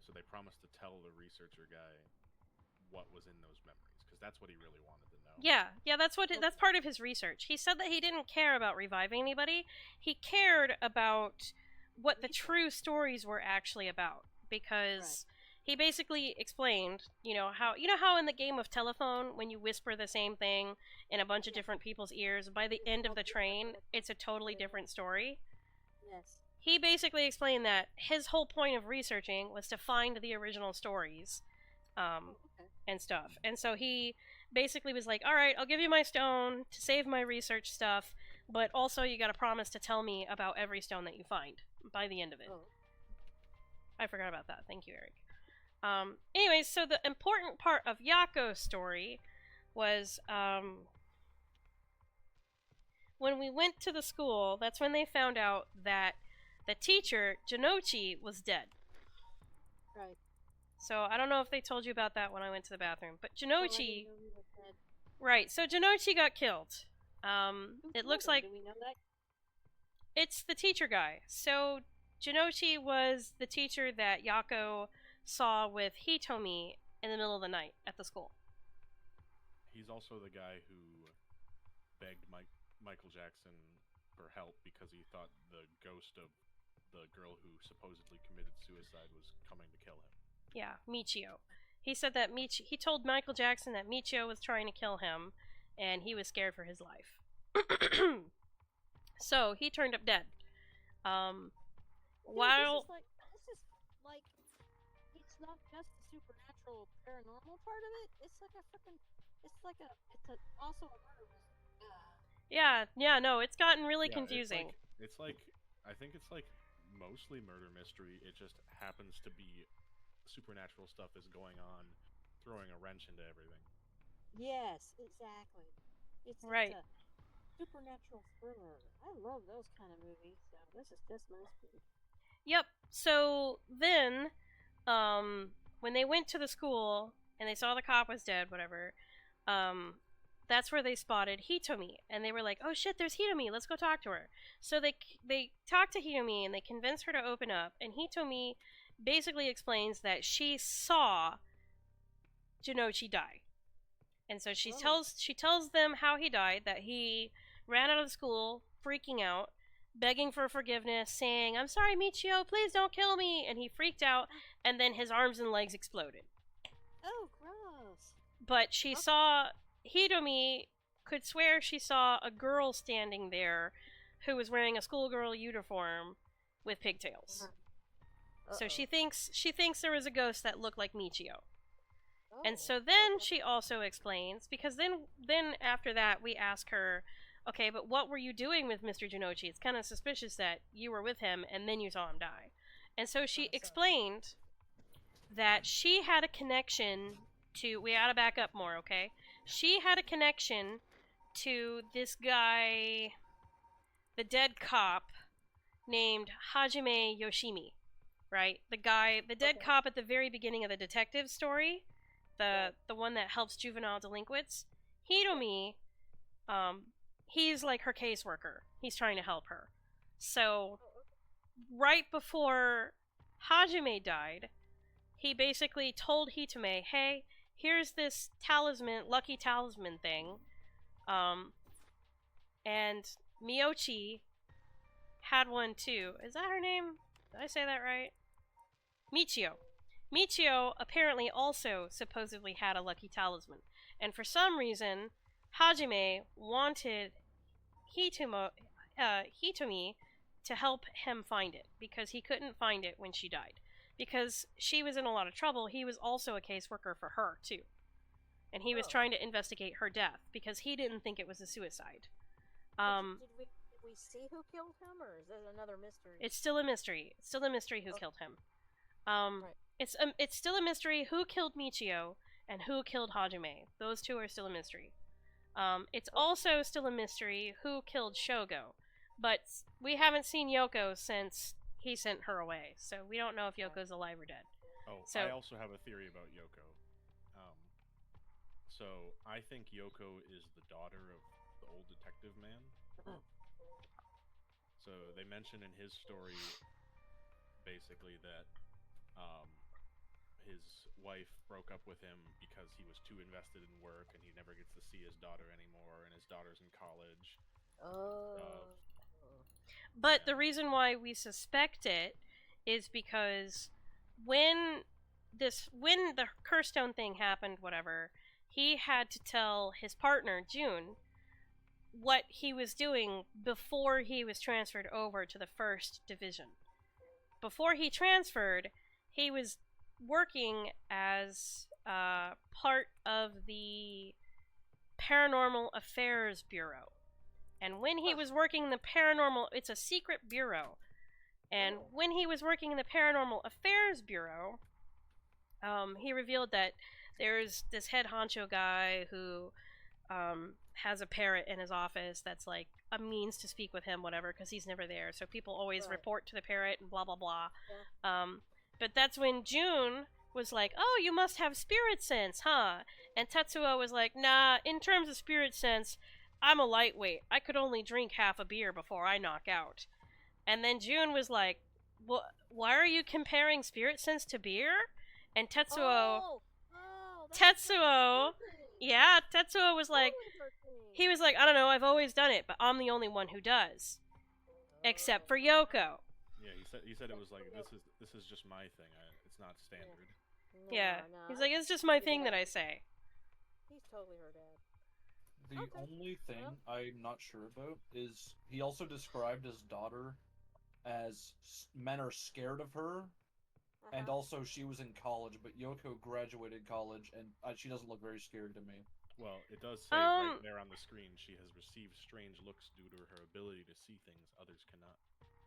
So they promised to tell the researcher guy what was in those memories, because that's what he really wanted to know. Yeah, that's part of his research. He said that he didn't care about reviving anybody. He cared about what the true stories were actually about, because he basically explained, how in the game of telephone, when you whisper the same thing in a bunch of different people's ears, by the end of the train, it's a totally different story? Yes. He basically explained that his whole point of researching was to find the original stories, and stuff. And so he basically was like, alright, I'll give you my stone to save my research stuff, but also you gotta promise to tell me about every stone that you find by the end of it. Oh. I forgot about that. Thank you, Eric. Anyways, so the important part of Yako's story was, when we went to the school, that's when they found out that the teacher, Janochi, was dead. Right. So I don't know if they told you about that when I went to the bathroom, but Oh, I Jinochi, didn't know we were dead. right? So Jinochi got killed. It looks like Do we know that? it's the teacher guy. So Jinochi was the teacher that Yako saw with Hitomi in the middle of the night at the school. He's also the guy who begged Michael Jackson for help because he thought the ghost of the girl who supposedly committed suicide was coming to kill him. Yeah, Michio. He said that he told Michael Jackson that Michio was trying to kill him, and he was scared for his life. So he turned up dead. Dude, While this is like it's not just the supernatural paranormal part of it. It's like a freaking also a murder mystery. no, it's gotten really confusing. It's like I think it's like mostly murder mystery. It just happens to be supernatural stuff is going on, throwing a wrench into everything. Yes, exactly. It's right. It's a supernatural thriller. I love those kind of movies. So this is just my speed. Yep. So then, when they went to the school and they saw the cop was dead, whatever, that's where they spotted Hitomi, and they were like, "Oh shit, there's Hitomi. Let's go talk to her." So they talk to Hitomi and they convince her to open up, and Hitomi basically explains that she saw Jinochi die, and so she tells them how he died. That he ran out of the school, freaking out, begging for forgiveness, saying, "I'm sorry, Michio, please don't kill me," and he freaked out, and then his arms and legs exploded. Oh, gross. But she saw, Hitomi could swear she saw a girl standing there who was wearing a schoolgirl uniform with pigtails. So she thinks there was a ghost that looked like Michio. And so then she also explains, because then after that we ask her, okay, but what were you doing with Mr. Jinochi? It's kind of suspicious that you were with him and then you saw him die. And so she explained that she had a connection to, we gotta back up more, okay? She had a connection to this guy, the dead cop, named Hajime Yoshimi, right? The dead cop at the very beginning of the detective story, the one that helps juvenile delinquents. Hitomi, he's like her caseworker. He's trying to help her. So, right before Hajime died, he basically told Hitomi, hey, here's this talisman, lucky talisman thing. And Miyochi had one too. Is that her name? Did I say that right? Michio. Michio apparently also supposedly had a lucky talisman. And for some reason, Hajime wanted Hitomi to help him find it, because he couldn't find it when she died. Because she was in a lot of trouble, he was also a caseworker for her, too. And he was trying to investigate her death, because he didn't think it was a suicide. Did we see who killed him, or is that another mystery? It's still a mystery. It's still a mystery who killed him. It's still a mystery who killed Michio and who killed Hajime. Those two are still a mystery. It's also still a mystery who killed Shogo, but we haven't seen Yoko since he sent her away, so we don't know if Yoko's alive or dead. I also have a theory about Yoko. So I think Yoko is the daughter of the old detective man. So they mention in his story basically that his wife broke up with him because he was too invested in work and he never gets to see his daughter anymore, and his daughter's in college. But the reason why we suspect it is because when the Curstone thing happened, whatever, he had to tell his partner, June, what he was doing before he was transferred over to the 1st Division. Before he transferred, he was working as part of the Paranormal Affairs Bureau. And when he was working in the paranormal, it's a secret bureau. And when he was working in the Paranormal Affairs Bureau, he revealed that there's this head honcho guy who has a parrot in his office that's like a means to speak with him, whatever, because he's never there. So people always report to the parrot and blah, blah, blah. But that's when June was like, oh, you must have spirit sense, huh? And Tetsuo was like, nah, in terms of spirit sense, I'm a lightweight. I could only drink half a beer before I knock out. And then June was like, why are you comparing spirit sense to beer? And Tetsuo... Tetsuo was like, he was like, I don't know, I've always done it, but I'm the only one who does. Except for Yoko. Yeah, he said it was like, this is just my thing. It's not standard. Yeah. He's like, it's just my thing that I say. He's totally her dad. The only thing I'm not sure about is he also described his daughter as men are scared of her, and also she was in college, but Yoko graduated college, and she doesn't look very scary to me. Well, it does say right there on the screen, she has received strange looks due to her ability to see things others cannot.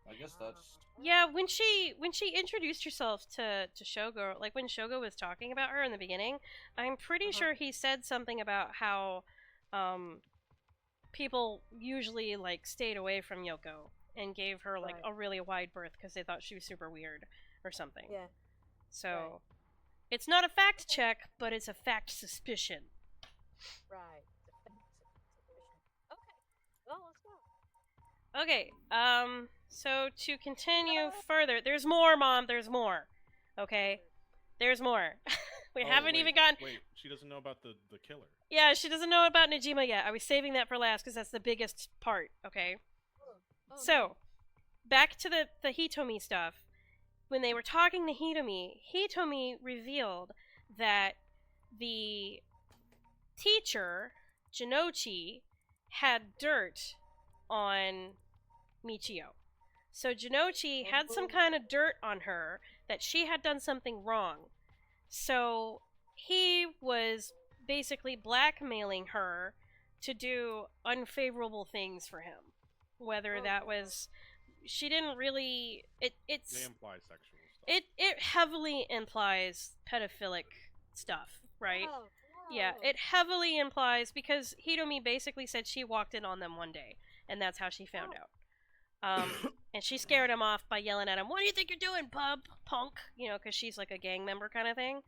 I guess that's... Yeah, when she introduced herself to Shogo, like when Shogo was talking about her in the beginning, I'm pretty sure he said something about how people usually like stayed away from Yoko and gave her like a really wide berth because they thought she was super weird or something. Yeah. So it's not a fact check, but it's a fact suspicion. Right. Okay. Well, let's go. Okay, so to continue further, there's more, Mom, there's more. Okay? There's more. We haven't even gotten... Wait, she doesn't know about the killer. Yeah, she doesn't know about Najima yet. I was saving that for last because that's the biggest part, okay? So, back to the Hitomi stuff. When they were talking to Hitomi revealed that the teacher, Jinochi, had dirt on Michio. So Jinochi had some kind of dirt on her that she had done something wrong. So he was basically blackmailing her to do unfavorable things for him. Whether that was... She didn't really... They imply sexual stuff. It heavily implies pedophilic stuff, right? Yeah, it heavily implies, because Hitomi basically said she walked in on them one day, and that's how she found out. And she scared him off by yelling at him, "What do you think you're doing, punk?" You know, because she's like a gang member kind of thing.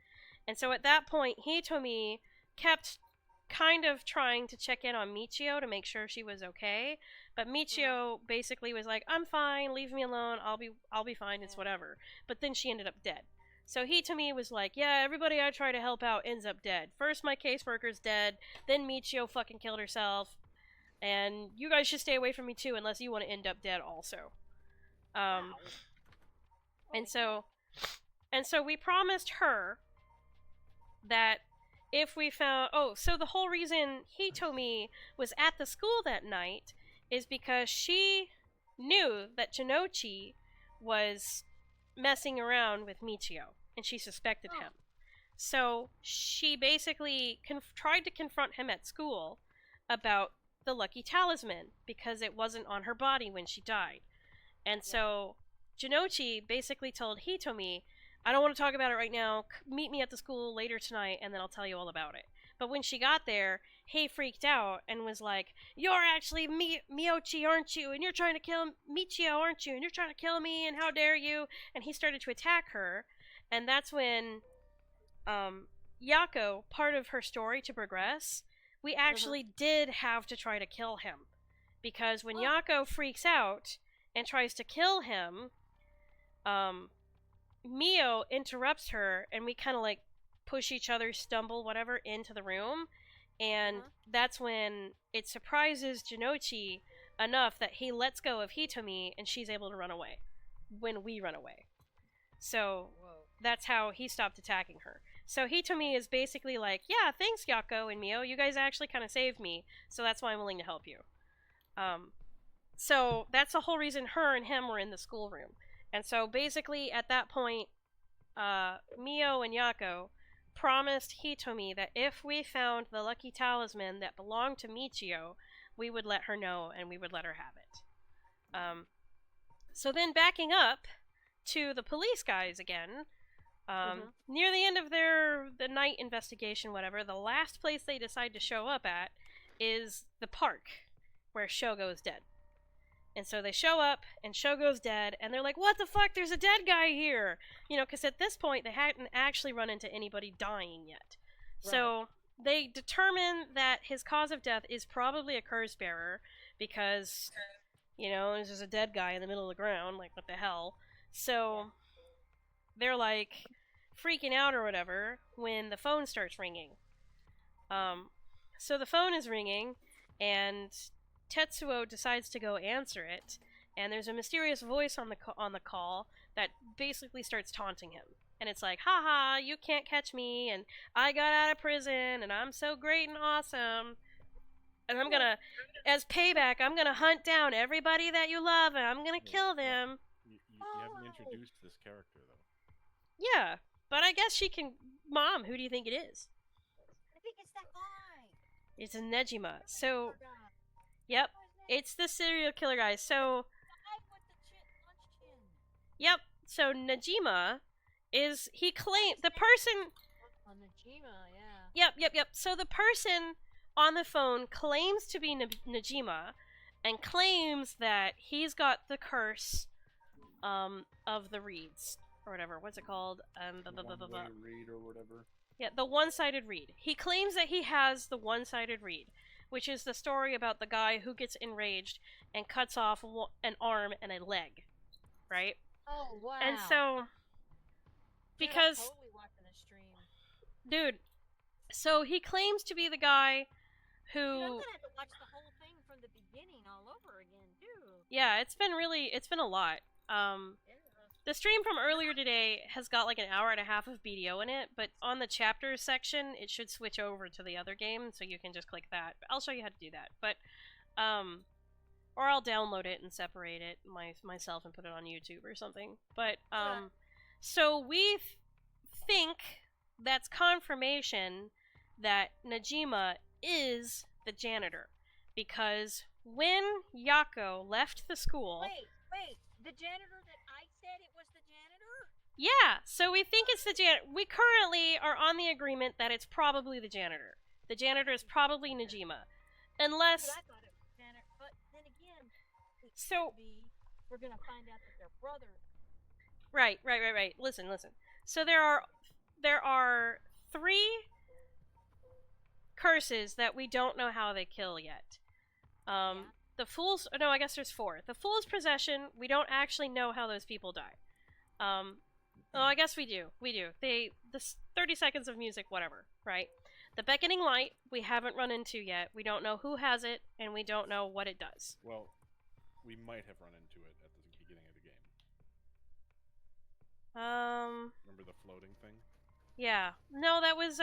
And so at that point, Hitomi kept kind of trying to check in on Michio to make sure she was okay, but Michio basically was like, "I'm fine, leave me alone, I'll be fine, it's whatever." But then she ended up dead. So Hitomi was like, "Yeah, everybody I try to help out ends up dead. First my caseworker's dead, then Michio fucking killed herself, and you guys should stay away from me too unless you want to end up dead also." And so we promised her that if we found... so the whole reason Hitomi was at the school that night is because she knew that Jinochi was messing around with Michio, and she suspected him. So she basically tried to confront him at school about the lucky talisman, because it wasn't on her body when she died. And so Jinochi basically told Hitomi, "I don't want to talk about it right now, meet me at the school later tonight and then I'll tell you all about it." But when she got there, he freaked out and was like, "You're actually Miyochi, aren't you? And you're trying to kill Michio, aren't you? And you're trying to kill me, and how dare you?" And he started to attack her. And that's when Yako, part of her story to progress, we actually did have to try to kill him. Because when Yako freaks out and tries to kill him, Mio interrupts her, and we kind of like push each other, stumble, whatever, into the room. And that's when it surprises Jinochi enough that he lets go of Hitomi, and she's able to run away when we run away. So that's how he stopped attacking her. So Hitomi is basically like, "Yeah, thanks, Yako and Mio. You guys actually kind of saved me, so that's why I'm willing to help you." So that's the whole reason her and him were in the schoolroom. And so basically at that point, Mio and Yako promised Hitomi that if we found the lucky talisman that belonged to Michio, we would let her know and we would let her have it. So then backing up to the police guys again, near the end of the night investigation, whatever, the last place they decide to show up at is the park where Shogo is dead. And so they show up, and Shogo's dead, and they're like, what the fuck, there's a dead guy here! You know, because at this point, they hadn't actually run into anybody dying yet. Right. So they determine that his cause of death is probably a curse bearer, because, you know, there's just a dead guy in the middle of the ground, like, what the hell? So they're, like, freaking out or whatever when the phone starts ringing. So the phone is ringing, and Tetsuo decides to go answer it, and there's a mysterious voice on the call that basically starts taunting him. And it's like, haha, you can't catch me, and I got out of prison, and I'm so great and awesome. And I'm gonna, as payback, I'm gonna hunt down everybody that you love, and I'm gonna kill them. You haven't introduced this character, though. Yeah, but I guess she can... Mom, who do you think it is? I think it's that guy. It's a Nejima. So, yep, it's the serial killer guy. So, yep, so Nejima is... He claimed... The person... Nejima, yeah. Yep. So the person on the phone claims to be Nejima, and claims that he's got the curse of the reeds, or whatever. What's it called? One-way reed or whatever. Yeah, the one-sided reed. He claims that he has the one-sided reed, which is the story about the guy who gets enraged and cuts off an arm and a leg, right? Oh, wow. And so, because... Dude, I'm totally watching the stream. Dude, so he claims to be the guy who... Dude, I'm gonna have to watch the whole thing from the beginning all over again, too. Yeah, it's been a lot. The stream from earlier today has got like an hour and a half of BDO in it, but on the chapters section, it should switch over to the other game, so you can just click that. I'll show you how to do that, but, or I'll download it and separate it myself and put it on YouTube or something. But, so we think that's confirmation that Nejima is the janitor, because when Yako left the school... Wait, the janitor that I said it was the janitor? Yeah, so we think it's the janitor. We currently are on the agreement that it's probably the janitor. The janitor is probably Nejima. Unless... Dude, I thought it was the janitor, but then again, we're gonna find out that they're brothers. Right. Listen. So there are 3 curses that we don't know how they kill yet. The Fool's... No, I guess there's 4. The Fool's Possession, we don't actually know how those people die. Oh, I guess we do. The 30 seconds of music, whatever, right? The Beckoning Light, we haven't run into yet. We don't know who has it, and we don't know what it does. Well, we might have run into it at the beginning of the game. Remember the floating thing? Yeah. No, that was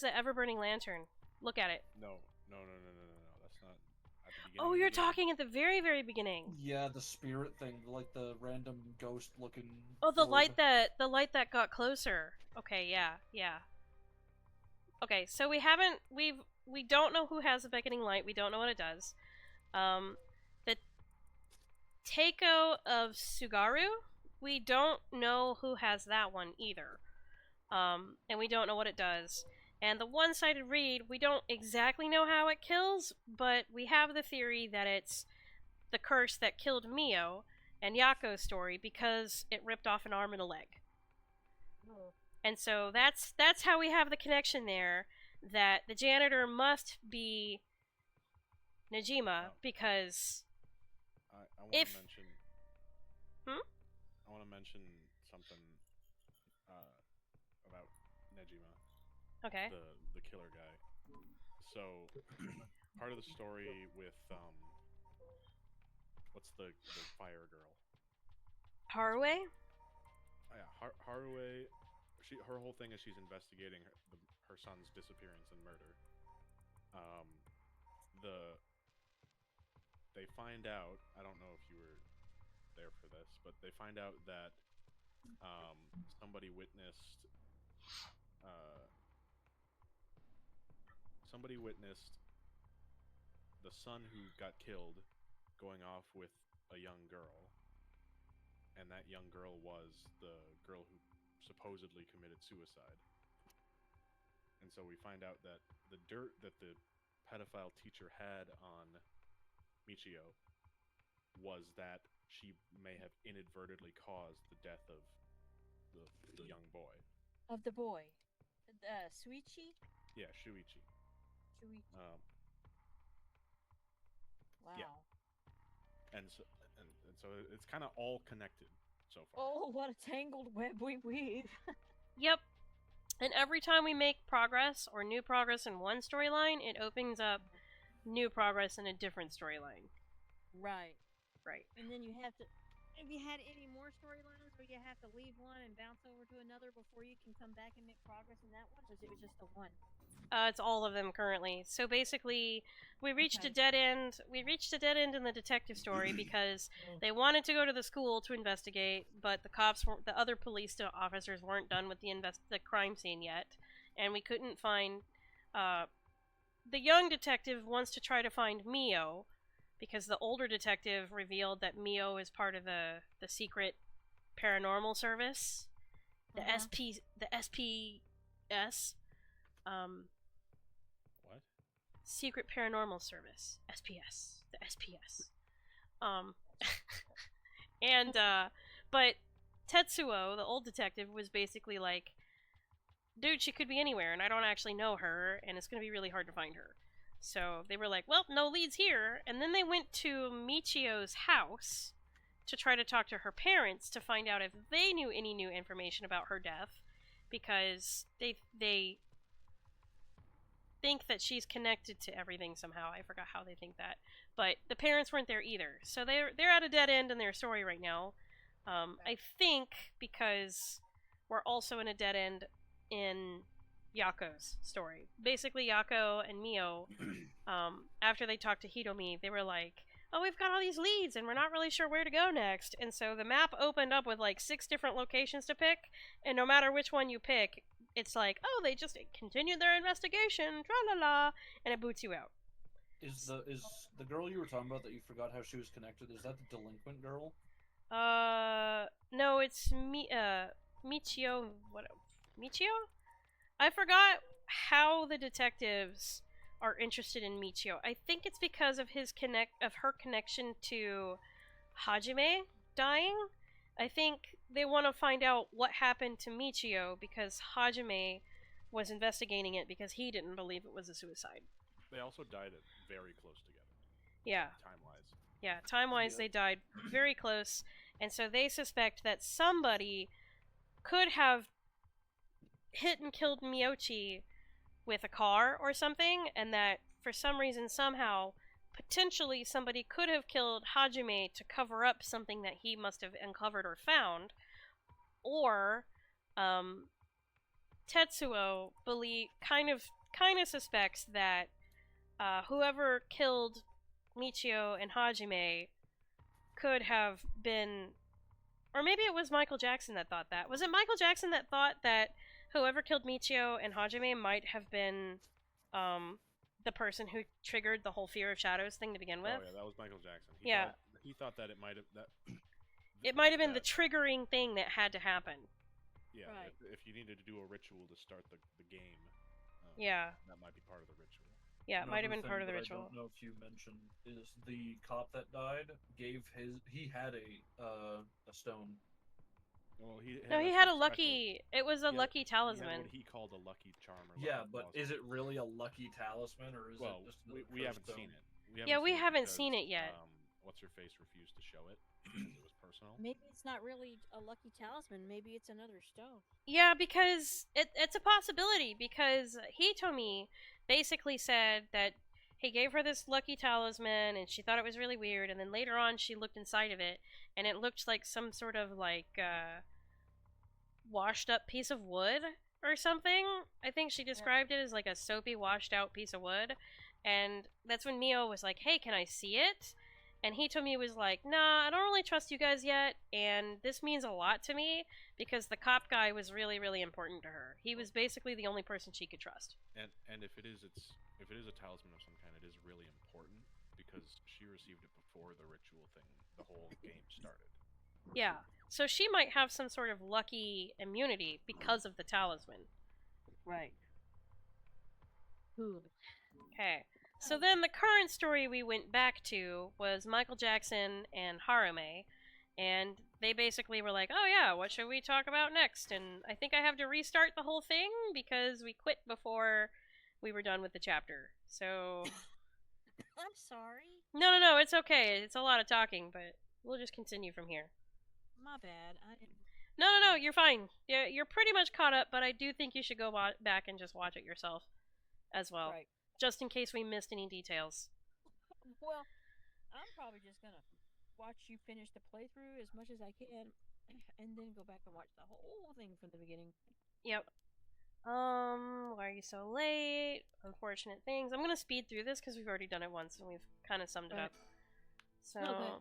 the Ever-Burning Lantern. Look at it. No. That's not at the beginning. Oh, you're talking at the very, very beginning. Yeah, the spirit thing, like the random ghost-looking... Oh, the light that got closer. Okay, yeah. Okay, so we don't know who has the Beckoning Light. We don't know what it does. The Teiko of Sugaru, we don't know who has that one either. And we don't know what it does. And the one-sided reed, we don't exactly know how it kills, but we have the theory that it's the curse that killed Mio and Yako's story because it ripped off an arm and a leg. Oh. And so that's how we have the connection there, that the janitor must be Nejima, because I want to mention... Hmm? I want to mention something about Nejima. Okay. The killer guy. So, part of the story with, what's the fire girl? Haruwe? Yeah, Haruwe, her whole thing is she's investigating her son's disappearance and murder. They find out, I don't know if you were there for this, but they find out that, somebody witnessed the son who got killed going off with a young girl, and that young girl was the girl who supposedly committed suicide. And so we find out that the dirt that the pedophile teacher had on Michio was that she may have inadvertently caused the death of the young boy. Of the boy. Suichi? Yeah, Shuichi. Shuichi. Wow. Yeah. And so it's kind of all connected so far. Oh, what a tangled web we weave. Yep. And every time we make progress or new progress in one storyline, it opens up new progress in a different storyline. Right. Right. And then you have to... Have you had any more storylines where you have to leave one and bounce over to another before you can come back and make progress in that one? Or is it just the one? It's all of them currently. So basically, we reached Okay. a dead end. We reached a dead end in the detective story because they wanted to go to the school to investigate, but the other police officers weren't done with the crime scene yet, and we couldn't find. The young detective wants to try to find Mio, because the older detective revealed that Mio is part of the secret paranormal service, the SPS. What? Secret Paranormal Service, SPS, the SPS. And but Tetsuo, the old detective, was basically like, dude, she could be anywhere, and I don't actually know her, and it's gonna be really hard to find her. So they were like, well, no leads here, and then they went to Michio's house to try to talk to her parents to find out if they knew any new information about her death, because they think that she's connected to everything somehow. I forgot how they think that, but the parents weren't there either, so they're at a dead end in their story right now. I think because we're also in a dead end in Yako's story. Basically, Yako and Mio, after they talked to Hitomi, they were like, oh, we've got all these leads and we're not really sure where to go next. And so the map opened up with like 6 different locations to pick, and no matter which one you pick, it's like, oh, they just continued their investigation, tra-la-la, and it boots you out. Is the girl you were talking about that you forgot how she was connected, is that the delinquent girl? No, it's Michio. What? Michio? I forgot how the detectives are interested in Michio. I think it's because of her connection to Hajime dying. I think they want to find out what happened to Michio because Hajime was investigating it because he didn't believe it was a suicide. They also died at very close together. Yeah. Time-wise. Yeah, time-wise, they died very close, and so they suspect that somebody could have hit and killed Miyochi with a car or something, and that for some reason, somehow, potentially somebody could have killed Hajime to cover up something that he must have uncovered or found, or Tetsuo kind of suspects that whoever killed Michio and Hajime could have been, or maybe it was Michael Jackson that thought that. Was it Michael Jackson that thought that whoever killed Michio and Hajime might have been the person who triggered the whole Fear of Shadows thing to begin with? Oh yeah, that was Michael Jackson. He thought that it might have it might have been the triggering thing that had to happen. Yeah, right. if you needed to do a ritual to start the game, that might be part of the ritual. Yeah, it might have been part of the I ritual. don't know if you mentioned is the cop that died he had a stone. Well, he had a lucky. It was a lucky He had talisman. what he called a lucky charm. Yeah, but is it really a lucky talisman, or is it just we haven't seen it. We haven't seen it yet. What's her face refused to show it because it was personal. Maybe it's not really a lucky talisman. Maybe it's another stone. Yeah, because it's a possibility, because Hitomi basically said that he gave her this lucky talisman and she thought it was really weird, and then later on she looked inside of it and it looked like some sort of like washed up piece of wood or something. I think she described it as like a soapy washed out piece of wood, and that's when Mio was like, hey, can I see it? And Hitomi was like, nah, I don't really trust you guys yet, and this means a lot to me, because the cop guy was really, really important to her. He was basically the only person she could trust. And if it is a talisman of some kind, it is really important, because she received it before the ritual thing, the whole game started. Yeah, so she might have some sort of lucky immunity because of the talisman. Right. Cool. Okay, So then the current story we went back to was Michael Jackson and Harume, and they basically were like, oh yeah, what should we talk about next? And I think I have to restart the whole thing because we quit before we were done with the chapter. So... I'm sorry. No, it's okay. It's a lot of talking, but we'll just continue from here. My bad. I didn't... No, you're fine. You're pretty much caught up, but I do think you should go back and just watch it yourself as well. Right. Just in case we missed any details. Well, I'm probably just gonna watch you finish the playthrough as much as I can, and then go back and watch the whole thing from the beginning. Yep. Why are you so late? Unfortunate things. I'm gonna speed through this because we've already done it once and we've kind of summed it up. So,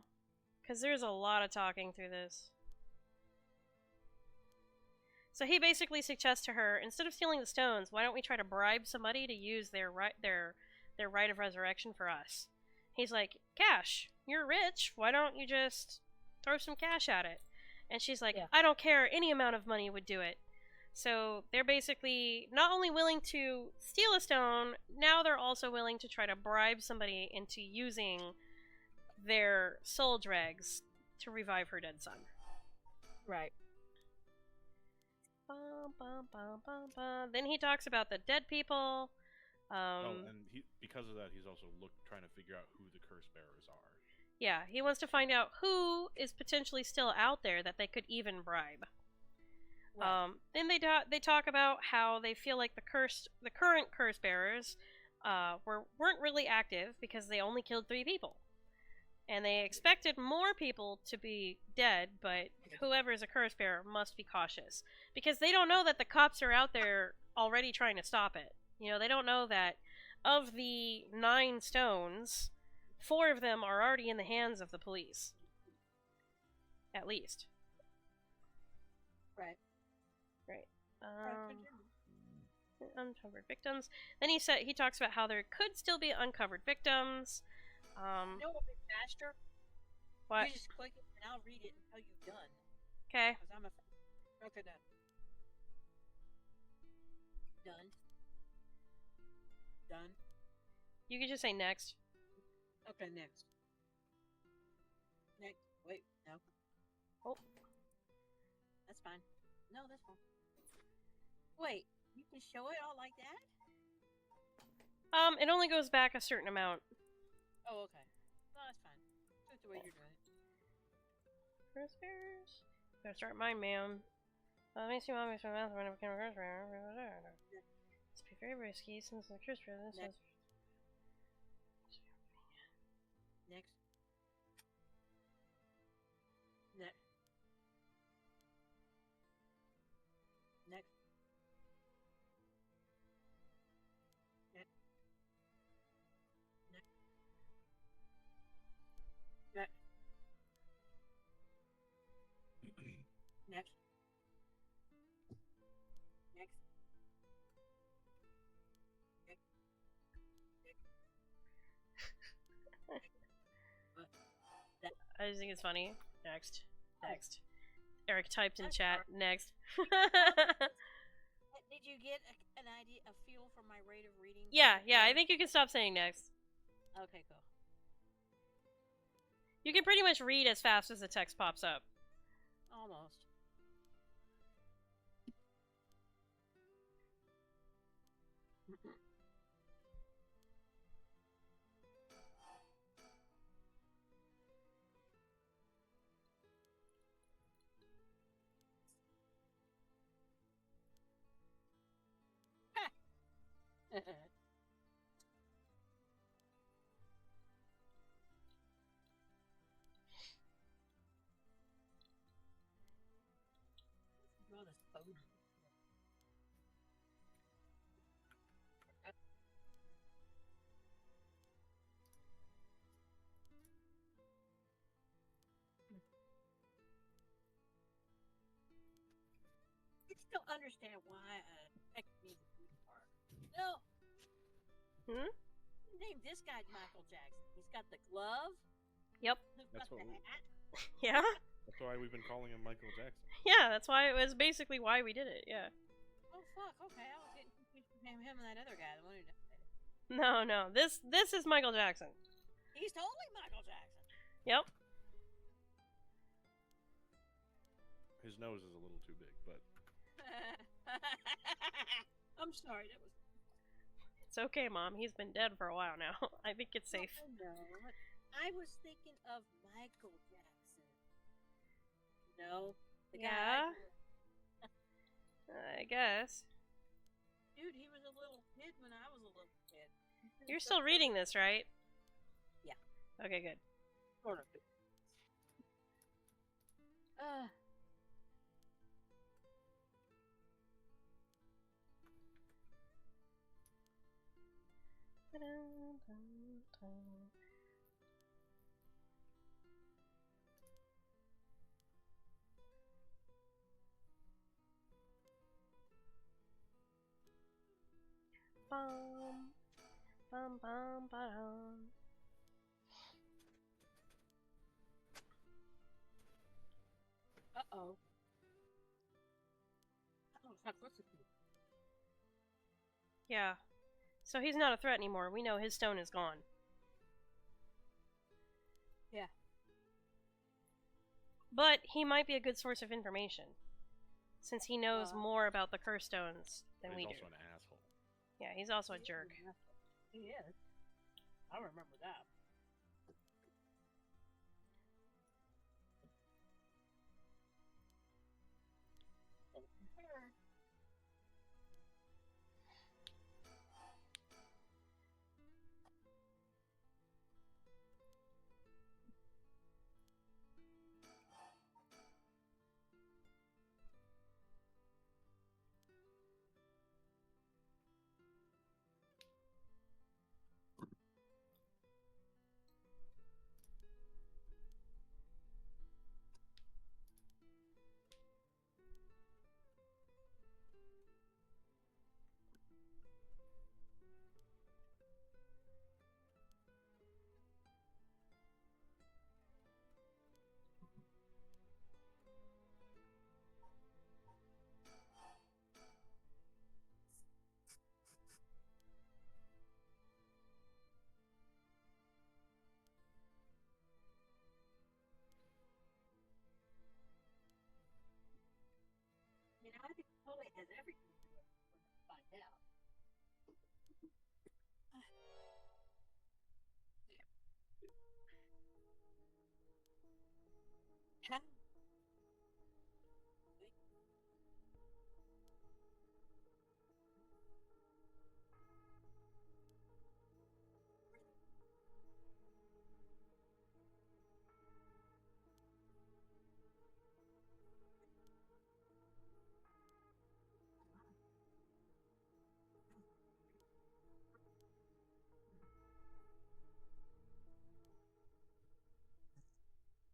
because there's a lot of talking through this. So he basically suggests to her, instead of stealing the stones, why don't we try to bribe somebody to use their right of resurrection for us? He's like, cash. You're rich. Why don't you just throw some cash at it? And she's like, I don't care. Any amount of money would do it. So they're basically not only willing to steal a stone, now they're also willing to try to bribe somebody into using their soul dregs to revive her dead son. Right. Then he talks about the dead people. And because of that, he's also trying to figure out who the curse bearers are. Yeah, he wants to find out who is potentially still out there that they could even bribe. Right. Then they talk about how they feel like the current curse bearers weren't really active because they only killed 3 people. And they expected more people to be dead, but whoever is a curse bearer must be cautious. Because they don't know that the cops are out there already trying to stop it. You know, they don't know that of the 9 stones, 4 of them are already in the hands of the police. At least. Right. Uncovered victims. Then he talks about how there could still be uncovered victims. You know what would be faster? What? You just click it and I'll read it until you've done. Okay. Okay, done. Done. You could just say next. Okay, next. Wait, no. Oh. That's fine. No, that's fine. Wait, you can show it all like that? It only goes back a certain amount. Oh, okay. No, that's fine. That's the way you're doing it. Curse bearers? Gotta start mine, ma'am. It makes me obvious from mouth when I became a curse bearer. It's be very risky since the curse bearer. Next. Next. Next. Next. Next. Next. I just think it's funny. Next. Eric typed in chat. Next. Did you get an idea, a feel for my rate of reading? Yeah, I think you can stop saying next. Okay, cool. You can pretty much read as fast as the text pops up. Almost. Draw this photo. I still understand why text me the part. No. Name this guy Michael Jackson. He's got the glove. Yep. That's what hat. Yeah. That's why we've been calling him Michael Jackson. Yeah, that's why it was basically why we did it. Yeah. Oh fuck. Okay, I was getting confused between him and that other guy, the one who died. No, no. This is Michael Jackson. He's totally Michael Jackson. Yep. His nose is a little too big, but I'm sorry, that was... It's okay, Mom. He's been dead for a while now. I think it's safe. No, I was thinking of Michael Jackson. No, the Yeah? guy. I guess. Dude, he was a little kid when I was a little kid. You're still reading this, right? Yeah. Okay, good. Sort of. Bum, bum, bum, bum. Uh-oh. Oh, toxicity. Yeah. So he's not a threat anymore. We know his stone is gone. Yeah. But he might be a good source of information, since he knows more about the curse stones than we do. he's also an asshole. Yeah, he's also a jerk. He is. I remember that. You know, I think Chloe has everything to do when I find out. How?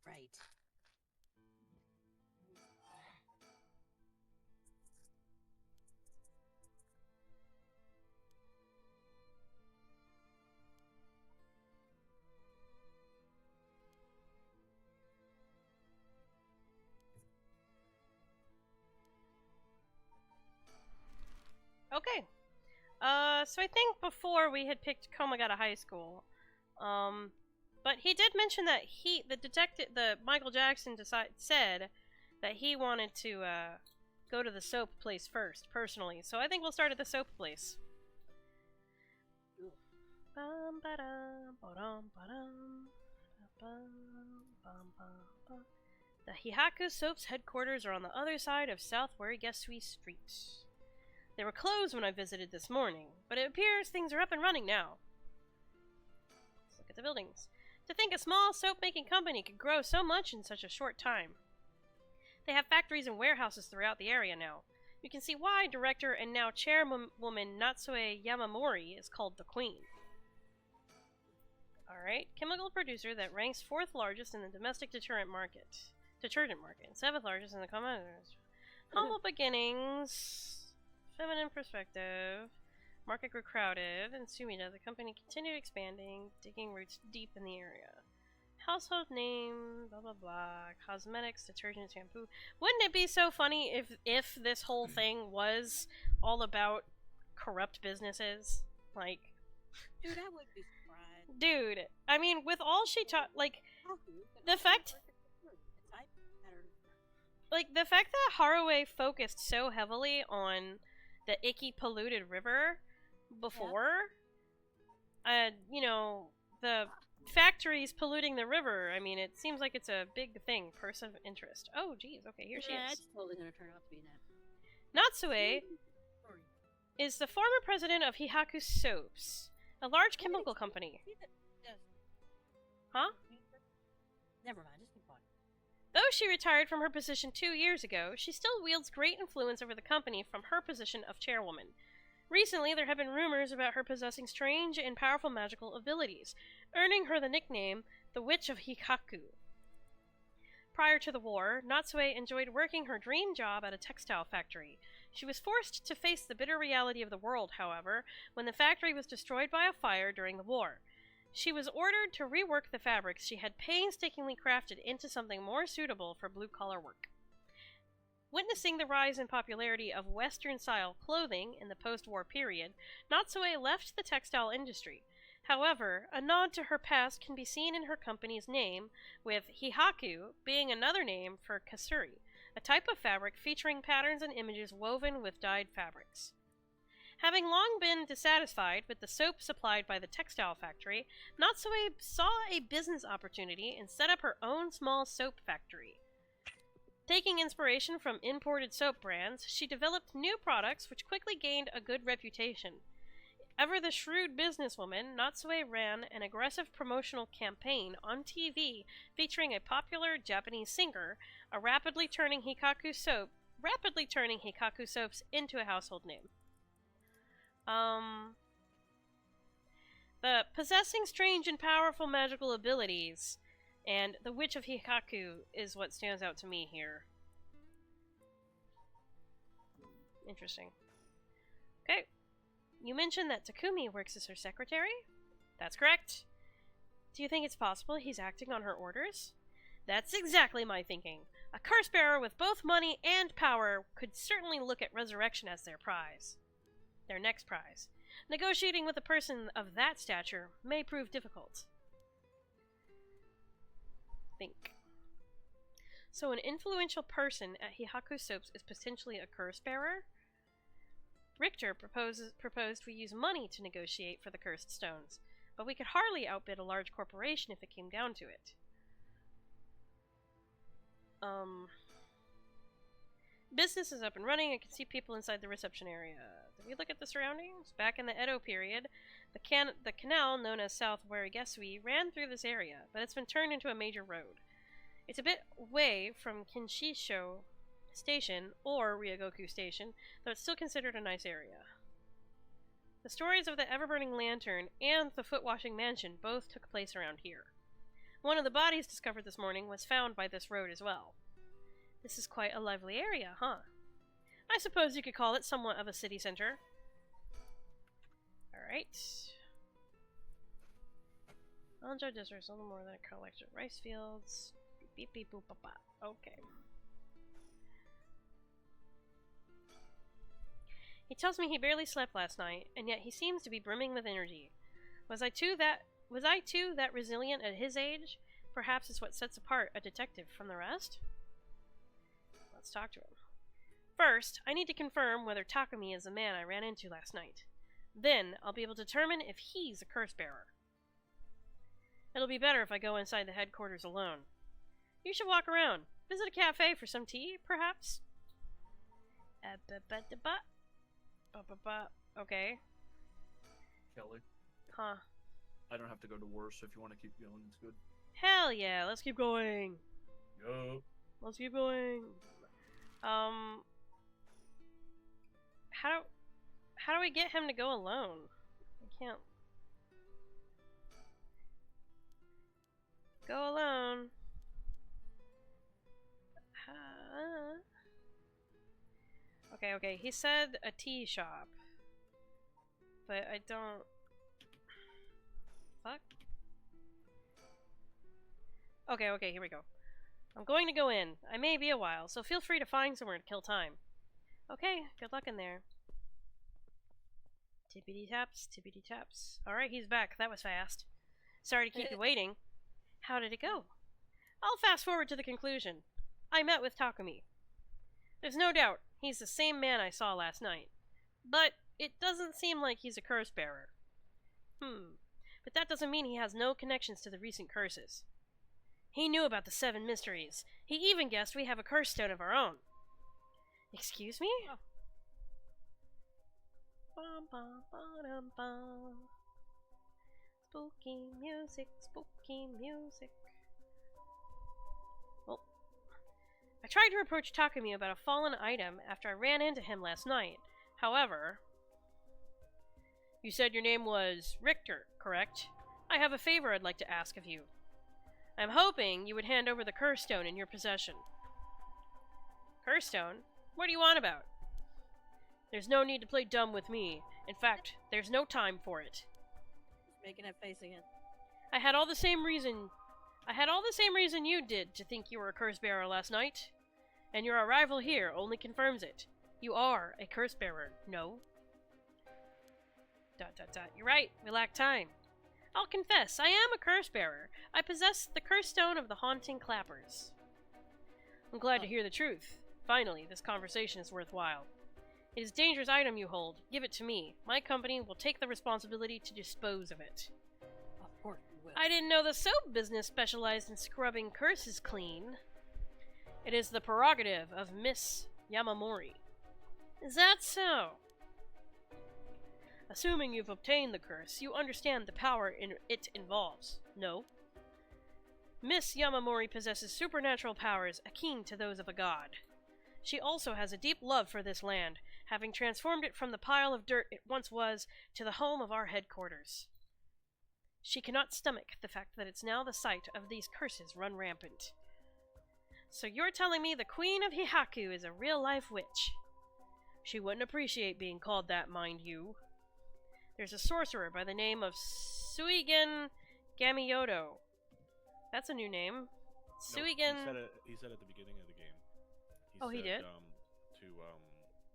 Right. Okay. So I think before we had picked Komagata High School, but he did mention that the Michael Jackson said that he wanted to go to the soap place first, personally. So I think we'll start at the soap place. Bum, ba-dum, ba-dum, ba-dum, ba-bum, bum, bum, bum. The Hihaku Soap's headquarters are on the other side of South Warigesui Street. They were closed when I visited this morning, but it appears things are up and running now. Let's look at the buildings. To think a small soap-making company could grow so much in such a short time. They have factories and warehouses throughout the area now. You can see why director and now chairwoman Natsue Yamamori is called the Queen. Alright, chemical producer that ranks 4th largest in the domestic detergent market, and 7th largest in the commodities. Humble beginnings... Feminine perspective. Market grew crowded, and Sumida, the company continued expanding, digging roots deep in the area. Household name, blah blah blah, cosmetics, detergent, shampoo. Wouldn't it be so funny if this whole thing was all about corrupt businesses? Like, Dude, I wouldn't be surprised. Dude, I mean, with all she taught, like, the fact that Haraway focused so heavily on the icky polluted river before, you know, the factories polluting the river, I mean, it seems like it's a big thing, person of interest. Oh, geez, okay, here she is. It's totally gonna turn out to be that. Natsue is the former president of Hihaku Soaps, a large chemical company. Huh? Never mind, just keep going. Though she retired from her position 2 years ago, she still wields great influence over the company from her position of chairwoman. Recently, there have been rumors about her possessing strange and powerful magical abilities, earning her the nickname the Witch of Hikaku. Prior to the war, Natsue enjoyed working her dream job at a textile factory. She was forced to face the bitter reality of the world, however, when the factory was destroyed by a fire during the war. She was ordered to rework the fabrics she had painstakingly crafted into something more suitable for blue-collar work. Witnessing the rise in popularity of Western-style clothing in the post-war period, Natsue left the textile industry. However, a nod to her past can be seen in her company's name, with Hihaku being another name for kasuri, a type of fabric featuring patterns and images woven with dyed fabrics. Having long been dissatisfied with the soap supplied by the textile factory, Natsue saw a business opportunity and set up her own small soap factory. Taking inspiration from imported soap brands, she developed new products which quickly gained a good reputation. Ever the shrewd businesswoman, Natsue ran an aggressive promotional campaign on TV featuring a popular Japanese singer, rapidly turning Hikaku Soaps into a household name. The possessing strange and powerful magical abilities and the Witch of Hikaku is what stands out to me here. Interesting. Okay. You mentioned that Takumi works as her secretary? That's correct. Do you think it's possible he's acting on her orders? That's exactly my thinking. A curse bearer with both money and power could certainly look at resurrection as their prize. Their next prize. Negotiating with a person of that stature may prove difficult. Think. So an influential person at Hihaku Soaps is potentially a curse bearer? Richter proposed we use money to negotiate for the cursed stones, but we could hardly outbid a large corporation if it came down to it. Business is up and running. I can see people inside the reception area. Did we look at the surroundings? Back in the Edo period, the canal known as South Warigesui ran through this area, but it's been turned into a major road. It's a bit away from Kinshisho Station or Ryogoku Station, though it's still considered a nice area. The stories of the ever-burning lantern and the foot-washing mansion both took place around here. One of the bodies discovered this morning was found by this road as well. This is quite a lively area, huh? I suppose you could call it somewhat of a city center. Alright. Anjo District's a little more than a collection of rice fields. Beep beep boop ba ba. Okay. He tells me he barely slept last night, and yet he seems to be brimming with energy. Was I too that resilient at his age? Perhaps it's what sets apart a detective from the rest? Let's talk to him. First, I need to confirm whether Takumi is the man I ran into last night. Then, I'll be able to determine if he's a curse bearer. It'll be better if I go inside the headquarters alone. You should walk around. Visit a cafe for some tea, perhaps? Okay. Kelly. Huh. I don't have to go to war, so if you want to keep going, it's good. Hell yeah, let's keep going. Yup. Let's keep going. How do we get him to go alone? I can't. Go alone. Okay, he said a tea shop. But I don't... Fuck? Okay, here we go. I'm going to go in. I may be a while, so feel free to find somewhere to kill time. Okay, good luck in there. Tippity taps, tippity taps. Alright, he's back. That was fast. Sorry to keep you waiting. How did it go? I'll fast forward to the conclusion. I met with Takumi. There's no doubt he's the same man I saw last night. But it doesn't seem like he's a curse bearer. But that doesn't mean he has no connections to the recent curses. He knew about the 7 mysteries. He even guessed we have a curse stone of our own. Excuse me? Oh. Bum, bum, ba-dum, bum. Spooky music, spooky music. Well, I tried to approach Takumi about a fallen item after I ran into him last night. However, you said your name was Richter, correct? I have a favor I'd like to ask of you. I'm hoping you would hand over the curse stone in your possession. Curse stone? What do you want about? There's no need to play dumb with me. In fact, there's no time for it. He's making that face again. I had all the same reason you did to think you were a curse bearer last night. And your arrival here only confirms it. You are a curse bearer, no? ... You're right, we lack time. I'll confess, I am a curse bearer. I possess the curse stone of the haunting clappers. I'm glad to hear the truth. Finally, this conversation is worthwhile. It is a dangerous item you hold. Give it to me. My company will take the responsibility to dispose of it. Of course you will. I didn't know the soap business specialized in scrubbing curses clean. It is the prerogative of Miss Yamamori. Is that so? Assuming you've obtained the curse, you understand the power it involves, no? Miss Yamamori possesses supernatural powers akin to those of a god. She also has a deep love for this land, having transformed it from the pile of dirt it once was to the home of our headquarters. She cannot stomach the fact that it's now the site of these curses run rampant. So you're telling me the Queen of Hihaku is a real-life witch? She wouldn't appreciate being called that, mind you. There's a sorcerer by the name of Suigen Gamioto. That's a new name. Suigen... Nope, he said at the beginning of the game. He did? To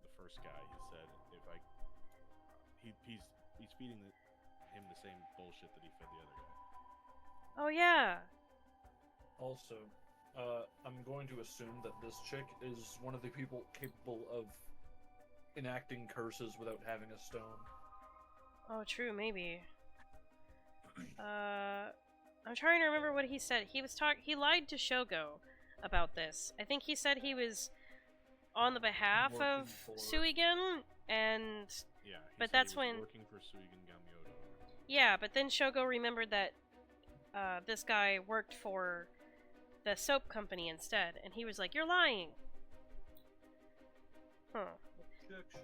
the first guy, he said, he's feeding him the same bullshit that he fed the other guy. Oh, yeah. Also, I'm going to assume that this chick is one of the people capable of enacting curses without having a stone. Oh, true, maybe. I'm trying to remember what he said. He lied to Shogo about this. I think he said he was on the behalf of Suigen, and... Yeah, but that's when... working for Suigen Gamioto. Yeah, but then Shogo remembered that this guy worked for the soap company instead, and he was like, "You're lying!" Huh. Objection.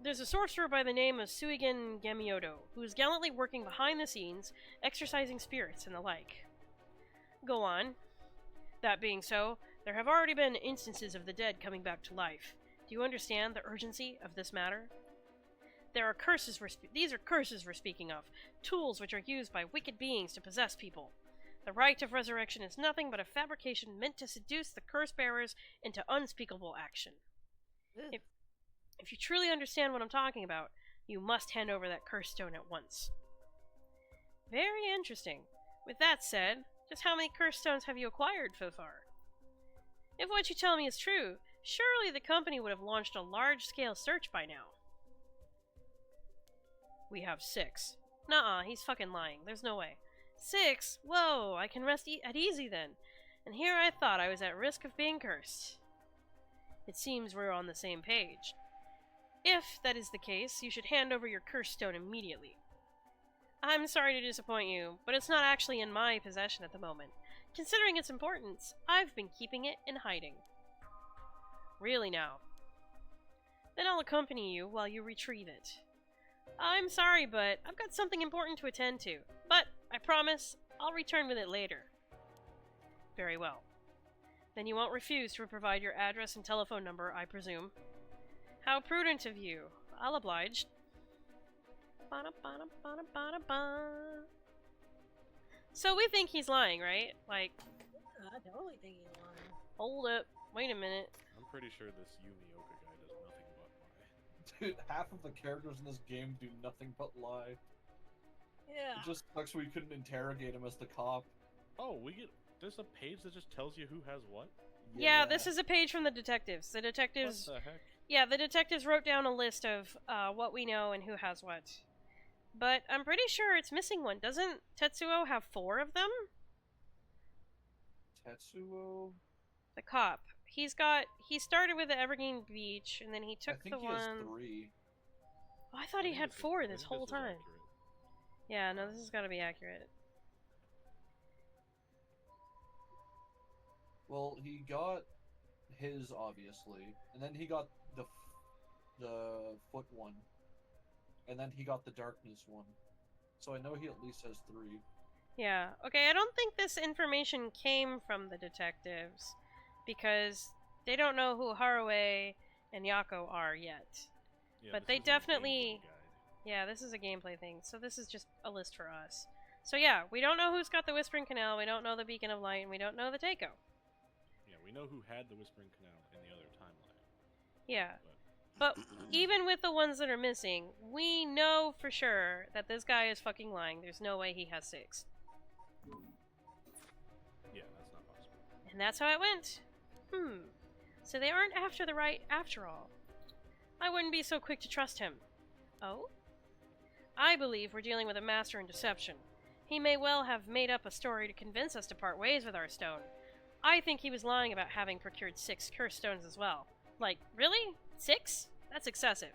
There's a sorcerer by the name of Suigen Gamioto, who is gallantly working behind the scenes, exorcising spirits and the like. Go on. That being so, there have already been instances of the dead coming back to life. Do you understand the urgency of this matter? These are curses we're speaking of, tools which are used by wicked beings to possess people. The rite of resurrection is nothing but a fabrication meant to seduce the curse bearers into unspeakable action. If you truly understand what I'm talking about, you must hand over that curse stone at once. Very interesting. With that said, just how many curse stones have you acquired so far? If what you tell me is true, surely the company would have launched a large-scale search by now. We have 6. Nuh-uh, he's fucking lying. There's no way. 6? Whoa, I can rest at easy then. And here I thought I was at risk of being cursed. It seems we're on the same page. If that is the case, you should hand over your curse stone immediately. I'm sorry to disappoint you, but it's not actually in my possession at the moment. Considering its importance, I've been keeping it in hiding. Really now. Then I'll accompany you while you retrieve it. I'm sorry, but I've got something important to attend to. But, I promise, I'll return with it later. Very well. Then you won't refuse to provide your address and telephone number, I presume. How prudent of you. I'll oblige. So we think he's lying, right? Like... I totally think he's lying. Hold up. Wait a minute. I'm pretty sure this Yumioka guy does nothing but lie. Dude, half of the characters in this game do nothing but lie. Yeah. It just sucks we couldn't interrogate him as the cop. Oh, there's a page that just tells you who has what? Yeah, this is a page from the detectives. The detectives... What the heck? Yeah, the detectives wrote down a list of what we know and who has what. But I'm pretty sure it's missing one. Doesn't Tetsuo have 4 of them? Tetsuo? The cop. He started with the Evergreen Beach, and then he took I think the he has one... 3. Oh, I thought he had 4 this whole time. Accurate. Yeah, no, this has got to be accurate. Well, he got his, obviously, and then he got the foot one, and then he got the darkness one. So I know he at least has 3. Yeah, okay, I don't think this information came from the detectives, because they don't know who Haruo and Yako are yet. Yeah, But this they isn't a definitely... gameplay guide. Yeah, this is a gameplay thing, so this is just a list for us. So yeah, we don't know who's got the Whispering Canal, we don't know the Beacon of Light, and we don't know the Teiko. Yeah, we know who had the Whispering Canal in the other timeline. Yeah. But even with the ones that are missing, we know for sure that this guy is fucking lying. There's no way he has 6. Yeah, that's not possible. And that's how it went. So they aren't after the right after all. I wouldn't be so quick to trust him. Oh? I believe we're dealing with a master in deception. He may well have made up a story to convince us to part ways with our stone. I think he was lying about having procured 6 cursed stones as well. Like, really? 6? That's excessive.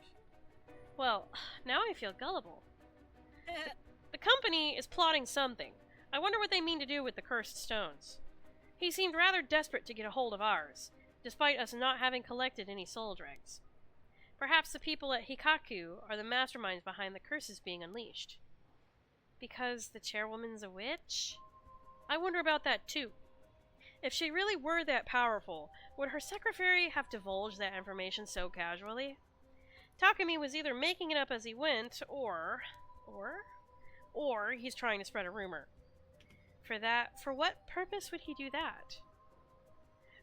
Well, now I feel gullible. The company is plotting something. I wonder what they mean to do with the cursed stones. He seemed rather desperate to get a hold of ours, despite us not having collected any soul dregs. Perhaps the people at Hikaku are the masterminds behind the curses being unleashed. Because the chairwoman's a witch? I wonder about that too. If she really were that powerful, would her secretary have divulged that information so casually? Takumi was either making it up as he went, or he's trying to spread a rumor. For what purpose would he do that?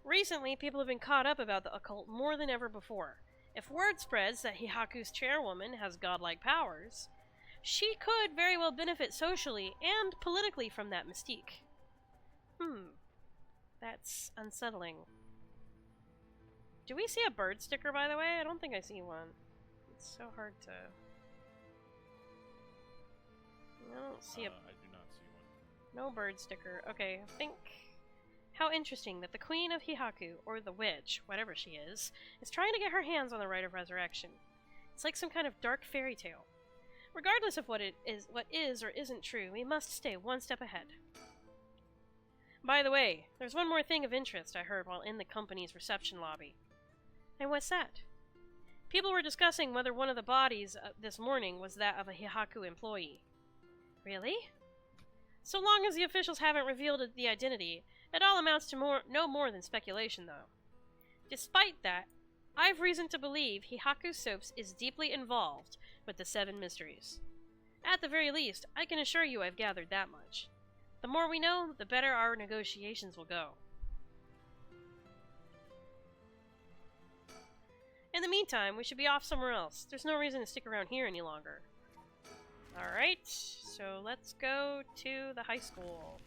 Recently, people have been caught up about the occult more than ever before. If word spreads that Hihaku's chairwoman has godlike powers, she could very well benefit socially and politically from that mystique. That's unsettling. Do we see a bird sticker, by the way? I don't think I see one. It's so hard to... I don't see I do not see one. No bird sticker. Okay, I think... How interesting that the Queen of Hihaku, or the Witch, whatever she is trying to get her hands on the Rite of Resurrection. It's like some kind of dark fairy tale. Regardless of what is or isn't true, we must stay one step ahead. By the way, there's one more thing of interest I heard while in the company's reception lobby. And what's that? People were discussing whether one of the bodies this morning was that of a Hihaku employee. Really? So long as the officials haven't revealed the identity, it all amounts to no more than speculation, though. Despite that, I've reason to believe Hihaku Soaps is deeply involved with the 7 mysteries. At the very least, I can assure you I've gathered that much. The more we know, the better our negotiations will go. In the meantime, we should be off somewhere else. There's no reason to stick around here any longer. Alright, so let's go to the high school.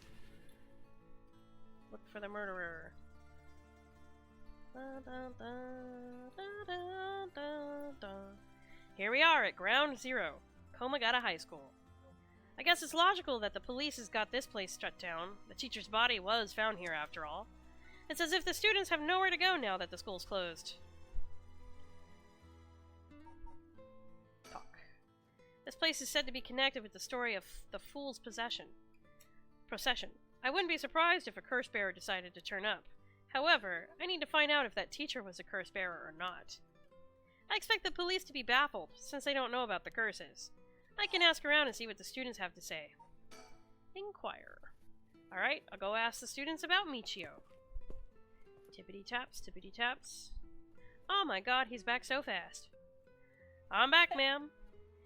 Look for the murderer. Here we are at Ground Zero, Komagata High School. I guess it's logical that the police has got this place shut down. The teacher's body was found here after all. It's as if the students have nowhere to go now that the school's closed. Talk. This place is said to be connected with the story of the Fool's procession. I wouldn't be surprised if a curse bearer decided to turn up. However, I need to find out if that teacher was a curse bearer or not. I expect the police to be baffled, since they don't know about the curses. I can ask around and see what the students have to say. Inquire. Alright, I'll go ask the students about Michio. Tippity taps, tippity taps. Oh my god, he's back so fast. I'm back, ma'am.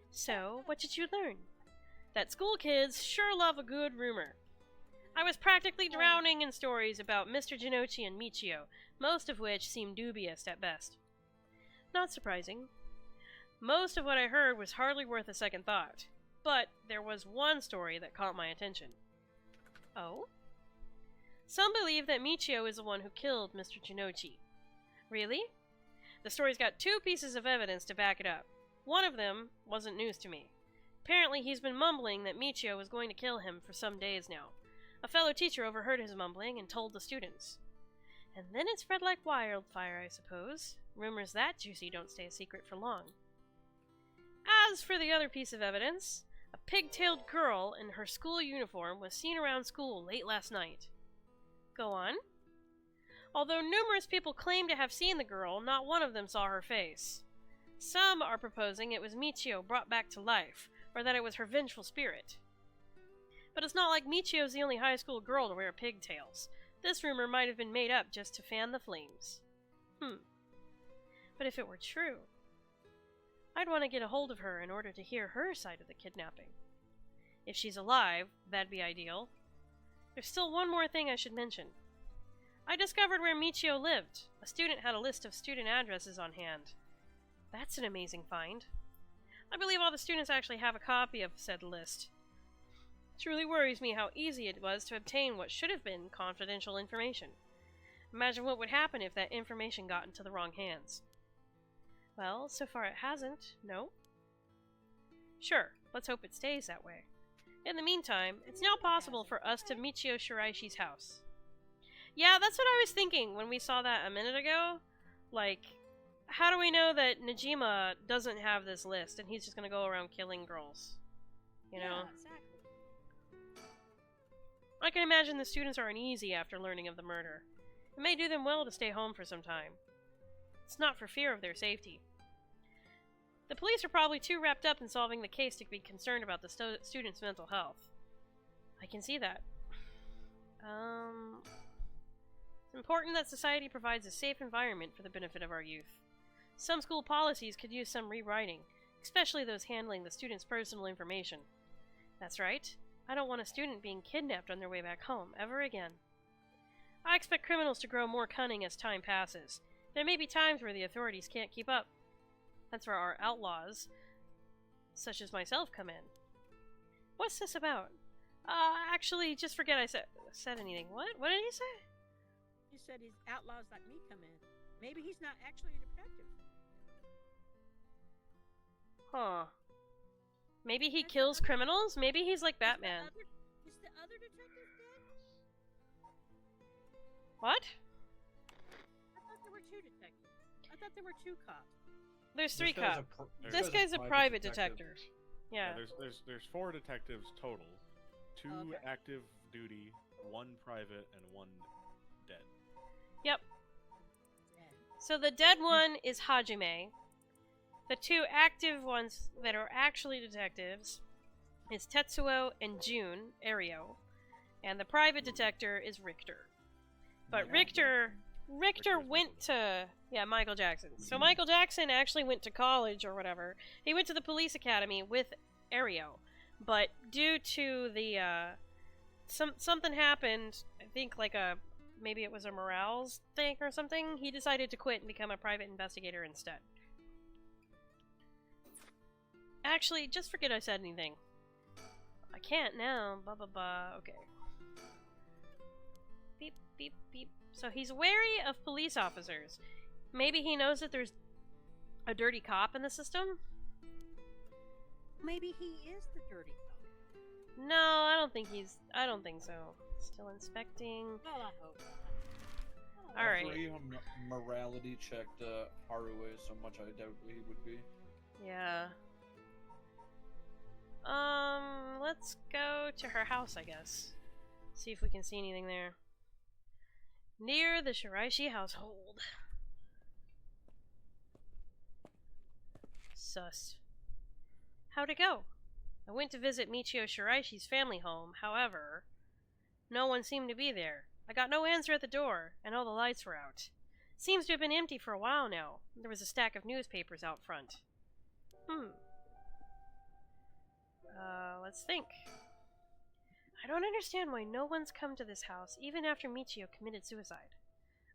So, what did you learn? That school kids sure love a good rumor. I was practically drowning in stories about Mr. Genochi and Michio, most of which seem dubious at best. Not surprising. Most of what I heard was hardly worth a second thought, but there was one story that caught my attention. Oh? Some believe that Michio is the one who killed Mr. Jinochi. Really? The story's got 2 pieces of evidence to back it up. One of them wasn't news to me. Apparently he's been mumbling that Michio was going to kill him for some days now. A fellow teacher overheard his mumbling and told the students. And then it spread like wildfire, I suppose. Rumors that juicy don't stay a secret for long. As for the other piece of evidence, a pig-tailed girl in her school uniform was seen around school late last night. Go on. Although numerous people claim to have seen the girl, not one of them saw her face. Some are proposing it was Michio brought back to life, or that it was her vengeful spirit. But it's not like Michio's the only high school girl to wear pigtails. This rumor might have been made up just to fan the flames. But if it were true, I'd want to get a hold of her in order to hear her side of the kidnapping. If she's alive, that'd be ideal. There's still one more thing I should mention. I discovered where Michio lived. A student had a list of student addresses on hand. That's an amazing find. I believe all the students actually have a copy of said list. It truly worries me how easy it was to obtain what should have been confidential information. Imagine what would happen if that information got into the wrong hands. Well, so far it hasn't, no? Sure, let's hope it stays that way. In the meantime, it's now possible for us to Michio Shiraishi's house. Yeah, that's what I was thinking when we saw that a minute ago. Like, how do we know that Najima doesn't have this list and he's just gonna go around killing girls? You know? Yeah, exactly. I can imagine the students are uneasy after learning of the murder. It may do them well to stay home for some time. It's not for fear of their safety. The police are probably too wrapped up in solving the case to be concerned about the students' mental health. I can see that. It's important that society provides a safe environment for the benefit of our youth. Some school policies could use some rewriting, especially those handling the students' personal information. That's right. I don't want a student being kidnapped on their way back home, ever again. I expect criminals to grow more cunning as time passes. There may be times where the authorities can't keep up. That's where our outlaws, such as myself, come in. What's this about? Actually, just forget I said anything. What? What did he say? He said his outlaws like me come in. Maybe he's not actually a detective. Huh. Maybe he kills criminals? Maybe he's like Batman. Is the other detective dead? What? I thought there were 2 detectives. I thought there were 2 cops. There's 3 cops. This guy's a private detective. Yeah. There's 4 detectives total. 2 Okay. active duty, 1 private, and 1 dead. Yep. Dead. So the dead one is Hajime. The 2 active ones that are actually detectives is Tetsuo and Jun, Ario. And the private detector is Richter. But Richter went to... Yeah, Michael Jackson. So Michael Jackson actually went to college or whatever. He went to the police academy with Ario. But due to the... something happened, I think like maybe it was a morals thing or something, he decided to quit and become a private investigator instead. Actually, just forget I said anything. I can't now. Blah blah blah. Okay. Beep beep beep. So he's wary of police officers. Maybe he knows that there's a dirty cop in the system? Maybe he is the dirty cop. No, I don't think so. Still inspecting. Well, I hope not. Alright. After he morality checked Haruo so much, I doubt he would be. Yeah. Let's go to her house, I guess. See if we can see anything there. Near the Shiraishi household. Sus. How'd it go? I went to visit Michio Shiraishi's family home, however, no one seemed to be there. I got no answer at the door, and all the lights were out. Seems to have been empty for a while now. There was a stack of newspapers out front. Let's think. I don't understand why no one's come to this house, even after Michio committed suicide.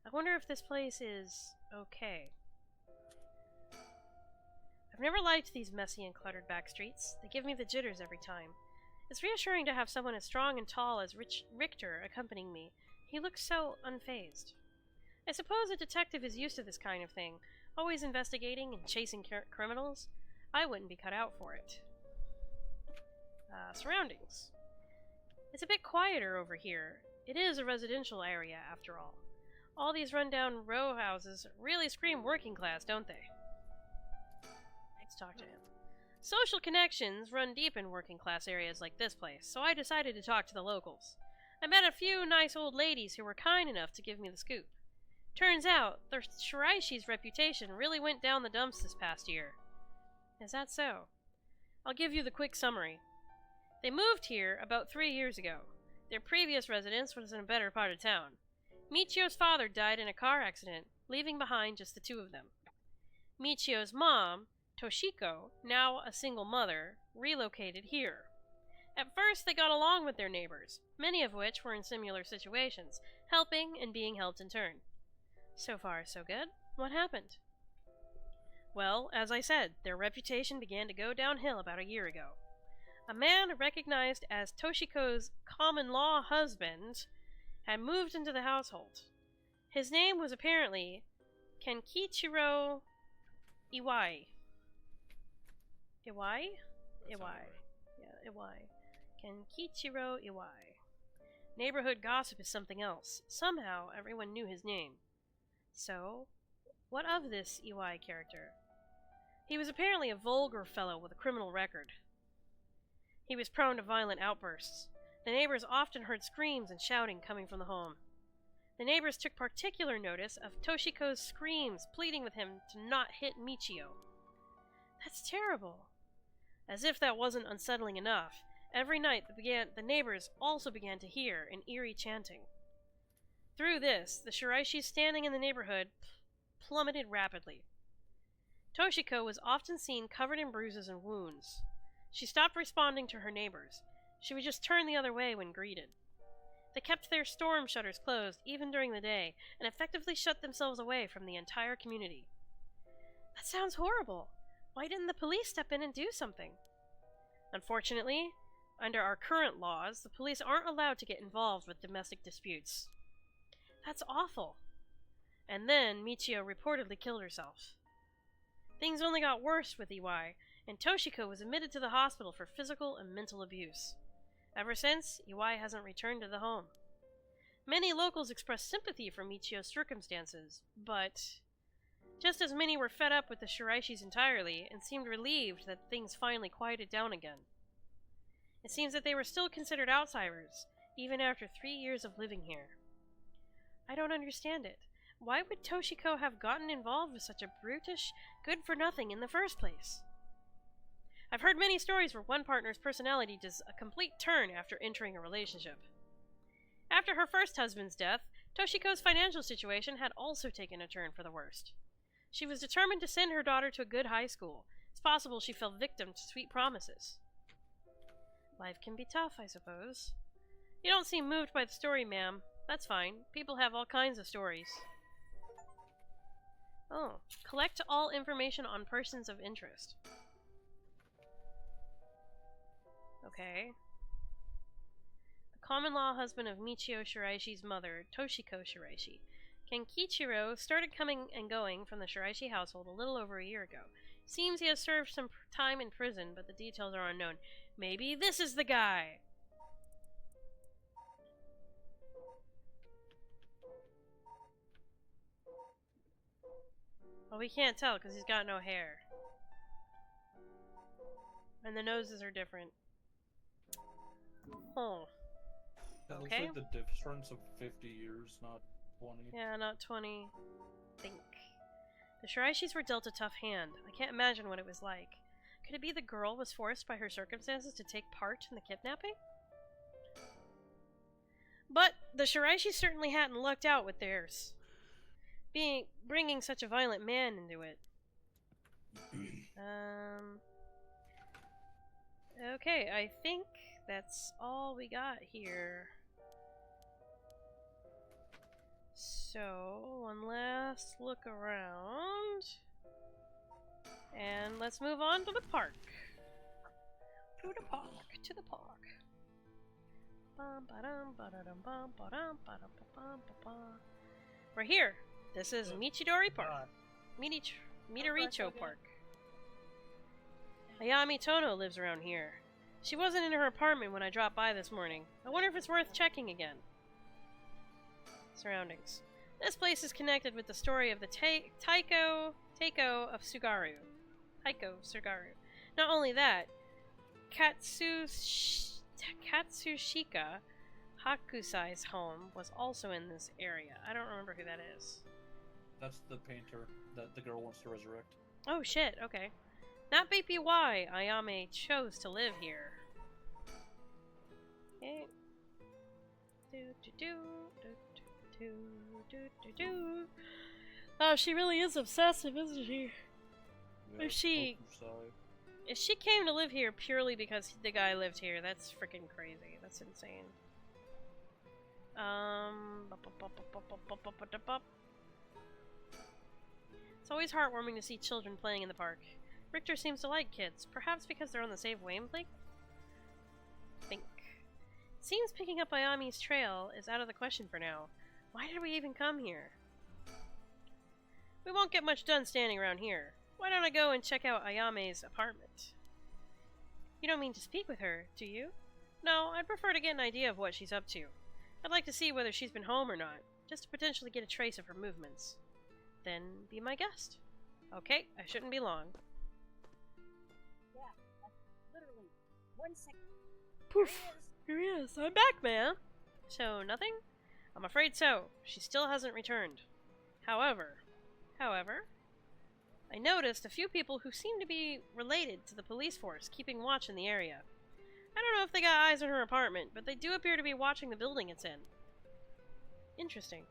I wonder if this place is okay. I've never liked these messy and cluttered back streets. They give me the jitters every time. It's reassuring to have someone as strong and tall as Richter accompanying me. He looks so unfazed. I suppose a detective is used to this kind of thing, always investigating and chasing criminals. I wouldn't be cut out for it. Surroundings. It's a bit quieter over here. It is a residential area, after all. All these rundown row houses really scream working class, don't they? Let's talk to him. Social connections run deep in working class areas like this place, so I decided to talk to the locals. I met a few nice old ladies who were kind enough to give me the scoop. Turns out, the Shiraishi's reputation really went down the dumps this past year. Is that so? I'll give you the quick summary. They moved here about 3 years ago. Their previous residence was in a better part of town. Michio's father died in a car accident, leaving behind just the two of them. Michio's mom, Toshiko, now a single mother, relocated here. At first, they got along with their neighbors, many of which were in similar situations, helping and being helped in turn. So far, so good. What happened? Well, as I said, their reputation began to go downhill about a year ago. A man recognized as Toshiko's common-law husband had moved into the household. His name was apparently Kenkichiro Iwai. Iwai? Iwai. Right. Yeah, Iwai. Kenkichiro Iwai. Neighborhood gossip is something else. Somehow, everyone knew his name. So, what of this Iwai character? He was apparently a vulgar fellow with a criminal record. He was prone to violent outbursts. The neighbors often heard screams and shouting coming from the home. The neighbors took particular notice of Toshiko's screams, pleading with him to not hit Michio. That's terrible. As if that wasn't unsettling enough, every night the neighbors also began to hear an eerie chanting. Through this, the Shiraishis standing in the neighborhood plummeted rapidly. Toshiko was often seen covered in bruises and wounds. She stopped responding to her neighbors. She would just turn the other way when greeted. They kept their storm shutters closed even during the day and effectively shut themselves away from the entire community. That sounds horrible. Why didn't the police step in and do something? Unfortunately, under our current laws, the police aren't allowed to get involved with domestic disputes. That's awful. And then Michio reportedly killed herself. Things only got worse with Iwai, and Toshiko was admitted to the hospital for physical and mental abuse. Ever since, Iwai hasn't returned to the home. Many locals expressed sympathy for Michio's circumstances, but just as many were fed up with the Shiraishis entirely and seemed relieved that things finally quieted down again. It seems that they were still considered outsiders, even after 3 years of living here. I don't understand it. Why would Toshiko have gotten involved with such a brutish, good-for-nothing in the first place? I've heard many stories where one partner's personality does a complete turn after entering a relationship. After her first husband's death, Toshiko's financial situation had also taken a turn for the worst. She was determined to send her daughter to a good high school. It's possible she fell victim to sweet promises. Life can be tough, I suppose. You don't seem moved by the story, ma'am. That's fine. People have all kinds of stories. Oh, collect all information on persons of interest. Okay. The common-law husband of Michio Shiraishi's mother, Toshiko Shiraishi. Kenkichiro started coming and going from the Shiraishi household a little over a year ago. Seems he has served some time in prison, but the details are unknown. Maybe this is the guy! Well, we can't tell because he's got no hair. And the noses are different. Oh. That looks Okay. like the difference of 50 years, not 20. Yeah, not 20. Think. The Shiraishis were dealt a tough hand. I can't imagine what it was like. Could it be the girl was forced by her circumstances to take part in the kidnapping? But the Shiraishis certainly hadn't lucked out with theirs. Bringing such a violent man into it. Okay, I think that's all we got here. So, one last look around. And let's move on to the park. To the park. To the park. We're here. This is Michidori Park. Midoricho Park. Ayami Tono lives around here. She wasn't in her apartment when I dropped by this morning. I wonder if it's worth checking again. Surroundings. This place is connected with the story of the Taiko of Sugaru. Taiko Sugaru. Not only that, Katsushika Hakusai's home was also in this area. I don't remember who that is. That's the painter that the girl wants to resurrect. Oh shit, okay. That may be why Ayame chose to live here. Okay. Oh, she really is obsessive, isn't she? Yeah, If she came to live here purely because the guy lived here, that's freaking crazy. That's insane. It's always heartwarming to see children playing in the park. Richter seems to like kids, perhaps because they're on the same wavelength? Think. Seems picking up Ayami's trail is out of the question for now. Why did we even come here? We won't get much done standing around here. Why don't I go and check out Ayame's apartment? You don't mean to speak with her, do you? No, I'd prefer to get an idea of what she's up to. I'd like to see whether she's been home or not, just to potentially get a trace of her movements. Then be my guest. Okay, I shouldn't be long. Yeah, literally 1 second. Poof! Here he is. I'm back, man. So, nothing? I'm afraid so. She still hasn't returned. However, I noticed a few people who seem to be related to the police force keeping watch in the area. I don't know if they got eyes on her apartment, but they do appear to be watching the building it's in. Interesting.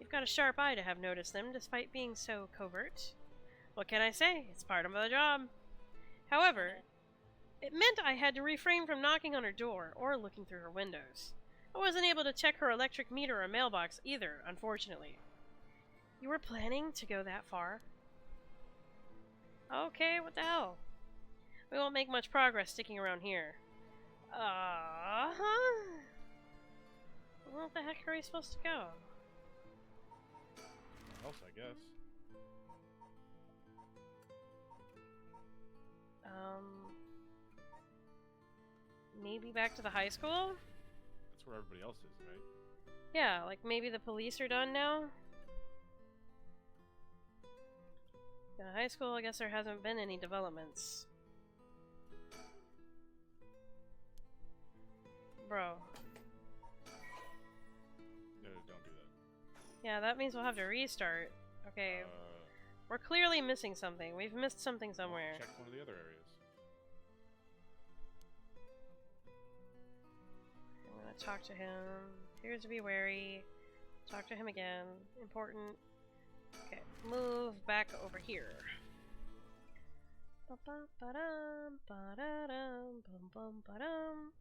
You've got a sharp eye to have noticed them, despite being so covert. What can I say? It's part of the job. However, it meant I had to refrain from knocking on her door or looking through her windows. I wasn't able to check her electric meter or mailbox either, unfortunately. You were planning to go that far? Okay, what the hell? We won't make much progress sticking around here. Where the heck are we supposed to go? Else, I guess. Maybe back to the high school? That's where everybody else is, right? Yeah, like maybe the police are done now? In high school, I guess there hasn't been any developments. Bro. No, don't do that. Yeah, that means we'll have to restart. Okay, we're clearly missing something. We've missed something somewhere. Check one of the other areas. I'm gonna talk to him. Appears to be wary. Talk to him again. Important. Okay, move back over here. Ba-ba-ba-dum, ba-da-dum, bum-bum-ba-dum.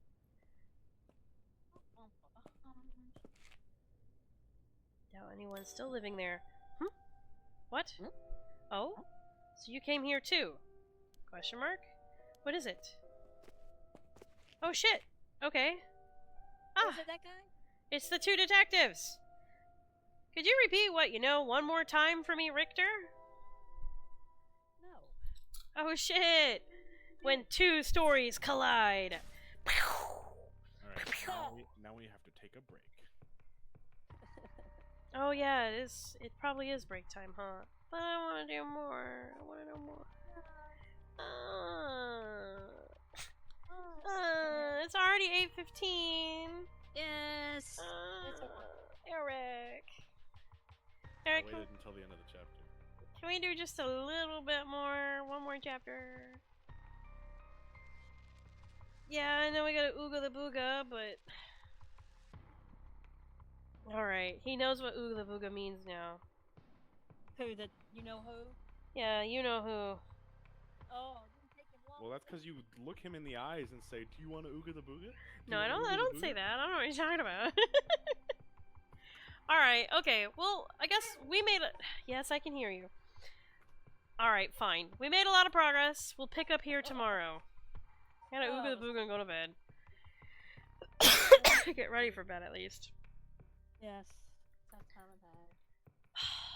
Doubt anyone's still living there. What? Oh? So you came here too? Question mark? What is it? Oh shit! Okay. Was it that guy? It's the two detectives! Could you repeat what you know one more time for me, Richter? No. Oh shit! When two stories collide! Alright, now we have to take a break. Oh yeah, it is. It probably is break time, huh? But I want to do more. I want to know more. It's already 8:15. Yes. Eric. I Eric, waited until the end of the chapter. can we do just a little bit more? One more chapter. Yeah, I know we gotta ooga the booga, but... Alright, he knows what ooga the booga means now. Who? The you know who? Yeah, you know who. Oh, it didn't take him long. Well, that's because you look him in the eyes and say, "Do you want to ooga the booga?" No, I don't say that. I don't know what you're talking about. Alright, okay. Well, I guess we made it. Yes, I can hear you. Alright, fine. We made a lot of progress. We'll pick up here tomorrow. Gotta ooga the booga and go to bed. Get ready for bed, at least. Yes. That time of day.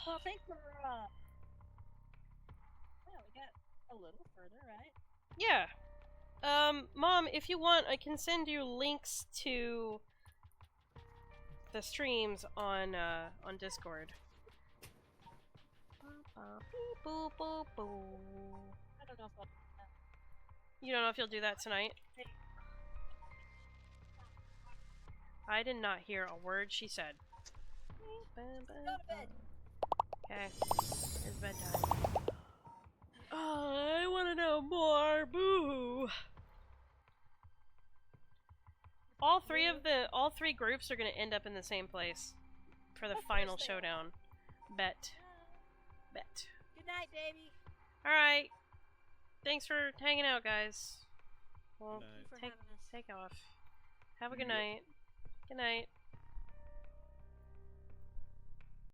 Well, thanks for, yeah, we got a little further, right? Yeah. Mom, if you want, I can send you links to the streams on Discord. I don't know if I'll do that. You don't know if you'll do that tonight? I did not hear a word she said. Go to bed. Okay. It's bedtime. Oh, I want to know more. Boo. All three groups are going to end up in the same place for the final showdown. Bet. Good night, baby. All right. Thanks for hanging out, guys. Well, Thank you for having us. take off. Have a good night. Good night.